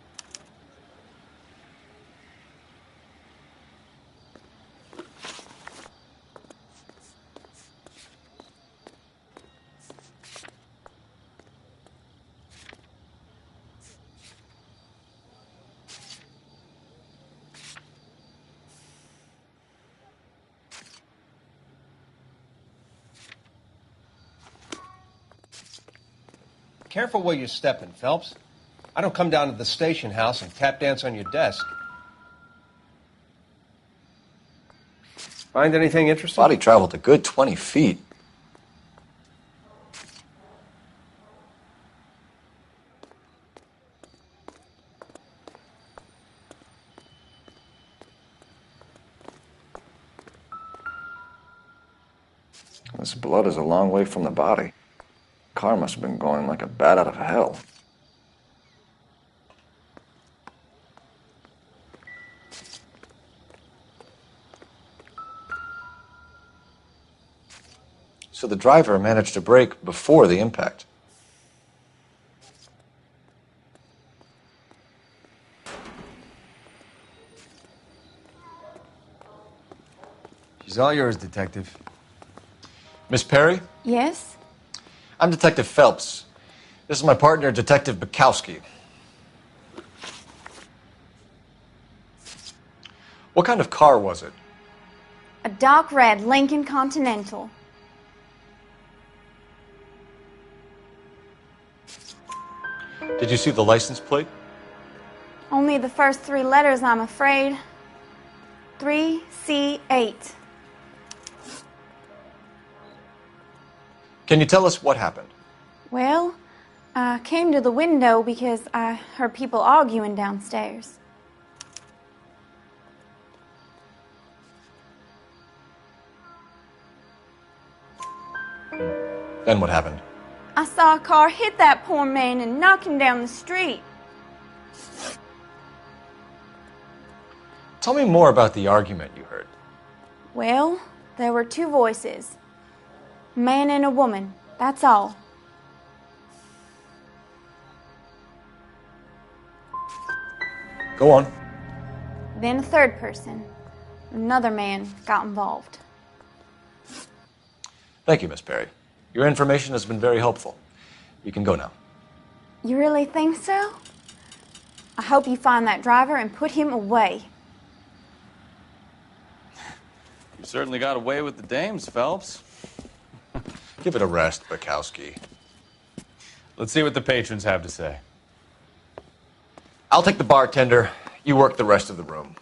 Careful where you're stepping, Phelps. I don't come down to the station house and tap dance on your desk. Find anything interesting? Body traveled a good 20 feet. This blood is a long way from the body. Car must have been going like a bat out of hell. So the driver managed to brake before the impact. She's all yours, Detective. Miss Perry? Yes? I'm Detective Phelps. This is my partner, Detective Bukowski. What kind of car was it? A dark red Lincoln Continental. Did you see the license plate? Only the first 3 letters, I'm afraid. 3C8. Can you tell us what happened? Well, I came to the window because I heard people arguing downstairs. Then what happened? I saw a car hit that poor man and knock him down the street. Tell me more about the argument you heard. Well, there were 2 voices. A man and a woman, that's all. Go on. Then a 3rd person. Another man got involved. Thank you, Miss Perry. Your information has been very helpful. You can go now. You really think so? I hope you find that driver and put him away. You certainly got away with the dames, Phelps. Give it a rest, Bukowski. Let's see what the patrons have to say. I'll take the bartender. You work the rest of the room.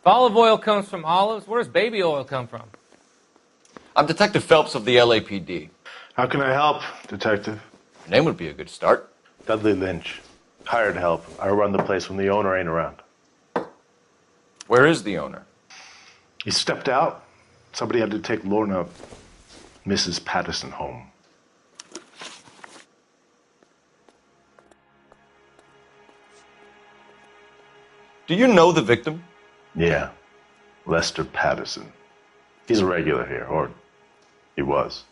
If olive oil comes from olives, where does baby oil come from? I'm Detective Phelps of the LAPD. How can I help, Detective? Your name would be a good start. Dudley Lynch. Hired help. I run the place when the owner ain't around. Where is the owner? He stepped out. Somebody had to take Lorna, Mrs. Patterson, home. Do you know the victim? Yeah. Lester Patterson. He's a regular here, or he was.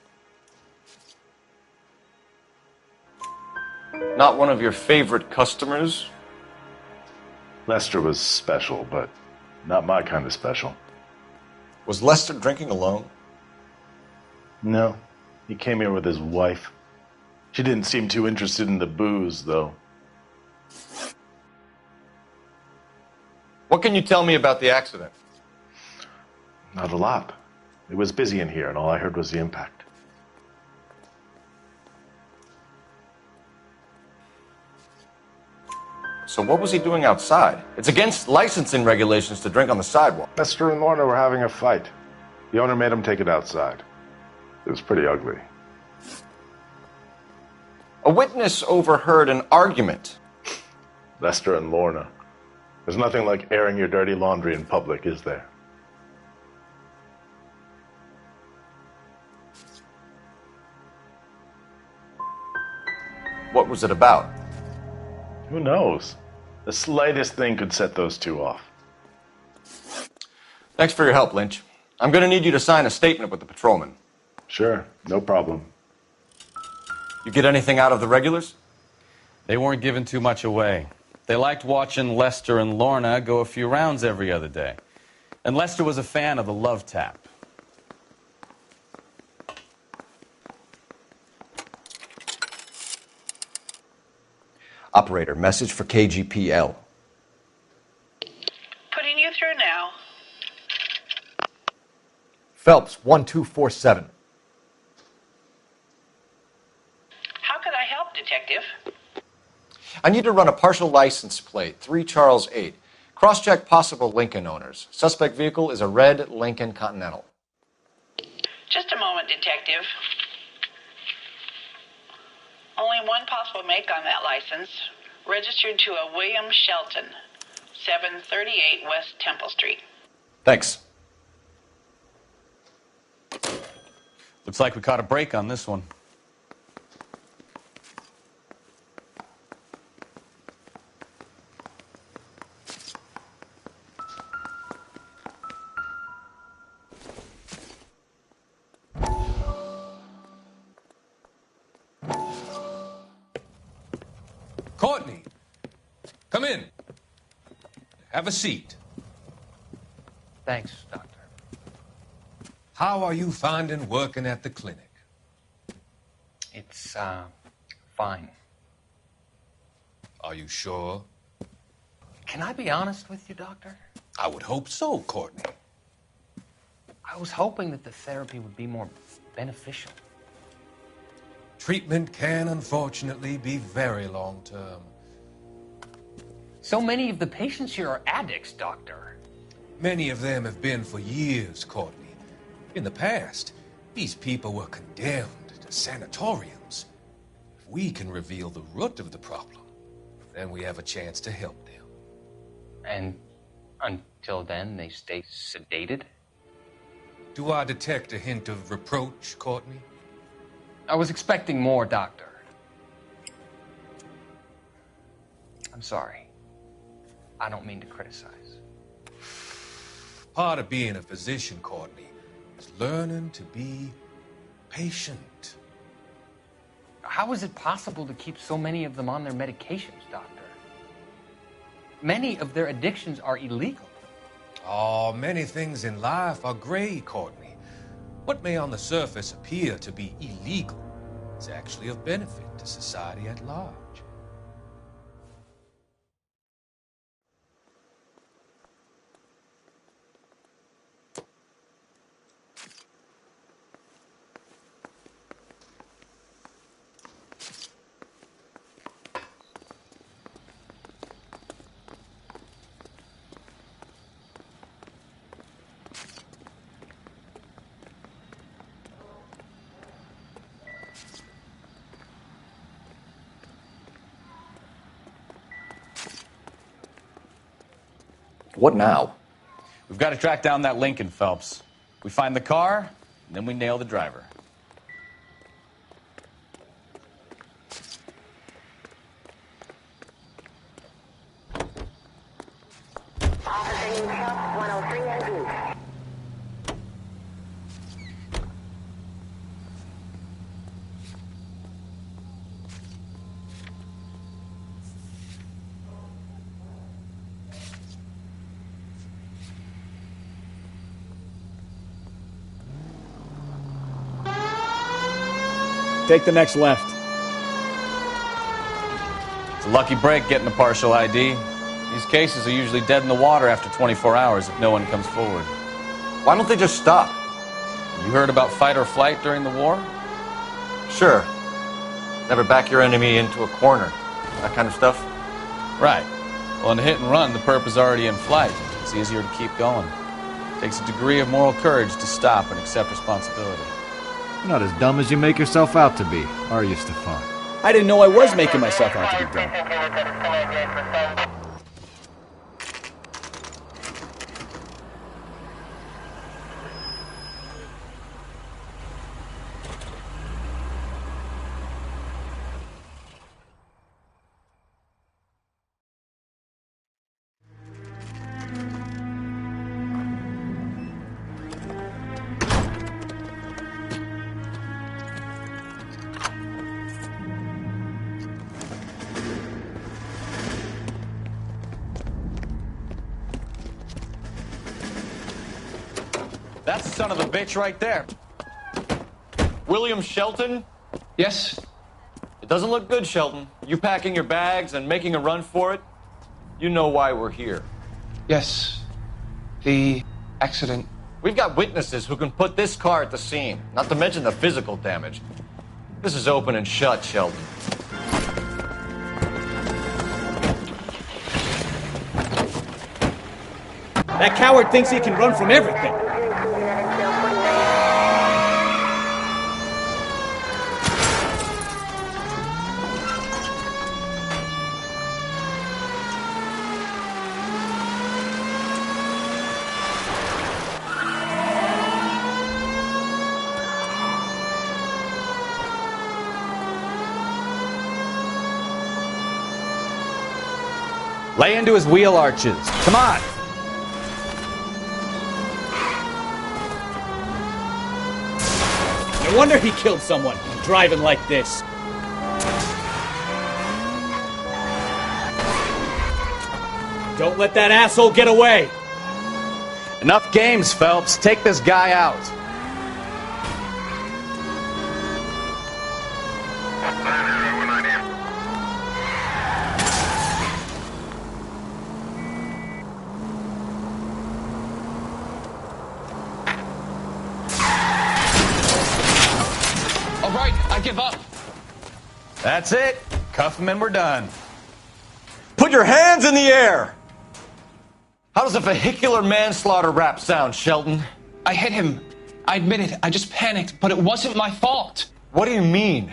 Not one of your favorite customers? Lester was special, but not my kind of special. Was Lester drinking alone? No. He came here with his wife. She didn't seem too interested in the booze, though. What can you tell me about the accident? Not a lot. It was busy in here, and all I heard was the impact. So what was he doing outside? It's against licensing regulations to drink on the sidewalk. Lester and Lorna were having a fight. The owner made him take it outside. It was pretty ugly. A witness overheard an argument. Lester and Lorna. There's nothing like airing your dirty laundry in public, is there? What was it about? Who knows? The slightest thing could set those 2 off. Thanks for your help, Lynch. I'm going to need you to sign a statement with the patrolman. Sure, no problem. You get anything out of the regulars? They weren't giving too much away. They liked watching Lester and Lorna go a few rounds every other day. And Lester was a fan of the love tap. Operator, message for KGPL. Putting you through now. Phelps, 1247. How could I help, Detective? I need to run a partial license plate, 3 Charles 8. Cross-check possible Lincoln owners. Suspect vehicle is a red Lincoln Continental. Just a moment, Detective. Only one possible make on that license. Registered to a William Shelton, 738 West Temple Street. Thanks. Looks like we caught a break on this one. Courtney, come in. Have a seat. Thanks, Doctor. How are you finding working at the clinic? It's, fine. Are you sure? Can I be honest with you, Doctor? I would hope so, Courtney. I was hoping that the therapy would be more beneficial. Treatment can, unfortunately, be very long-term. So many of the patients here are addicts, Doctor. Many of them have been for years, Courtney. In the past, these people were condemned to sanatoriums. If we can reveal the root of the problem, then we have a chance to help them. And until then, they stay sedated? Do I detect a hint of reproach, Courtney? I was expecting more, Doctor. I'm sorry. I don't mean to criticize. Part of being a physician, Courtney, is learning to be patient. How is it possible to keep so many of them on their medications, Doctor? Many of their addictions are illegal. Oh, many things in life are gray, Courtney. What may on the surface appear to be illegal is actually of benefit to society at large. What now? We've got to track down that Lincoln, Phelps. We find the car, and then we nail the driver. Take the next left. It's a lucky break getting a partial ID. These cases are usually dead in the water after 24 hours if no one comes forward. Why don't they just stop? You heard about fight or flight during the war? Sure. Never back your enemy into a corner. That kind of stuff? Right. Well, in a hit and run, the perp is already in flight. It's easier to keep going. It takes a degree of moral courage to stop and accept responsibility. You're not as dumb as you make yourself out to be, are you, Stefan? I didn't know I was making myself out to be dumb. That's the son of a bitch right there. William Shelton? Yes? It doesn't look good, Shelton. You packing your bags and making a run for it? You know why we're here. Yes. The accident. We've got witnesses who can put this car at the scene, not to mention the physical damage. This is open and shut, Shelton. That coward thinks he can run from everything. Lay into his wheel arches. Come on. No wonder he killed someone, driving like this. Don't let that asshole get away. Enough games, Phelps. Take this guy out. That's it. Cuff him and we're done. Put your hands in the air! How does a vehicular manslaughter rap sound, Shelton? I hit him. I admit it. I just panicked, but it wasn't my fault. What do you mean?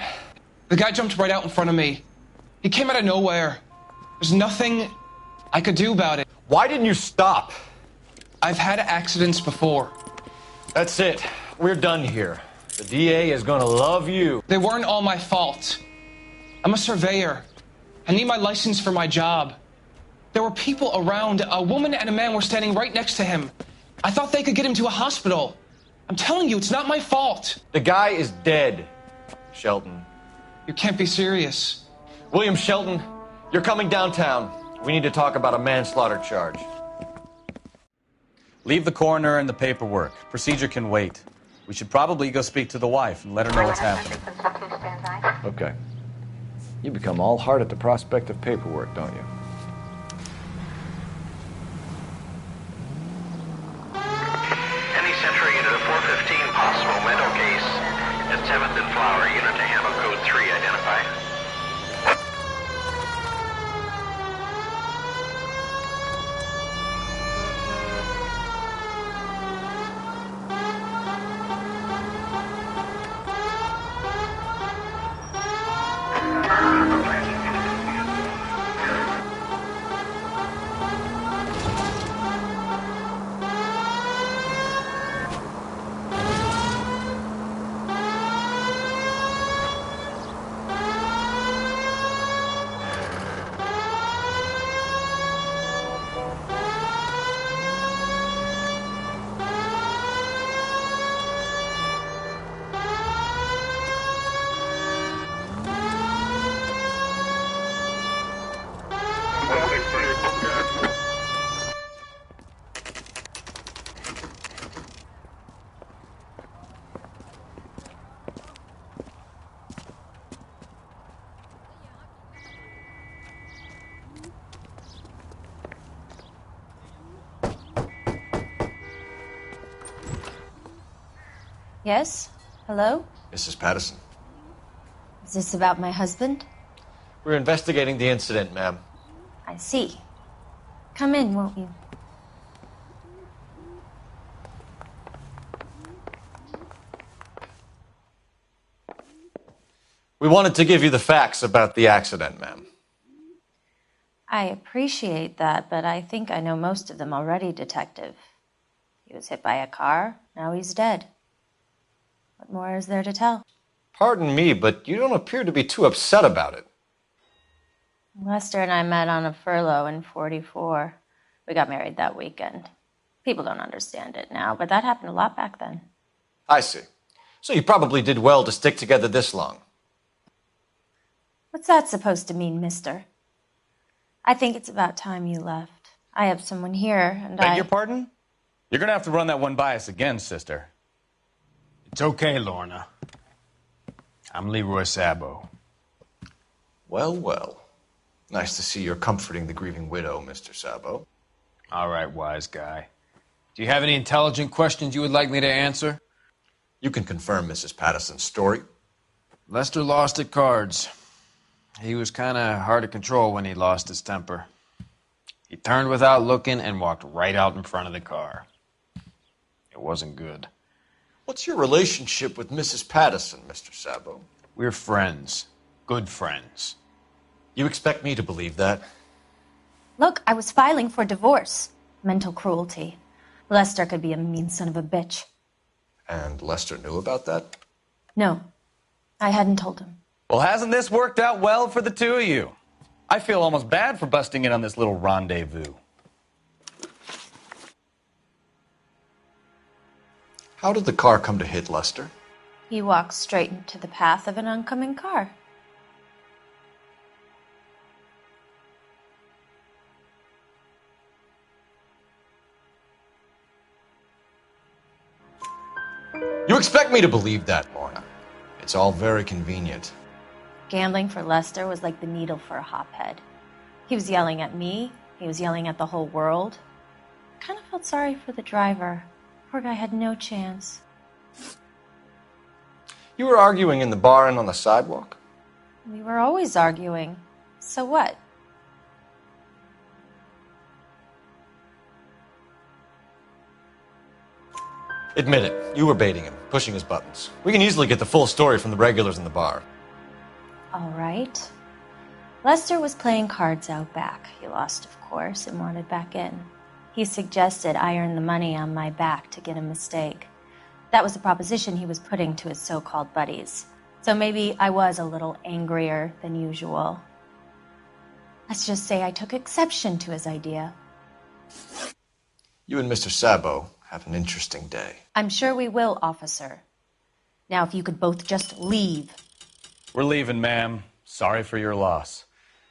The guy jumped right out in front of me. He came out of nowhere. There's nothing I could do about it. Why didn't you stop? I've had accidents before. That's it. We're done here. The DA is gonna love you. They weren't all my fault. I'm a surveyor. I need my license for my job. There were people around. A woman and a man were standing right next to him. I thought they could get him to a hospital. I'm telling you, it's not my fault. The guy is dead, Shelton. You can't be serious. William Shelton, you're coming downtown. We need to talk about a manslaughter charge. Leave the coroner and the paperwork. Procedure can wait. We should probably go speak to the wife and let her know what's happening. Okay. You become all heart at the prospect of paperwork, don't you? Any Central unit of 415 possible mental case at 7th and Flower unit to handle code 3 identify. Yes? Hello? Mrs. Patterson. Is this about my husband? We're investigating the incident, ma'am. I see. Come in, won't you? We wanted to give you the facts about the accident, ma'am. I appreciate that, but I think I know most of them already, Detective. He was hit by a car, now he's dead. What more is there to tell? Pardon me, but you don't appear to be too upset about it. Lester and I met on a furlough in '44. We got married that weekend. People don't understand it now, but that happened a lot back then. I see. So you probably did well to stick together this long. What's that supposed to mean, mister? I think it's about time you left. I have someone here, and Beg your pardon? You're gonna have to run that one by us again, sister. It's okay, Lorna. I'm Leroy Sabo. Well, well. Nice to see you're comforting the grieving widow, Mr. Sabo. All right, wise guy. Do you have any intelligent questions you would like me to answer? You can confirm Mrs. Patterson's story. Lester lost at cards. He was kind of hard to control when he lost his temper. He turned without looking and walked right out in front of the car. It wasn't good. What's your relationship with Mrs. Patterson, Mr. Sabo? We're friends. Good friends. You expect me to believe that? Look, I was filing for divorce. Mental cruelty. Lester could be a mean son of a bitch. And Lester knew about that? No, I hadn't told him. Well, hasn't this worked out well for the two of you? I feel almost bad for busting in on this little rendezvous. How did the car come to hit Lester? He walked straight into the path of an oncoming car. You expect me to believe that, Lorna. It's all very convenient. Gambling for Lester was like the needle for a hophead. He was yelling at me. He was yelling at the whole world. I kind of felt sorry for the driver. Poor guy had no chance. You were arguing in the bar and on the sidewalk? We were always arguing. So what? Admit it. You were baiting him, pushing his buttons. We can easily get the full story from the regulars in the bar. All right. Lester was playing cards out back. He lost, of course, and wanted back in. He suggested I earn the money on my back to get a mistake. That was the proposition he was putting to his so-called buddies. So maybe I was a little angrier than usual. Let's just say I took exception to his idea. You and Mr. Sabo have an interesting day. I'm sure we will, officer. Now, if you could both just leave. We're leaving, ma'am. Sorry for your loss.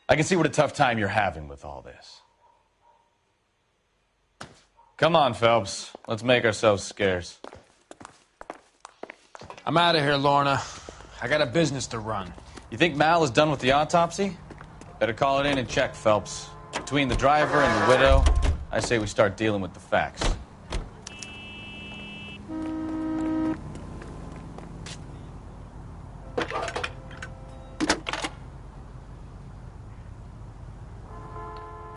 I can see what a tough time you're having with all this. Come on, Phelps. Let's make ourselves scarce. I'm out of here, Lorna. I got a business to run. You think Mal is done with the autopsy? Better call it in and check, Phelps. Between the driver and the widow, I say we start dealing with the facts.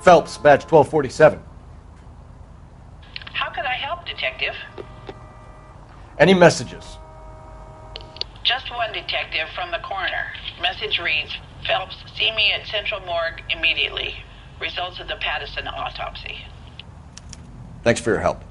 Phelps, badge 1247. How could I help, Detective? Any messages? Just one, Detective, from the coroner. Message reads, Phelps, see me at Central Morgue immediately. Results of the Patterson autopsy. Thanks for your help.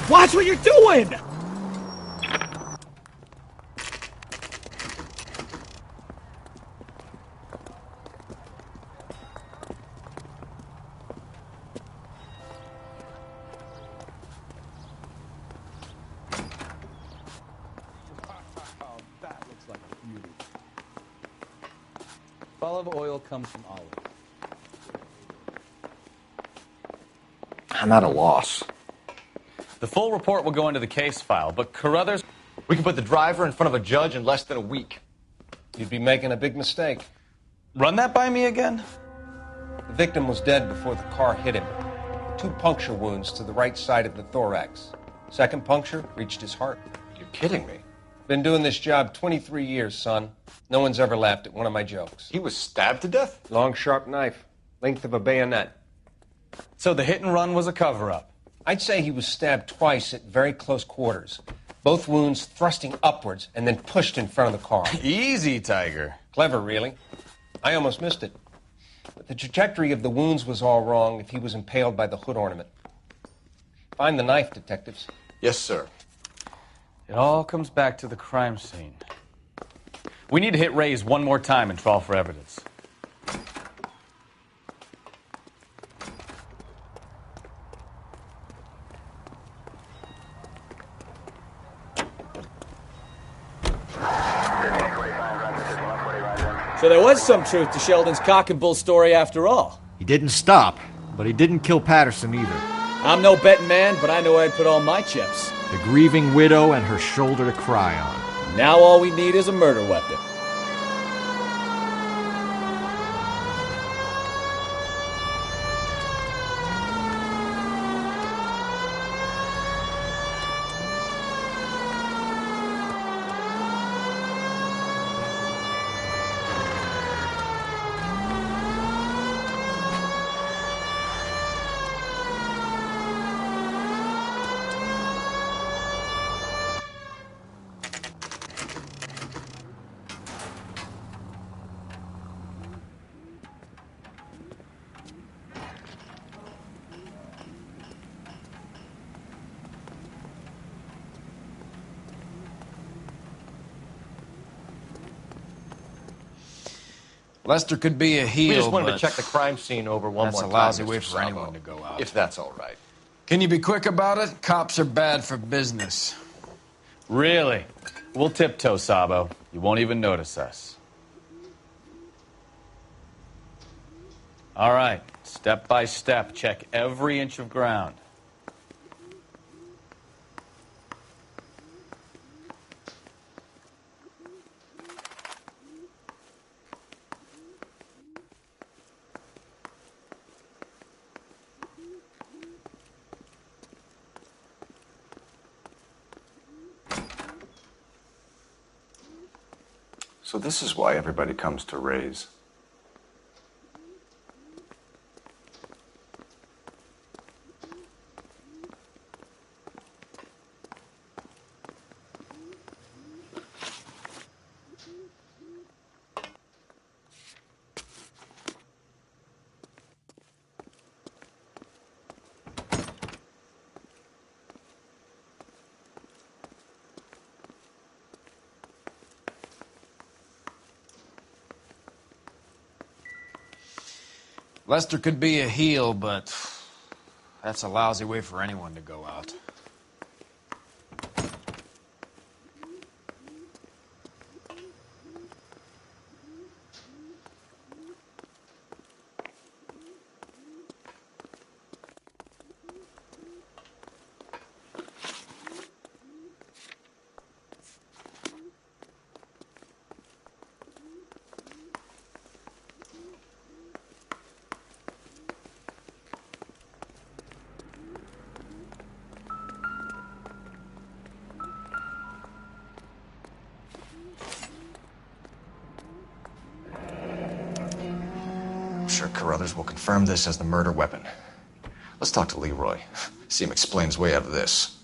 Watch what you're doing! That looks like a beauty. Olive oil comes from olive. I'm at a loss. The full report will go into the case file, but Carruthers... We can put the driver in front of a judge in less than a week. You'd be making a big mistake. Run that by me again? The victim was dead before the car hit him. 2 puncture wounds to the right side of the thorax. Second puncture reached his heart. You're kidding me. Been doing this job 23 years, son. No one's ever laughed at one of my jokes. He was stabbed to death? Long, sharp knife. Length of a bayonet. So the hit and run was a cover-up? I'd say he was stabbed twice at very close quarters. Both wounds thrusting upwards and then pushed in front of the car. Easy, Tiger. Clever, really. I almost missed it. But the trajectory of the wounds was all wrong if he was impaled by the hood ornament. Find the knife, detectives. Yes, sir. It all comes back to the crime scene. We need to hit Ray's one more time and trawl for evidence. So there was some truth to Sheldon's cock and bull story after all. He didn't stop, but he didn't kill Patterson either. I'm no betting man, but I know I'd put all my chips. The grieving widow and her shoulder to cry on. Now all we need is a murder weapon. Lester could be a heel, We just wanted but to check the crime scene over one more that's time. a lousy Mr. way for Sabo. anyone to go out. If that's all right. Can you be quick about it? Cops are bad for business. Really? We'll tiptoe, Sabo. You won't even notice us. All right, step by step, check every inch of ground. So this is why everybody comes to Ray's. Lester could be a heel, but that's a lousy way for anyone to go out. I'm sure Carruthers will confirm this as the murder weapon. Let's talk to Leroy. See him explain his way out of this.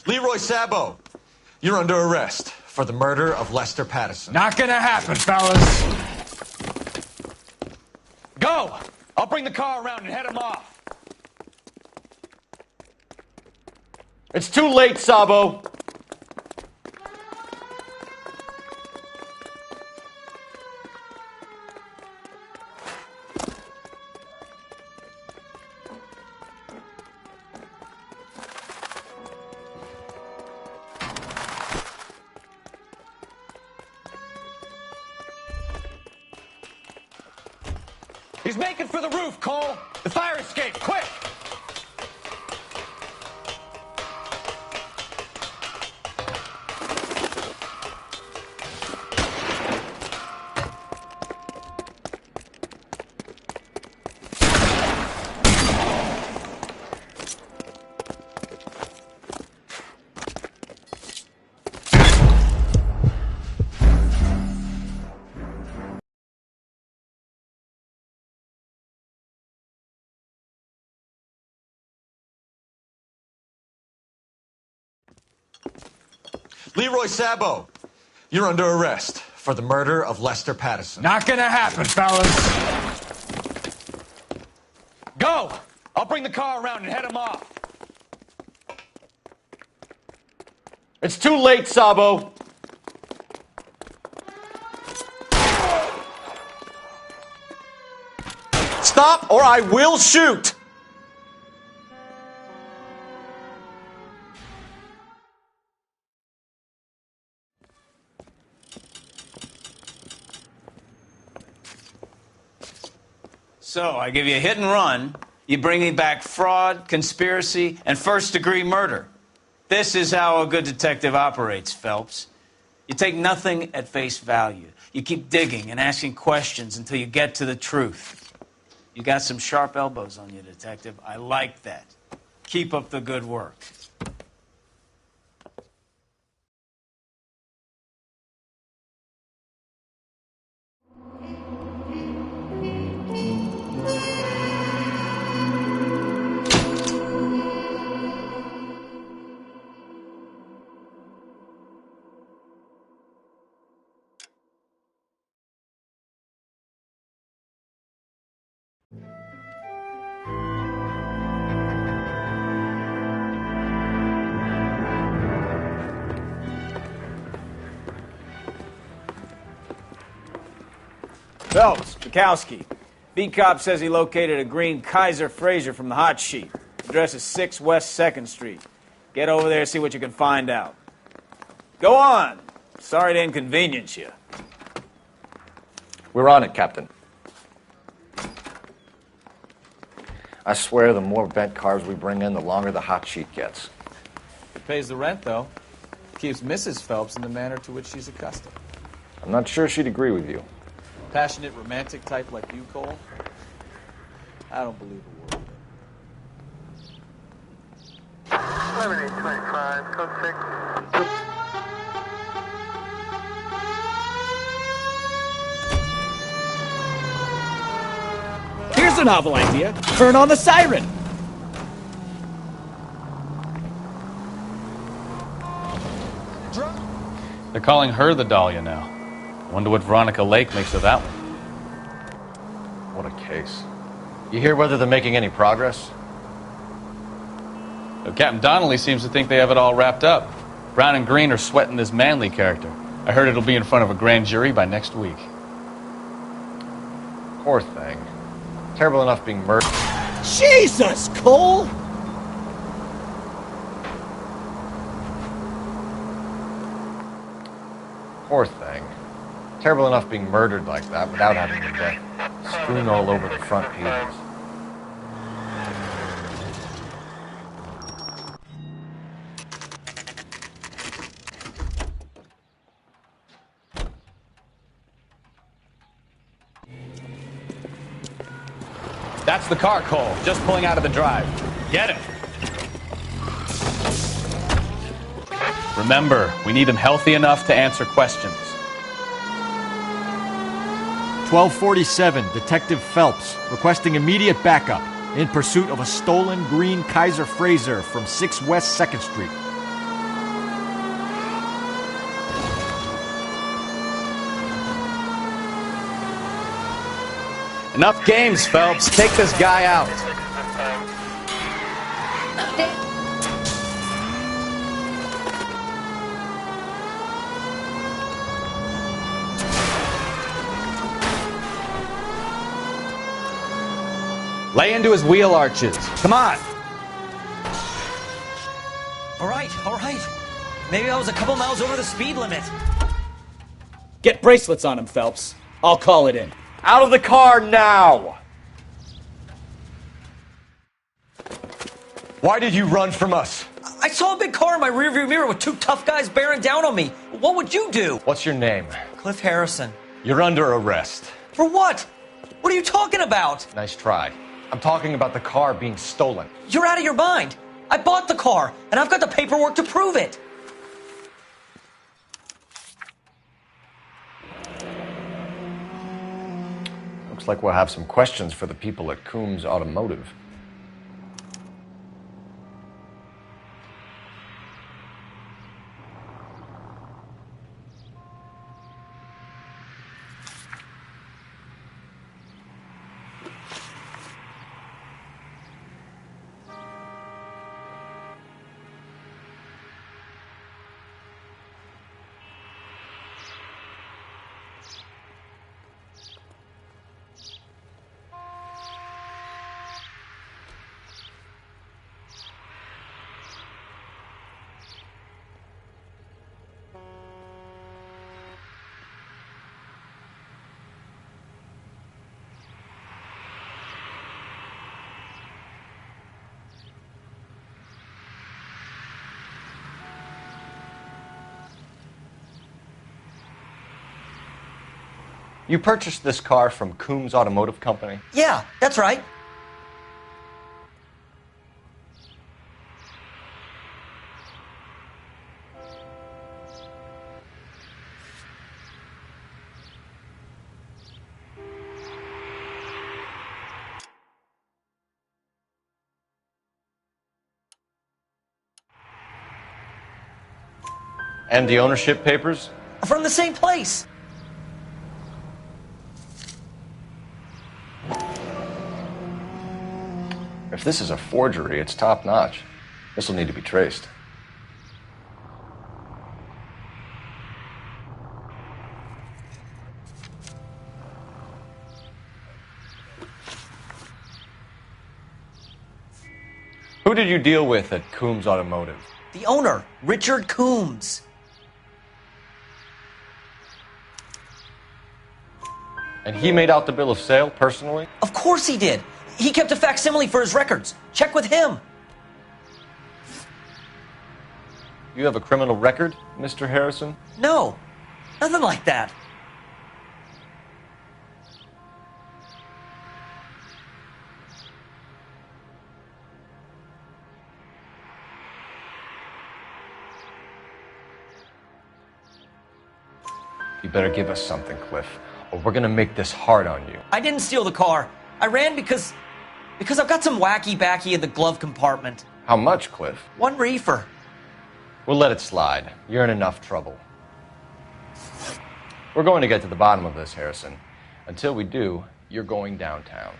Leroy Sabo, you're under arrest for the murder of Lester Patterson. Not gonna happen, fellas. Go! I'll bring the car around and head him off. It's too late, Sabo. He's making for the roof, Cole. The fire escape, quick! Leroy Sabo, you're under arrest for the murder of Lester Patterson. Not gonna happen, fellas. Go! I'll bring the car around and head him off. It's too late, Sabo. Stop or I will shoot! So, I give you a hit and run, you bring me back fraud, conspiracy, and first-degree murder. This is how a good detective operates, Phelps. You take nothing at face value. You keep digging and asking questions until you get to the truth. You got some sharp elbows on you, detective. I like that. Keep up the good work. Phelps, Bukowski. Beat cop says he located a green Kaiser Fraser from the hot sheet. Address is 6 West 2nd Street. Get over there, see what you can find out. Go on. Sorry to inconvenience you. We're on it, Captain. I swear the more bent cars we bring in, the longer the hot sheet gets. It pays the rent, though. Keeps Mrs. Phelps in the manner to which she's accustomed. I'm not sure she'd agree with you. Passionate, romantic type like you, Cole? I don't believe a word. 11-825, code 6. Here's a novel idea. Turn on the siren. They're calling her the Dahlia now. Wonder what Veronica Lake makes of that one. What a case. You hear whether they're making any progress? Well, Captain Donnelly seems to think they have it all wrapped up. Brown and Green are sweating this Manley character. I heard it'll be in front of a grand jury by next week. Poor thing. Terrible enough being murdered. Jesus, Cole! Poor thing. Terrible enough being murdered like that without having the death strewn all over the front pages. That's the car, Cole. Just pulling out of the drive. Get him. Remember, we need him healthy enough to answer questions. 1247, Detective Phelps, requesting immediate backup in pursuit of a stolen green Kaiser Fraser from 6 West 2nd Street. Enough games, Phelps. Take this guy out. Lay into his wheel arches. Come on. All right. Maybe I was a couple miles over the speed limit. Get bracelets on him, Phelps. I'll call it in. Out of the car now! Why did you run from us? I saw a big car in my rearview mirror with 2 tough guys bearing down on me. What would you do? What's your name? Cliff Harrison. You're under arrest. For what? What are you talking about? Nice try. I'm talking about the car being stolen. You're out of your mind. I bought the car, and I've got the paperwork to prove it. Looks like we'll have some questions for the people at Coombs Automotive. You purchased this car from Coombs Automotive Company? Yeah, that's right. And the ownership papers? From the same place. If this is a forgery, it's top-notch. This will need to be traced. Who did you deal with at Coombs Automotive? The owner, Richard Coombs. And he made out the bill of sale personally? Of course he did. He kept a facsimile for his records. Check with him. You have a criminal record, Mr. Harrison? No, nothing like that. You better give us something, Cliff, or we're gonna make this hard on you. I didn't steal the car. I ran because I've got some wacky backy in the glove compartment. How much, Cliff? 1 reefer. We'll let it slide. You're in enough trouble. We're going to get to the bottom of this, Harrison. Until we do, you're going downtown.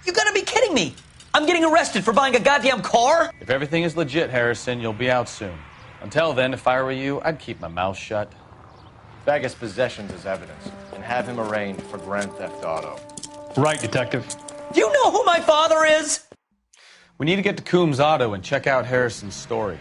You gotta be kidding me! I'm getting arrested for buying a goddamn car? If everything is legit, Harrison, you'll be out soon. Until then, if I were you, I'd keep my mouth shut. Bag his possessions as evidence and have him arraigned for grand theft auto. Right, Detective. Do you know who my father is? We need to get to Coombs Auto and check out Harrison's story.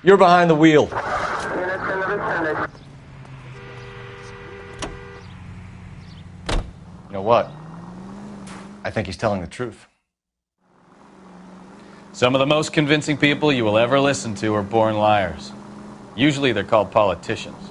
You're behind the wheel. You know what? I think he's telling the truth. Some of the most convincing people you will ever listen to are born liars. Usually they're called politicians.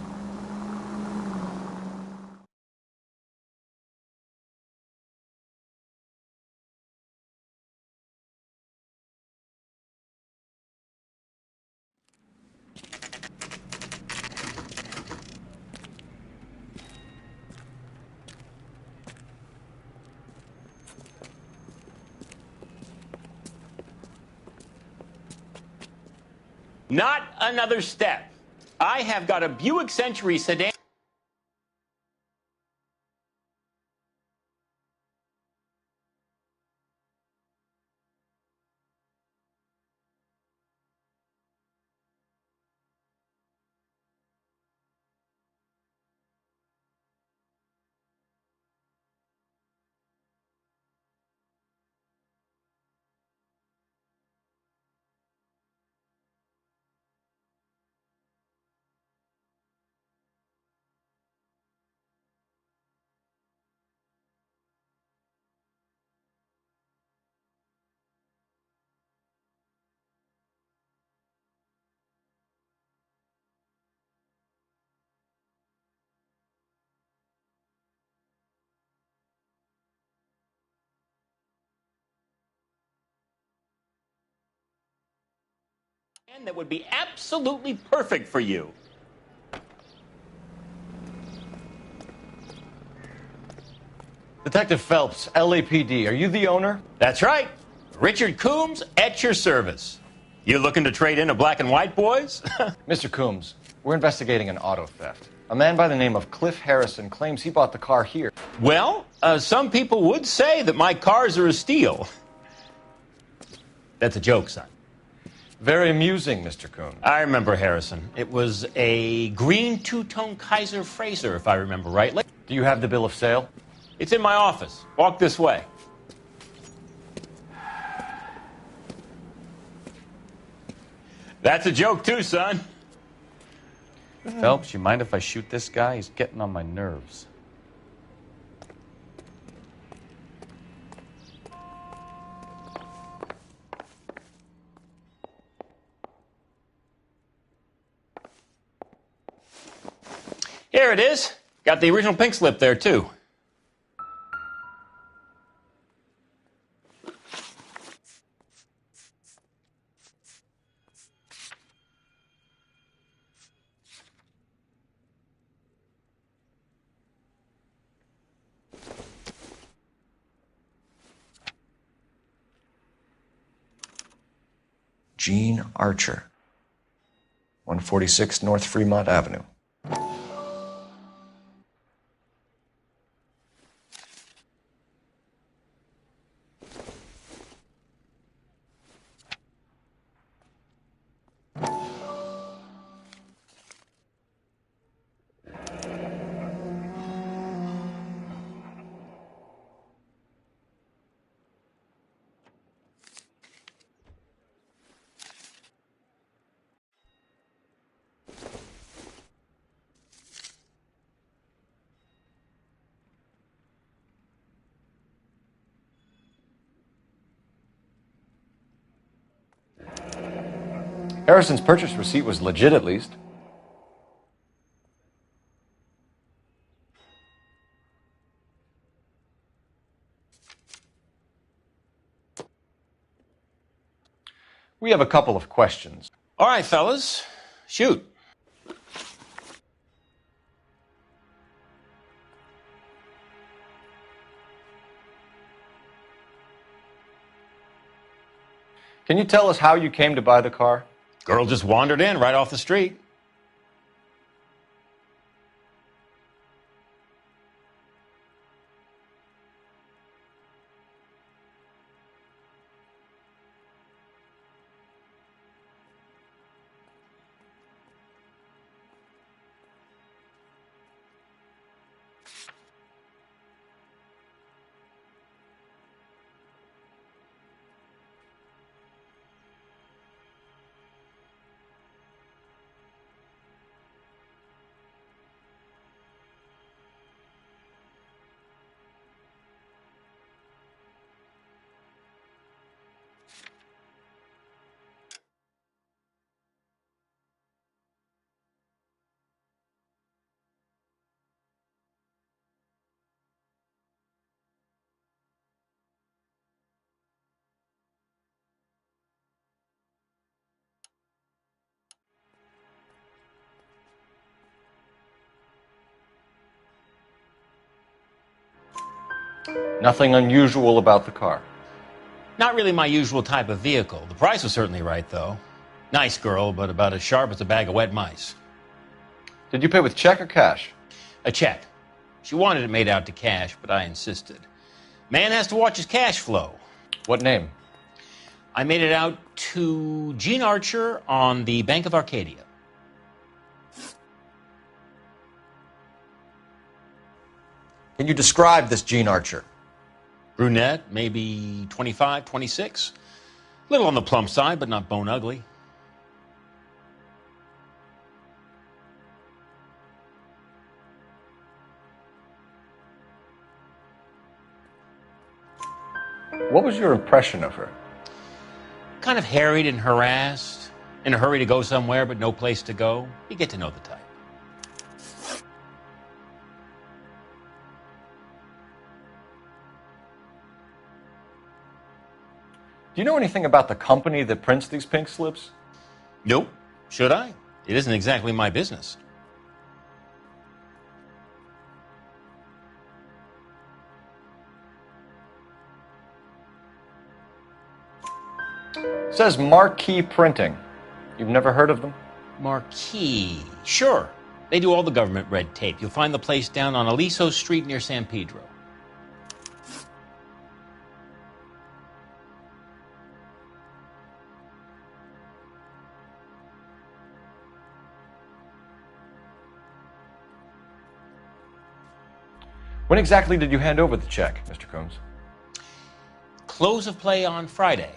Not another step. I have got a Buick Century sedan. That would be absolutely perfect for you. Detective Phelps, LAPD, are you the owner? That's right. Richard Coombs at your service. You looking to trade in a black and white, boys? Mr. Coombs, we're investigating an auto theft. A man by the name of Cliff Harrison claims he bought the car here. Well, some people would say that my cars are a steal. That's a joke, son. Very amusing, Mr. Coombs. I remember Harrison. It was a green two-tone Kaiser Frazer, if I remember rightly. Do you have the bill of sale? It's in my office. Walk this way. That's a joke too, son. Phelps, you mind if I shoot this guy? He's getting on my nerves. Here it is. Got the original pink slip there, too. Gene Archer, 146 North Fremont Avenue. Harrison's purchase receipt was legit, at least. We have a couple of questions. All right, fellas. Shoot. Can you tell us how you came to buy the car? Girl just wandered in right off the street. Nothing unusual about the car. Not really my usual type of vehicle. The price was certainly right, though. Nice girl, but about as sharp as a bag of wet mice. Did you pay with check or cash? A check. She wanted it made out to cash, but I insisted. Man has to watch his cash flow. What name? I made it out to Gene Archer on the Bank of Arcadia. Can you describe this Gene Archer? Brunette, maybe 25, 26. Little on the plump side, but not bone ugly. What was your impression of her? Kind of harried and harassed, in a hurry to go somewhere but no place to go. You get to know the type. Do you know anything about the company that prints these pink slips? Nope. Should I? It isn't exactly my business. It says Marquee Printing. You've never heard of them? Marquee. Sure. They do all the government red tape. You'll find the place down on Aliso Street near San Pedro. When exactly did you hand over the check, Mr. Coombs? Close of play on Friday.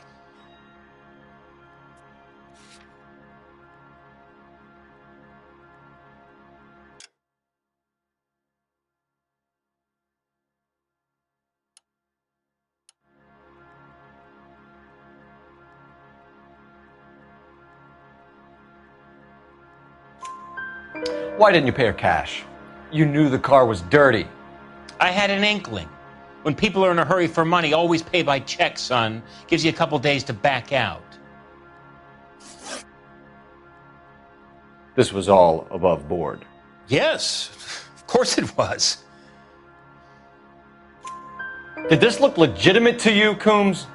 Why didn't you pay her cash? You knew the car was dirty. I had an inkling. When people are in a hurry for money, always pay by check, son. Gives you a couple days to back out. This was all above board. Yes, of course it was. Did this look legitimate to you, Coombs?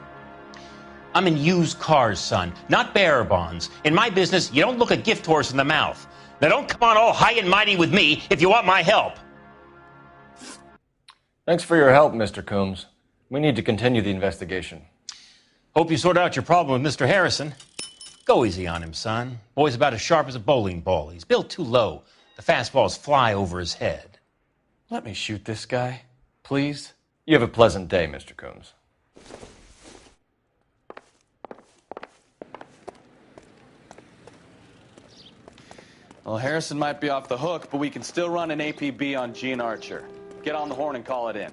I'm in used cars, son, not bearer bonds. In my business, you don't look a gift horse in the mouth. Now don't come on all high and mighty with me if you want my help. Thanks for your help, Mr. Coombs. We need to continue the investigation. Hope you sort out your problem with Mr. Harrison. Go easy on him, son. Boy's about as sharp as a bowling ball. He's built too low. The fastballs fly over his head. Let me shoot this guy, please. You have a pleasant day, Mr. Coombs. Well, Harrison might be off the hook, but we can still run an APB on Gene Archer. Get on the horn and call it in.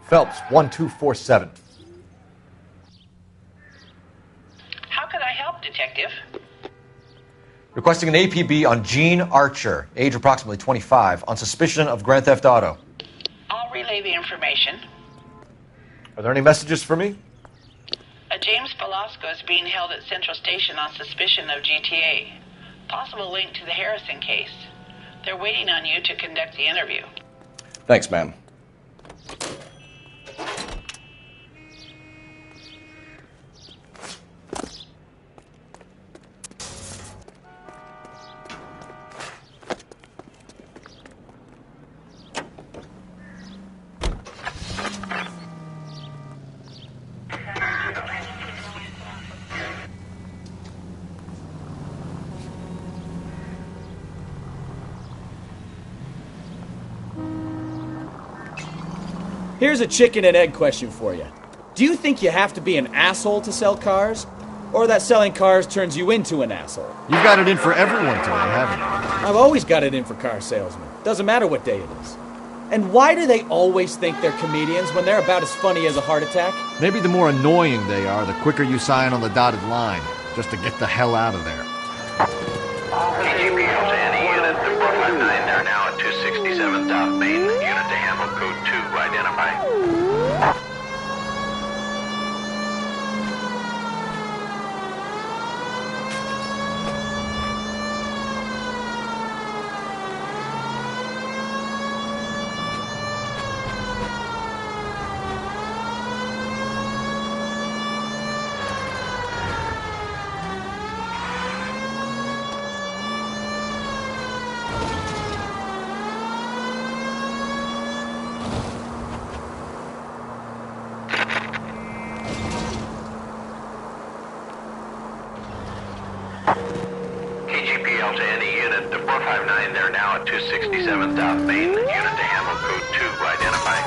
Phelps, 1247. How could I help, Detective? Requesting an APB on Gene Archer, age approximately 25, on suspicion of grand theft auto. I'll relay the information. Are there any messages for me? A James Velasco is being held at Central Station on suspicion of GTA. Possible link to the Harrison case. They're waiting on you to conduct the interview. Thanks, ma'am. Here's a chicken and egg question for you. Do you think you have to be an asshole to sell cars? Or that selling cars turns you into an asshole? You've got it in for everyone today, haven't you? I've always got it in for car salesmen. Doesn't matter what day it is. And why do they always think they're comedians when they're about as funny as a heart attack? Maybe the more annoying they are, the quicker you sign on the dotted line, just to get the hell out of there. TGPL to any unit, the 459, they're now at 267 South Main. Unit to handle code 2, identify. 459, they're now at 267 South Main. Unit to handle code 2, identify.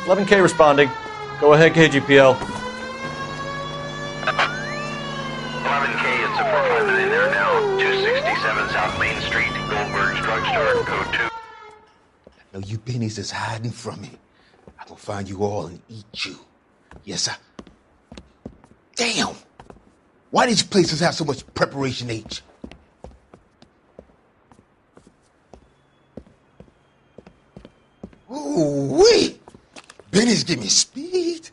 11K responding. Go ahead, KGPL. 11K, it's a 459, they're now 267 South Main Street, Goldberg's Drugstore, code 2. I know you pennies is hiding from me. I'm gonna find you all and eat you. Yes, sir. Damn! Why these places have so much preparation H? Ooh-wee! Benny's give me speed.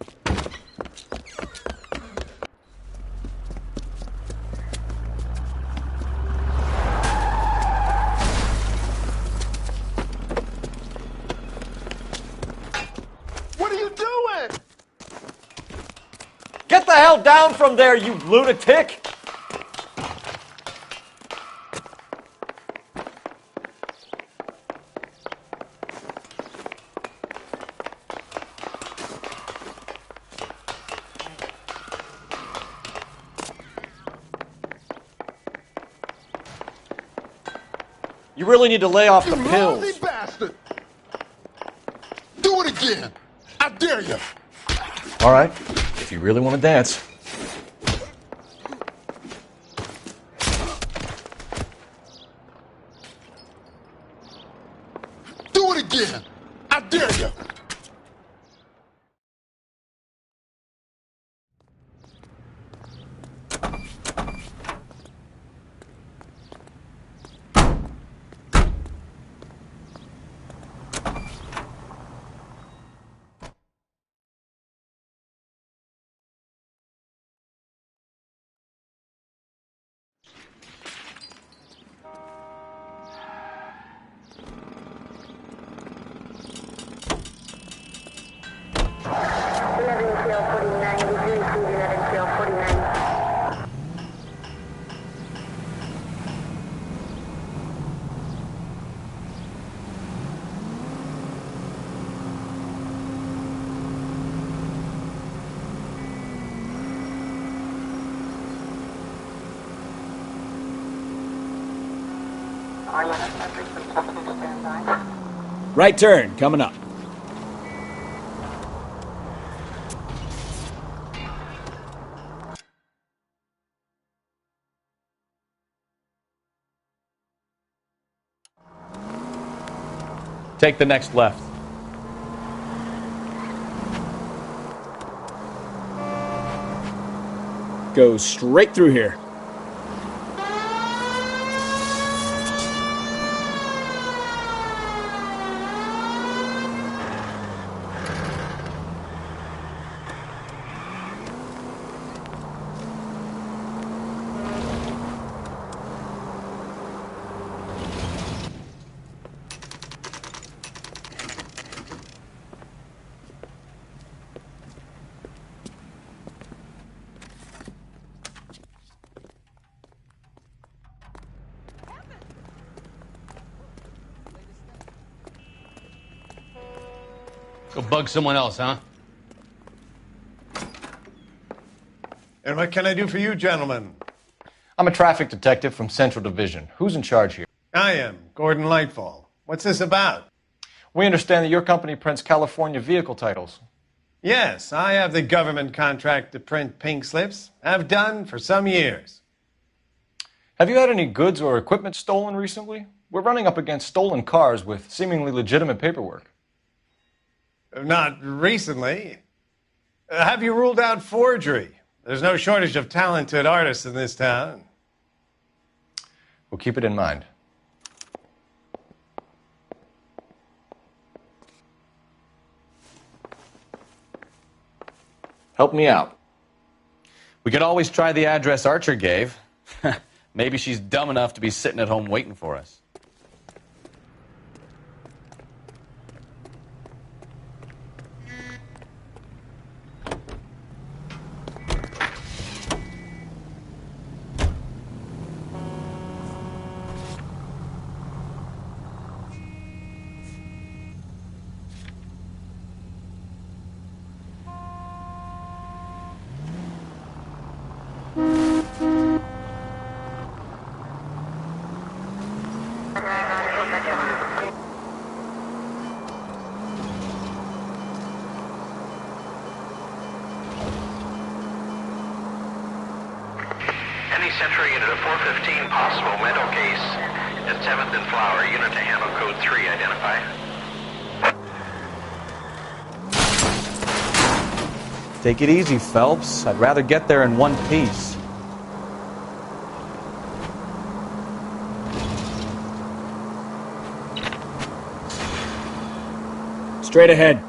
hell down from there, you lunatic! You really need to lay off the You pills. lousy bastard! Do it again! I dare you! All right, if you really want to dance. Do it again! I dare you! Right turn, coming up. Take the next left. Go straight through here. Go bug someone else, huh? And what can I do for you, gentlemen? I'm a traffic detective from Central Division. Who's in charge here? I am, Gordon Lightfall. What's this about? We understand that your company prints California vehicle titles. Yes, I have the government contract to print pink slips. I've done for some years. Have you had any goods or equipment stolen recently? We're running up against stolen cars with seemingly legitimate paperwork. Not recently. Have you ruled out forgery? There's no shortage of talented artists in this town. We'll keep it in mind. Help me out. We could always try the address Archer gave. Maybe she's dumb enough to be sitting at home waiting for us. Any Central unit of 415 possible mental case at 7th and Flower. Unit to handle code 3 identify. Take it easy, Phelps. I'd rather get there in one piece. Straight ahead.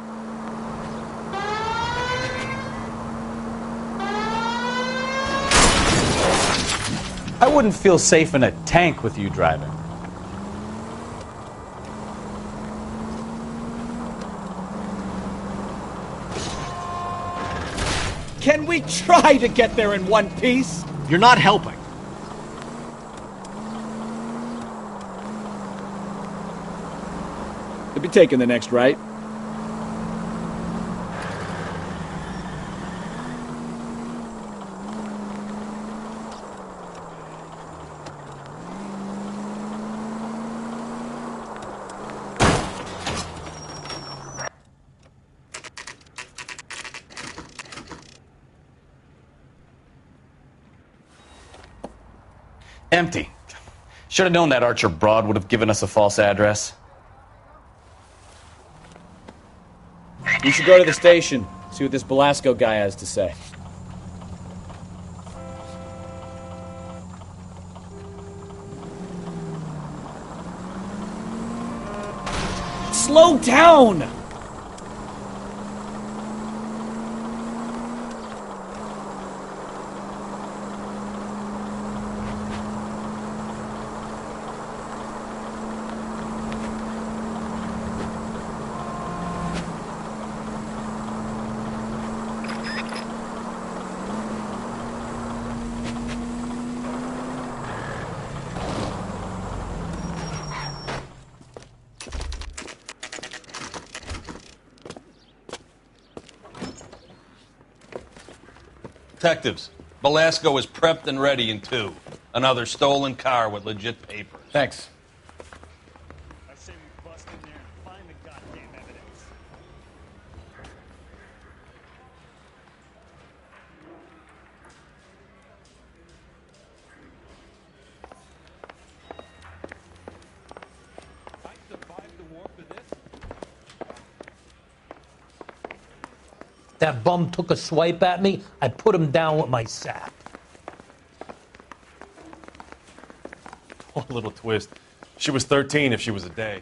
I wouldn't feel safe in a tank with you driving. Can we try to get there in one piece? You're not helping. Could be taking the next right. Empty. Should have known that Archer broad would have given us a false address. You should go to the station, see what this Belasco guy has to say. Slow down! Detectives, Belasco is prepped and ready in 2. Another stolen car with legit papers. Thanks. I say we bust in there and find the goddamn evidence. I survived the war for this. That bum took a swipe at me, I put him down with my sap. Oh, little twist. She was 13 if she was a day.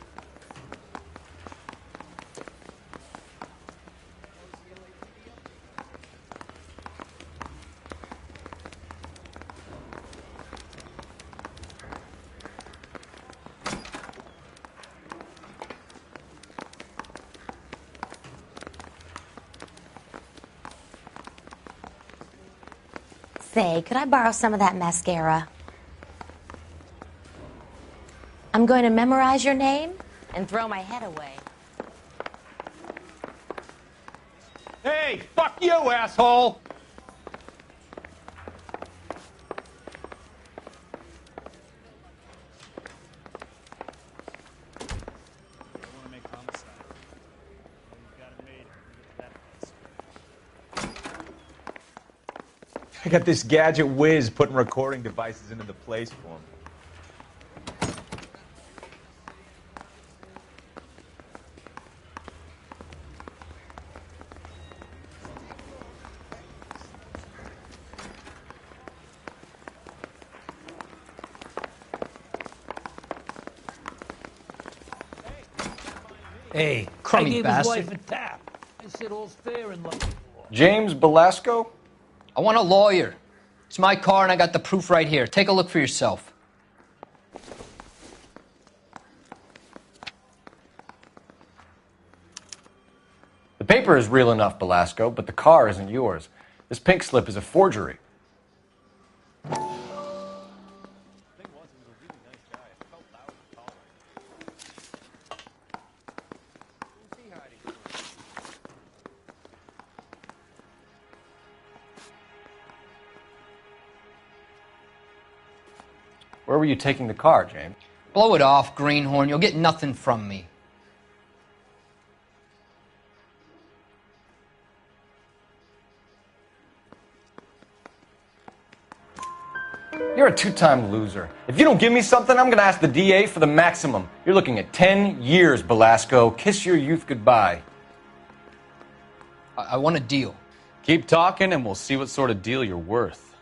Say, could I borrow some of that mascara? I'm going to memorize your name and throw my head away. Hey, fuck you, asshole! I got this gadget whiz putting recording devices into the place for him. Hey, Crummy I gave bastard. his wife a tap. I said all's fair in love. James Belasco? I want a lawyer. It's my car and I got the proof right here. Take a look for yourself. The paper is real enough, Belasco, but the car isn't yours. This pink slip is a forgery. Where were you taking the car, James? Blow it off, greenhorn. You'll get nothing from me. You're a two-time loser. If you don't give me something, I'm going to ask the DA for the maximum. You're looking at 10 years, Belasco. Kiss your youth goodbye. I want a deal. Keep talking and we'll see what sort of deal you're worth.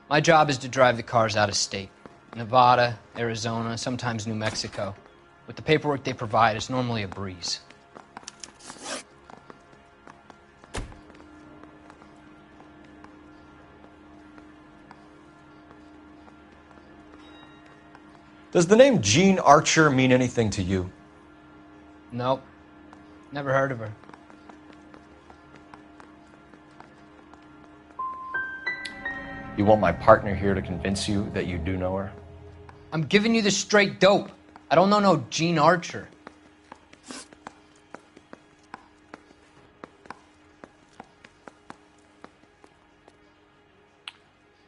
My job is to drive the cars out of state. Nevada, Arizona, sometimes New Mexico. With the paperwork they provide, it's normally a breeze. Does the name Jean Archer mean anything to you? Nope. Never heard of her. You want my partner here to convince you that you do know her? I'm giving you the straight dope. I don't know no Gene Archer.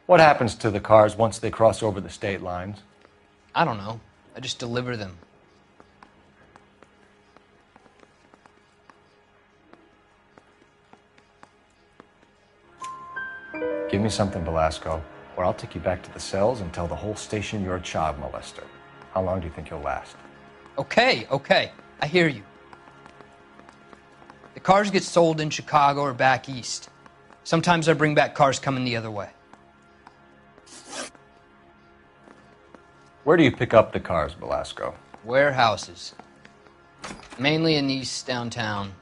What happens to the cars once they cross over the state lines? I don't know. I just deliver them. Give me something, Velasco, or I'll take you back to the cells and tell the whole station you're a child molester. How long do you think you'll last? Okay. I hear you. The cars get sold in Chicago or back east. Sometimes I bring back cars coming the other way. Where do you pick up the cars, Velasco? Warehouses. Mainly in East downtown.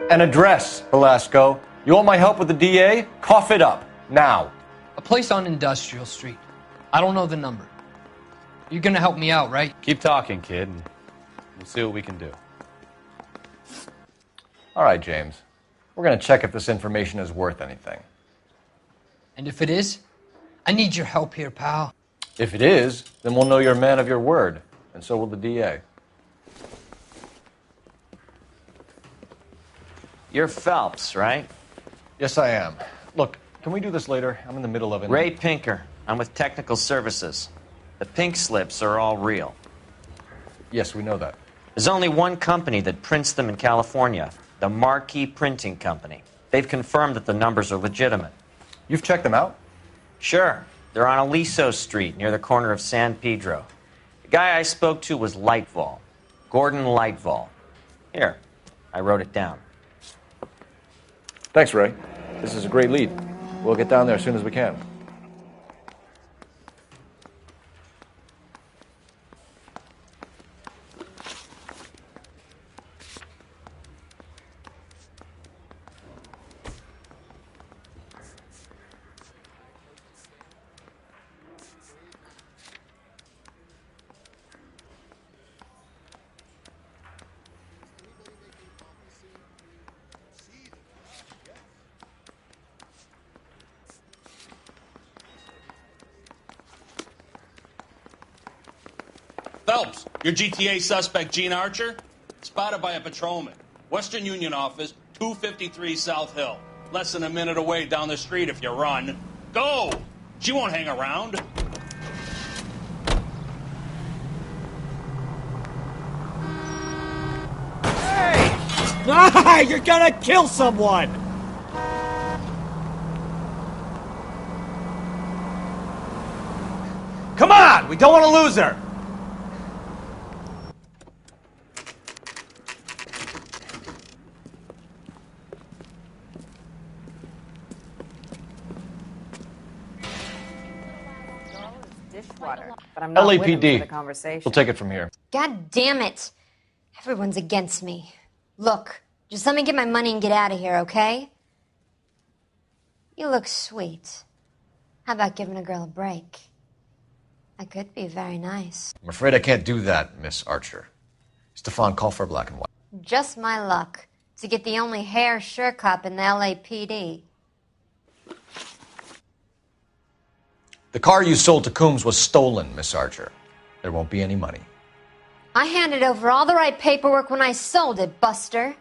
An address, Velasco. You want my help with the DA? Cough it up, now. A place on Industrial Street. I don't know the number. You're gonna help me out, right? Keep talking, kid, and we'll see what we can do. All right, James. We're going to check if this information is worth anything. And if it is, I need your help here, pal. If it is, then we'll know you're a man of your word, and so will the DA. You're Phelps, right? Yes, I am. Look, can we do this later? I'm in the middle of it. Ray Pinker. I'm with Technical Services. The pink slips are all real. Yes, we know that. There's only one company that prints them in California, the Marquee Printing Company. They've confirmed that the numbers are legitimate. You've checked them out? Sure. They're on Aliso Street, near the corner of San Pedro. The guy I spoke to was Lightval. Gordon Lightval. Here, I wrote it down. Thanks, Ray. This is a great lead. We'll get down there as soon as we can. Phelps, your GTA suspect, Gene Archer, spotted by a patrolman. Western Union office, 253 South Hill. Less than a minute away down the street if you run. Go! She won't hang around. Ah, you're gonna kill someone! Come on! We don't want to lose her! But I'm not with him for the LAPD. conversation. We'll take it from here. God damn it. Everyone's against me. Look, just let me get my money and get out of here, okay? You look sweet. How about giving a girl a break? I could be very nice. I'm afraid I can't do that, Miss Archer. Stefan, call for black and white. Just my luck to get the only hair sure cop in the LAPD. The car you sold to Coombs was stolen, Miss Archer. There won't be any money. I handed over all the right paperwork when I sold it, Buster.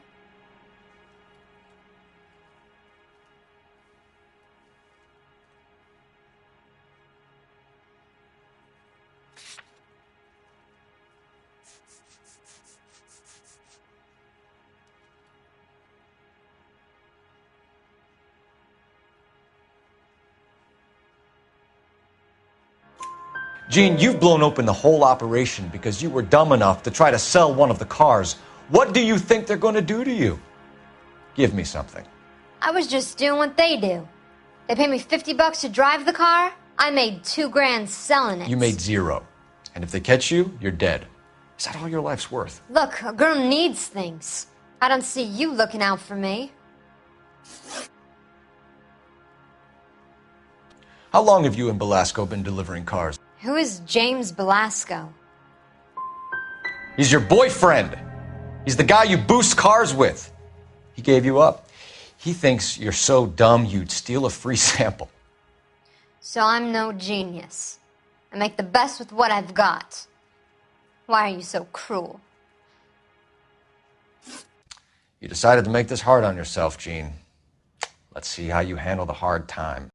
Gene, you've blown open the whole operation because you were dumb enough to try to sell one of the cars. What do you think they're going to do to you? Give me something. I was just doing what they do. They paid me $50 to drive the car. I made $2,000 selling it. You made 0. And if they catch you, you're dead. Is that all your life's worth? Look, a girl needs things. I don't see you looking out for me. How long have you and Belasco been delivering cars? Who is James Belasco? He's your boyfriend. He's the guy you boost cars with. He gave you up. He thinks you're so dumb you'd steal a free sample. So I'm no genius. I make the best with what I've got. Why are you so cruel? You decided to make this hard on yourself, Gene. Let's see how you handle the hard time.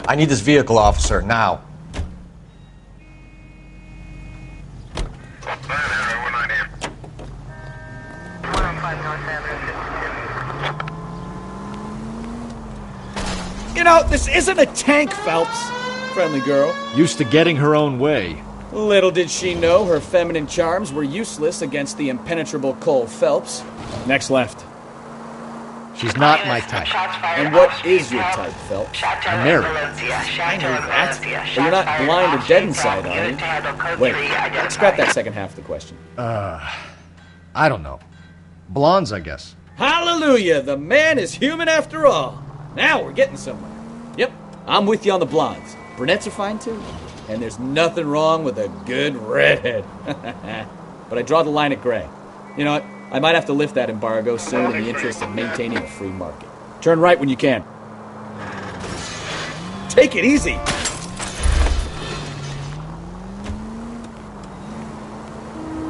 I need this vehicle, officer, now. You know, this isn't a tank, Phelps. Friendly girl. Used to getting her own way. Little did she know her feminine charms were useless against the impenetrable Cole Phelps. Next left. She's not my type. And what is your type, Phelps? I'm married. I know that. But you're not blind or dead inside, are you? Wait, scrap that second half of the question. I don't know. Blondes, I guess. Hallelujah! The man is human after all. Now we're getting somewhere. Yep, I'm with you on the blondes. Brunettes are fine too. And there's nothing wrong with a good redhead. But I draw the line at gray. You know what? I might have to lift that embargo soon in the interest of maintaining a free market. Turn right when you can. Take it easy.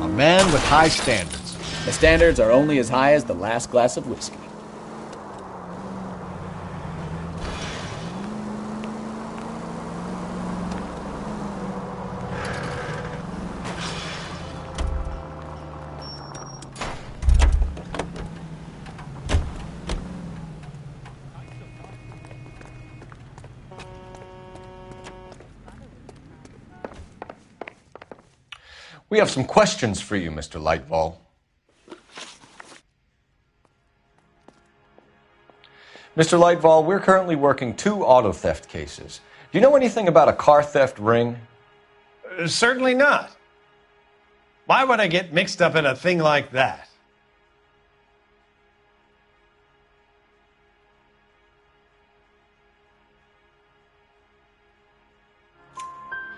A man with high standards. The standards are only as high as the last glass of whiskey. We have some questions for you, Mr. Lightfall. Mr. Lightfall, we're currently working 2 auto theft cases. Do you know anything about a car theft ring? Certainly not. Why would I get mixed up in a thing like that?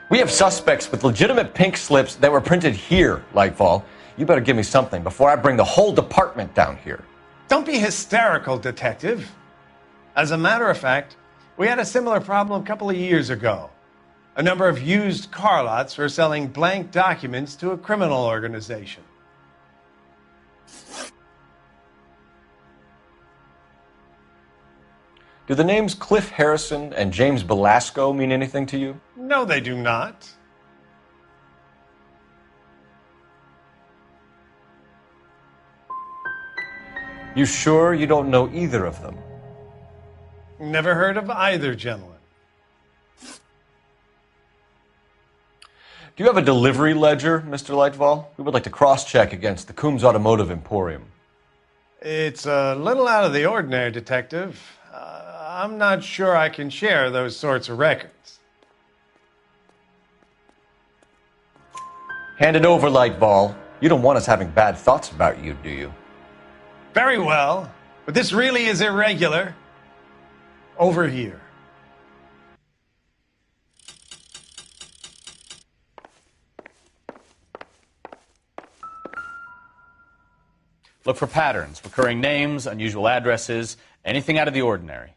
We have suspects with legitimate pink slips that were printed here, Lightfall. You better give me something before I bring the whole department down here. Don't be hysterical, Detective. As a matter of fact, we had a similar problem a couple of years ago. A number of used car lots were selling blank documents to a criminal organization. Do the names Cliff Harrison and James Belasco mean anything to you? No, they do not. You sure you don't know either of them? Never heard of either gentleman. Do you have a delivery ledger, Mr. Lightfall? We would like to cross-check against the Coombs Automotive Emporium. It's a little out of the ordinary, Detective. I'm not sure I can share those sorts of records. Hand it over, Lightball. You don't want us having bad thoughts about you, do you? Very well, but this really is irregular. Over here. Look for patterns, recurring names, unusual addresses, anything out of the ordinary.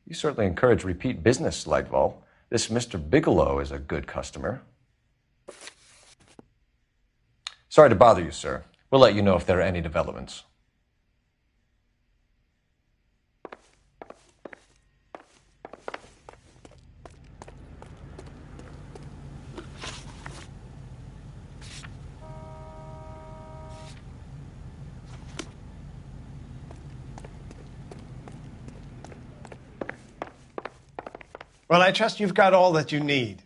You certainly encourage repeat business, Lightval. This Mr. Bigelow is a good customer. Sorry to bother you, sir. We'll let you know if there are any developments. Well, I trust you've got all that you need.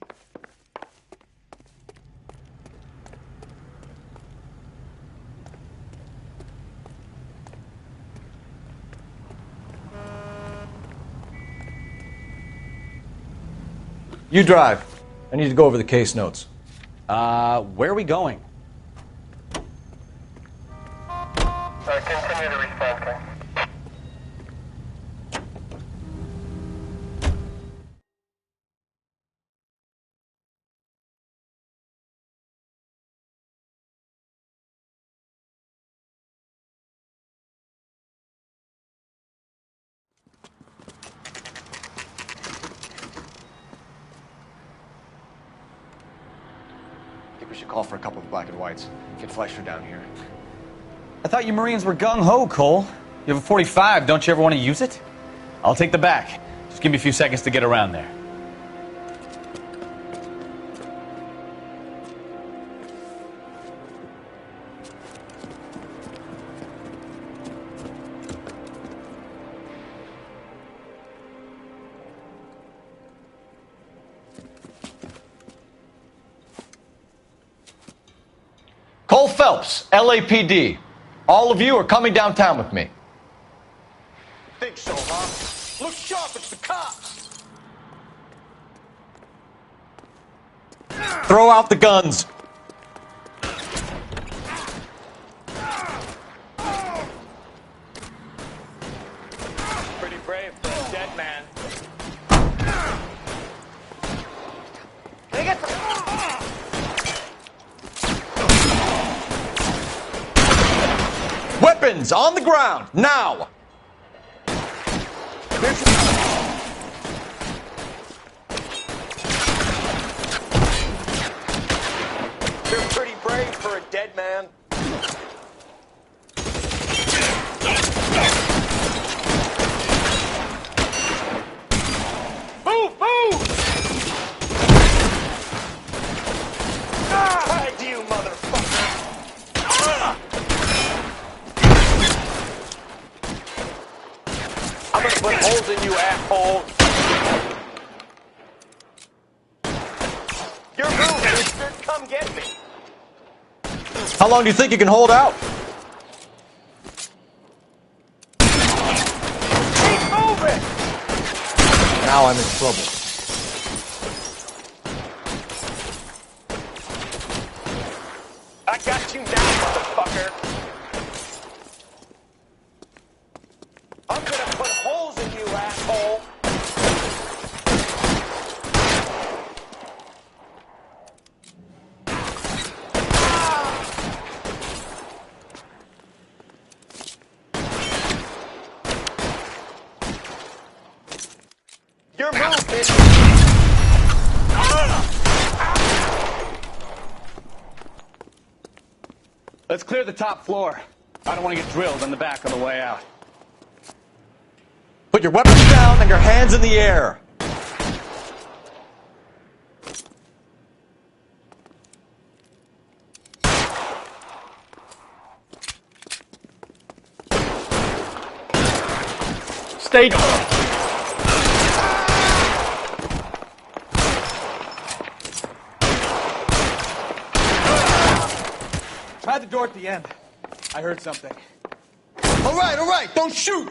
You drive. I need to go over the case notes. Where are we going? Continue to respond, King. I think we should call for a couple of black and whites. Get Fleischer down here. I thought you Marines were gung-ho, Cole. You have a 45. Don't you ever want to use it? I'll take the back. Just give me a few seconds to get around there. Cole Phelps, LAPD. All of you are coming downtown with me. Think so, huh? Look sharp, it's the cops! Throw out the guns. Pretty brave for a dead man. Can I get the... Weapons on the ground, now! You're pretty brave for a dead man. Move, move! Hide you, motherfucker! I'm gonna put holes in you, asshole! You're moving, mister. Come get me. How long do you think you can hold out? Keep moving! Now I'm in trouble. I got you now, motherfucker. I'm gonna put holes in you, asshole. Your move, bitch. Let's clear the top floor. I don't want to get drilled in the back on the way out. Put your weapons down and your hands in the air. state. Try the door at the end. I heard something. All right, don't shoot!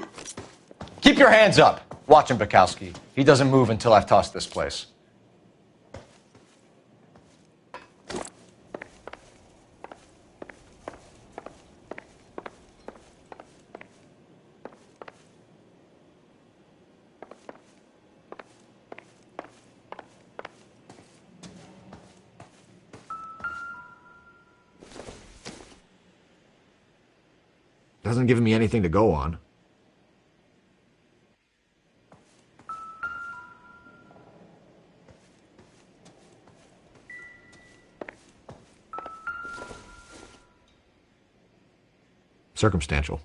Keep your hands up. Watch him, Bukowski. He doesn't move until I've tossed this place. Doesn't give me anything to go on. Circumstantial.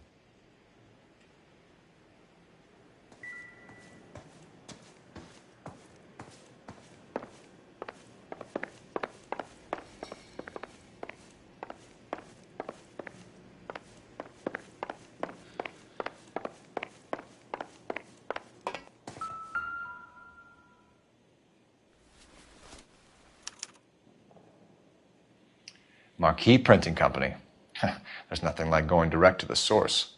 Marquee Printing Company. There's nothing like going direct to the source.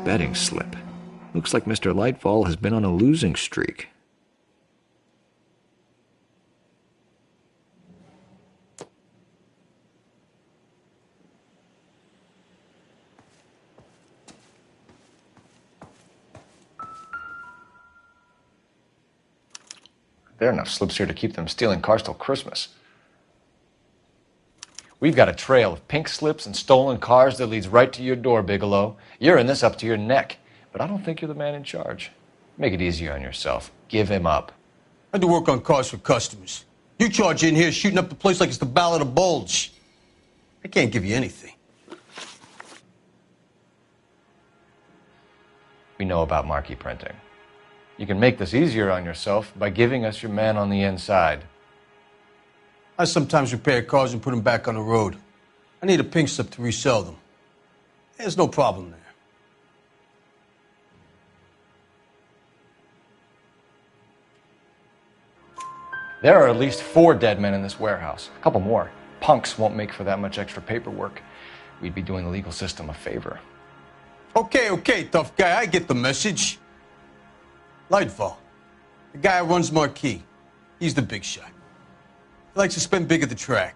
Betting slip. Looks like Mr. Lightfall has been on a losing streak. There are enough slips here to keep them stealing cars till Christmas. We've got a trail of pink slips and stolen cars that leads right to your door, Bigelow. You're in this up to your neck, but I don't think you're the man in charge. Make it easier on yourself. Give him up. I do work on cars for customers. You charge in here shooting up the place like it's the Ballad of Bulge. I can't give you anything. We know about marquee printing. You can make this easier on yourself by giving us your man on the inside. I sometimes repair cars and put them back on the road. I need a pink slip to resell them. There's no problem there. There are at least 4 dead men in this warehouse. A couple more. Punks won't make for that much extra paperwork. We'd be doing the legal system a favor. Okay, tough guy. I get the message. Lightfall, the guy who runs Marquee. He's the big shot. He likes to spend big at the track.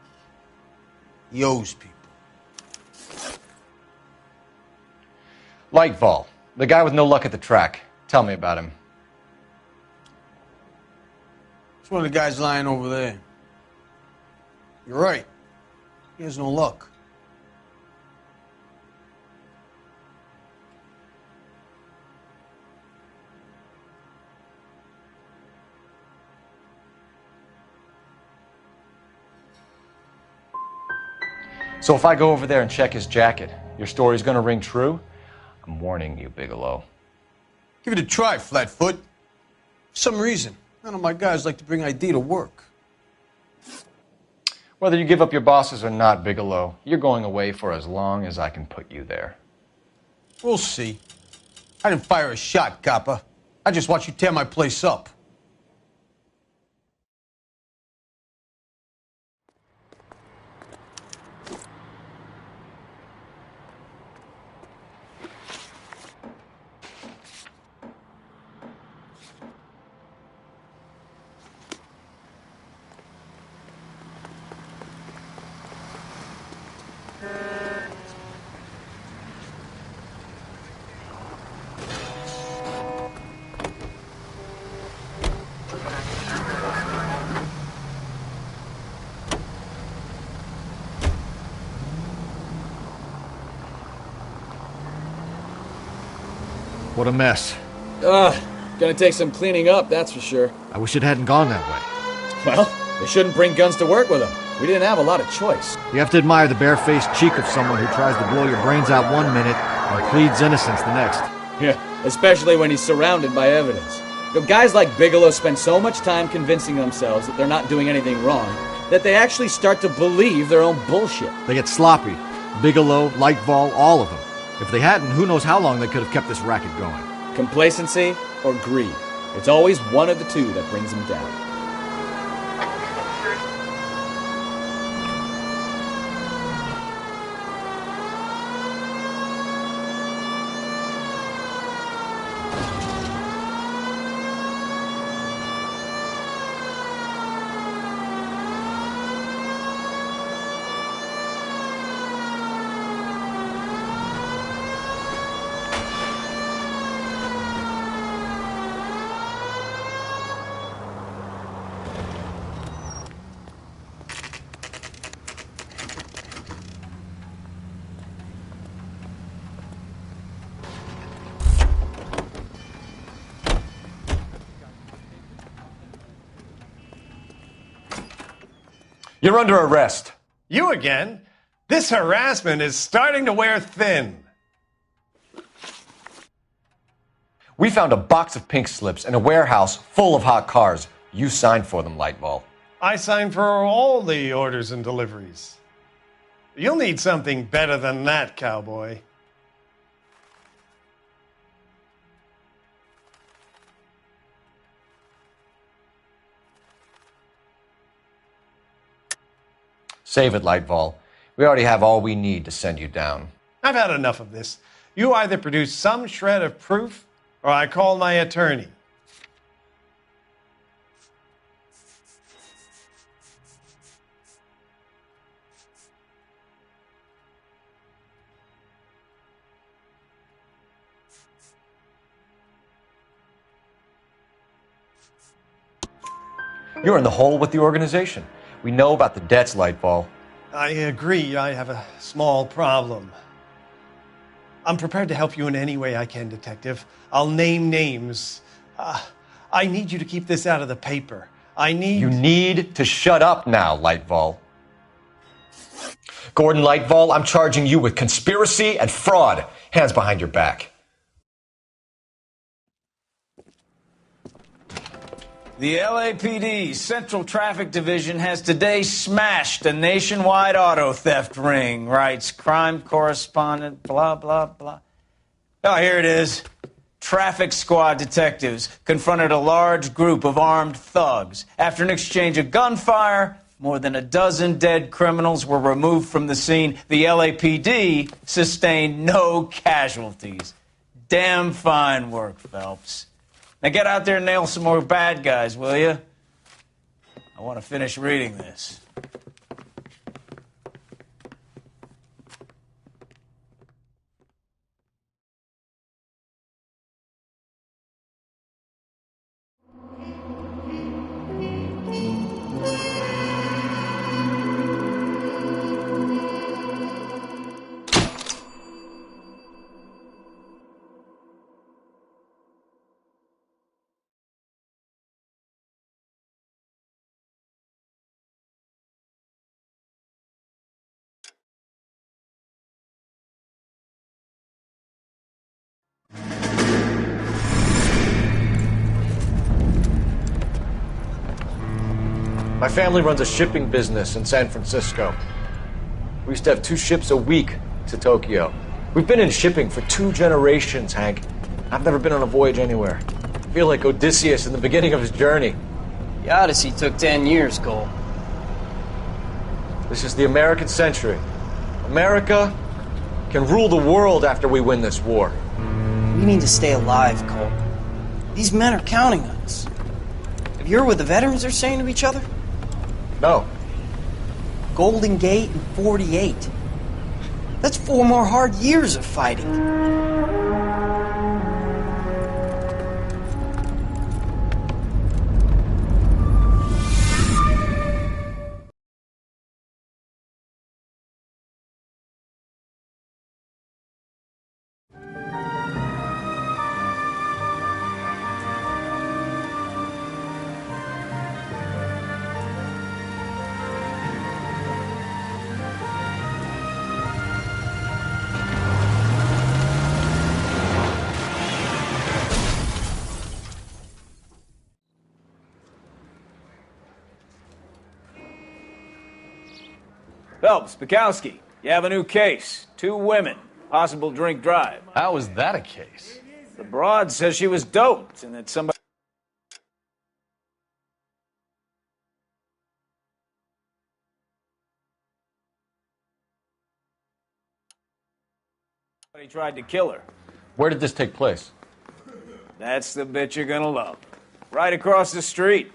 He owes people. Lightfall, the guy with no luck at the track. Tell me about him. It's one of the guys lying over there. You're right. He has no luck. So if I go over there and check his jacket, your story's gonna ring true? I'm warning you, Bigelow. Give it a try, Flatfoot. For some reason, none of my guys like to bring ID to work. Whether you give up your bosses or not, Bigelow, you're going away for as long as I can put you there. We'll see. I didn't fire a shot, copper. I just watched you tear my place up. What a mess. Gonna take some cleaning up, that's for sure. I wish it hadn't gone that way. Well, they shouldn't bring guns to work with them. We didn't have a lot of choice. You have to admire the barefaced cheek of someone who tries to blow your brains out one minute and pleads innocence the next. Yeah, especially when he's surrounded by evidence. Guys like Bigelow spend so much time convincing themselves that they're not doing anything wrong that they actually start to believe their own bullshit. They get sloppy. Bigelow, Lightval, all of them. If they hadn't, who knows how long they could have kept this racket going. Complacency or greed. It's always one of the two that brings them down. You're under arrest. You again? This harassment is starting to wear thin. We found a box of pink slips in a warehouse full of hot cars. You signed for them, Lightval. I signed for all the orders and deliveries. You'll need something better than that, cowboy. Save it, Lightval. We already have all we need to send you down. I've had enough of this. You either produce some shred of proof, or I call my attorney. You're in the hole with the organization. We know about the debts, Lightval. I agree. I have a small problem. I'm prepared to help you in any way I can, Detective. I'll name names. I need you to keep this out of the paper. You need to shut up now, Lightval. Gordon Lightval, I'm charging you with conspiracy and fraud. Hands behind your back. The LAPD Central Traffic Division has today smashed a nationwide auto theft ring, writes crime correspondent, blah, blah, blah. Oh, here it is. Traffic squad detectives confronted a large group of armed thugs. After an exchange of gunfire, more than a dozen dead criminals were removed from the scene. The LAPD sustained no casualties. Damn fine work, Phelps. Now get out there and nail some more bad guys, will you? I want to finish reading this. My family runs a shipping business in San Francisco. We used to have 2 ships a week to Tokyo. We've been in shipping for 2 generations, Hank. I've never been on a voyage anywhere. I feel like Odysseus in the beginning of his journey. The Odyssey took 10 years, Cole. This is the American century. America can rule the world after we win this war. We need to stay alive, Cole. These men are counting on us. Have you heard what the veterans are saying to each other? No. Golden Gate and 48. That's 4 more hard years of fighting. Phelps, Bukowski, you have a new case. 2 women, possible drink drive. How is that a case? The broad says she was doped and that somebody tried to kill her. Where did this take place? That's the bit you're gonna love. Right across the street.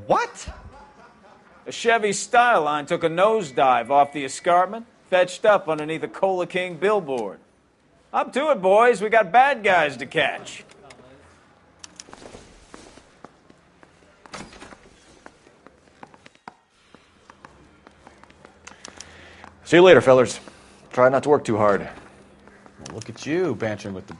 What? A Chevy Styline took a nosedive off the escarpment, fetched up underneath a Cola King billboard. Up to it, boys. We got bad guys to catch. See you later, fellers. Try not to work too hard. Well, look at you bantering with the...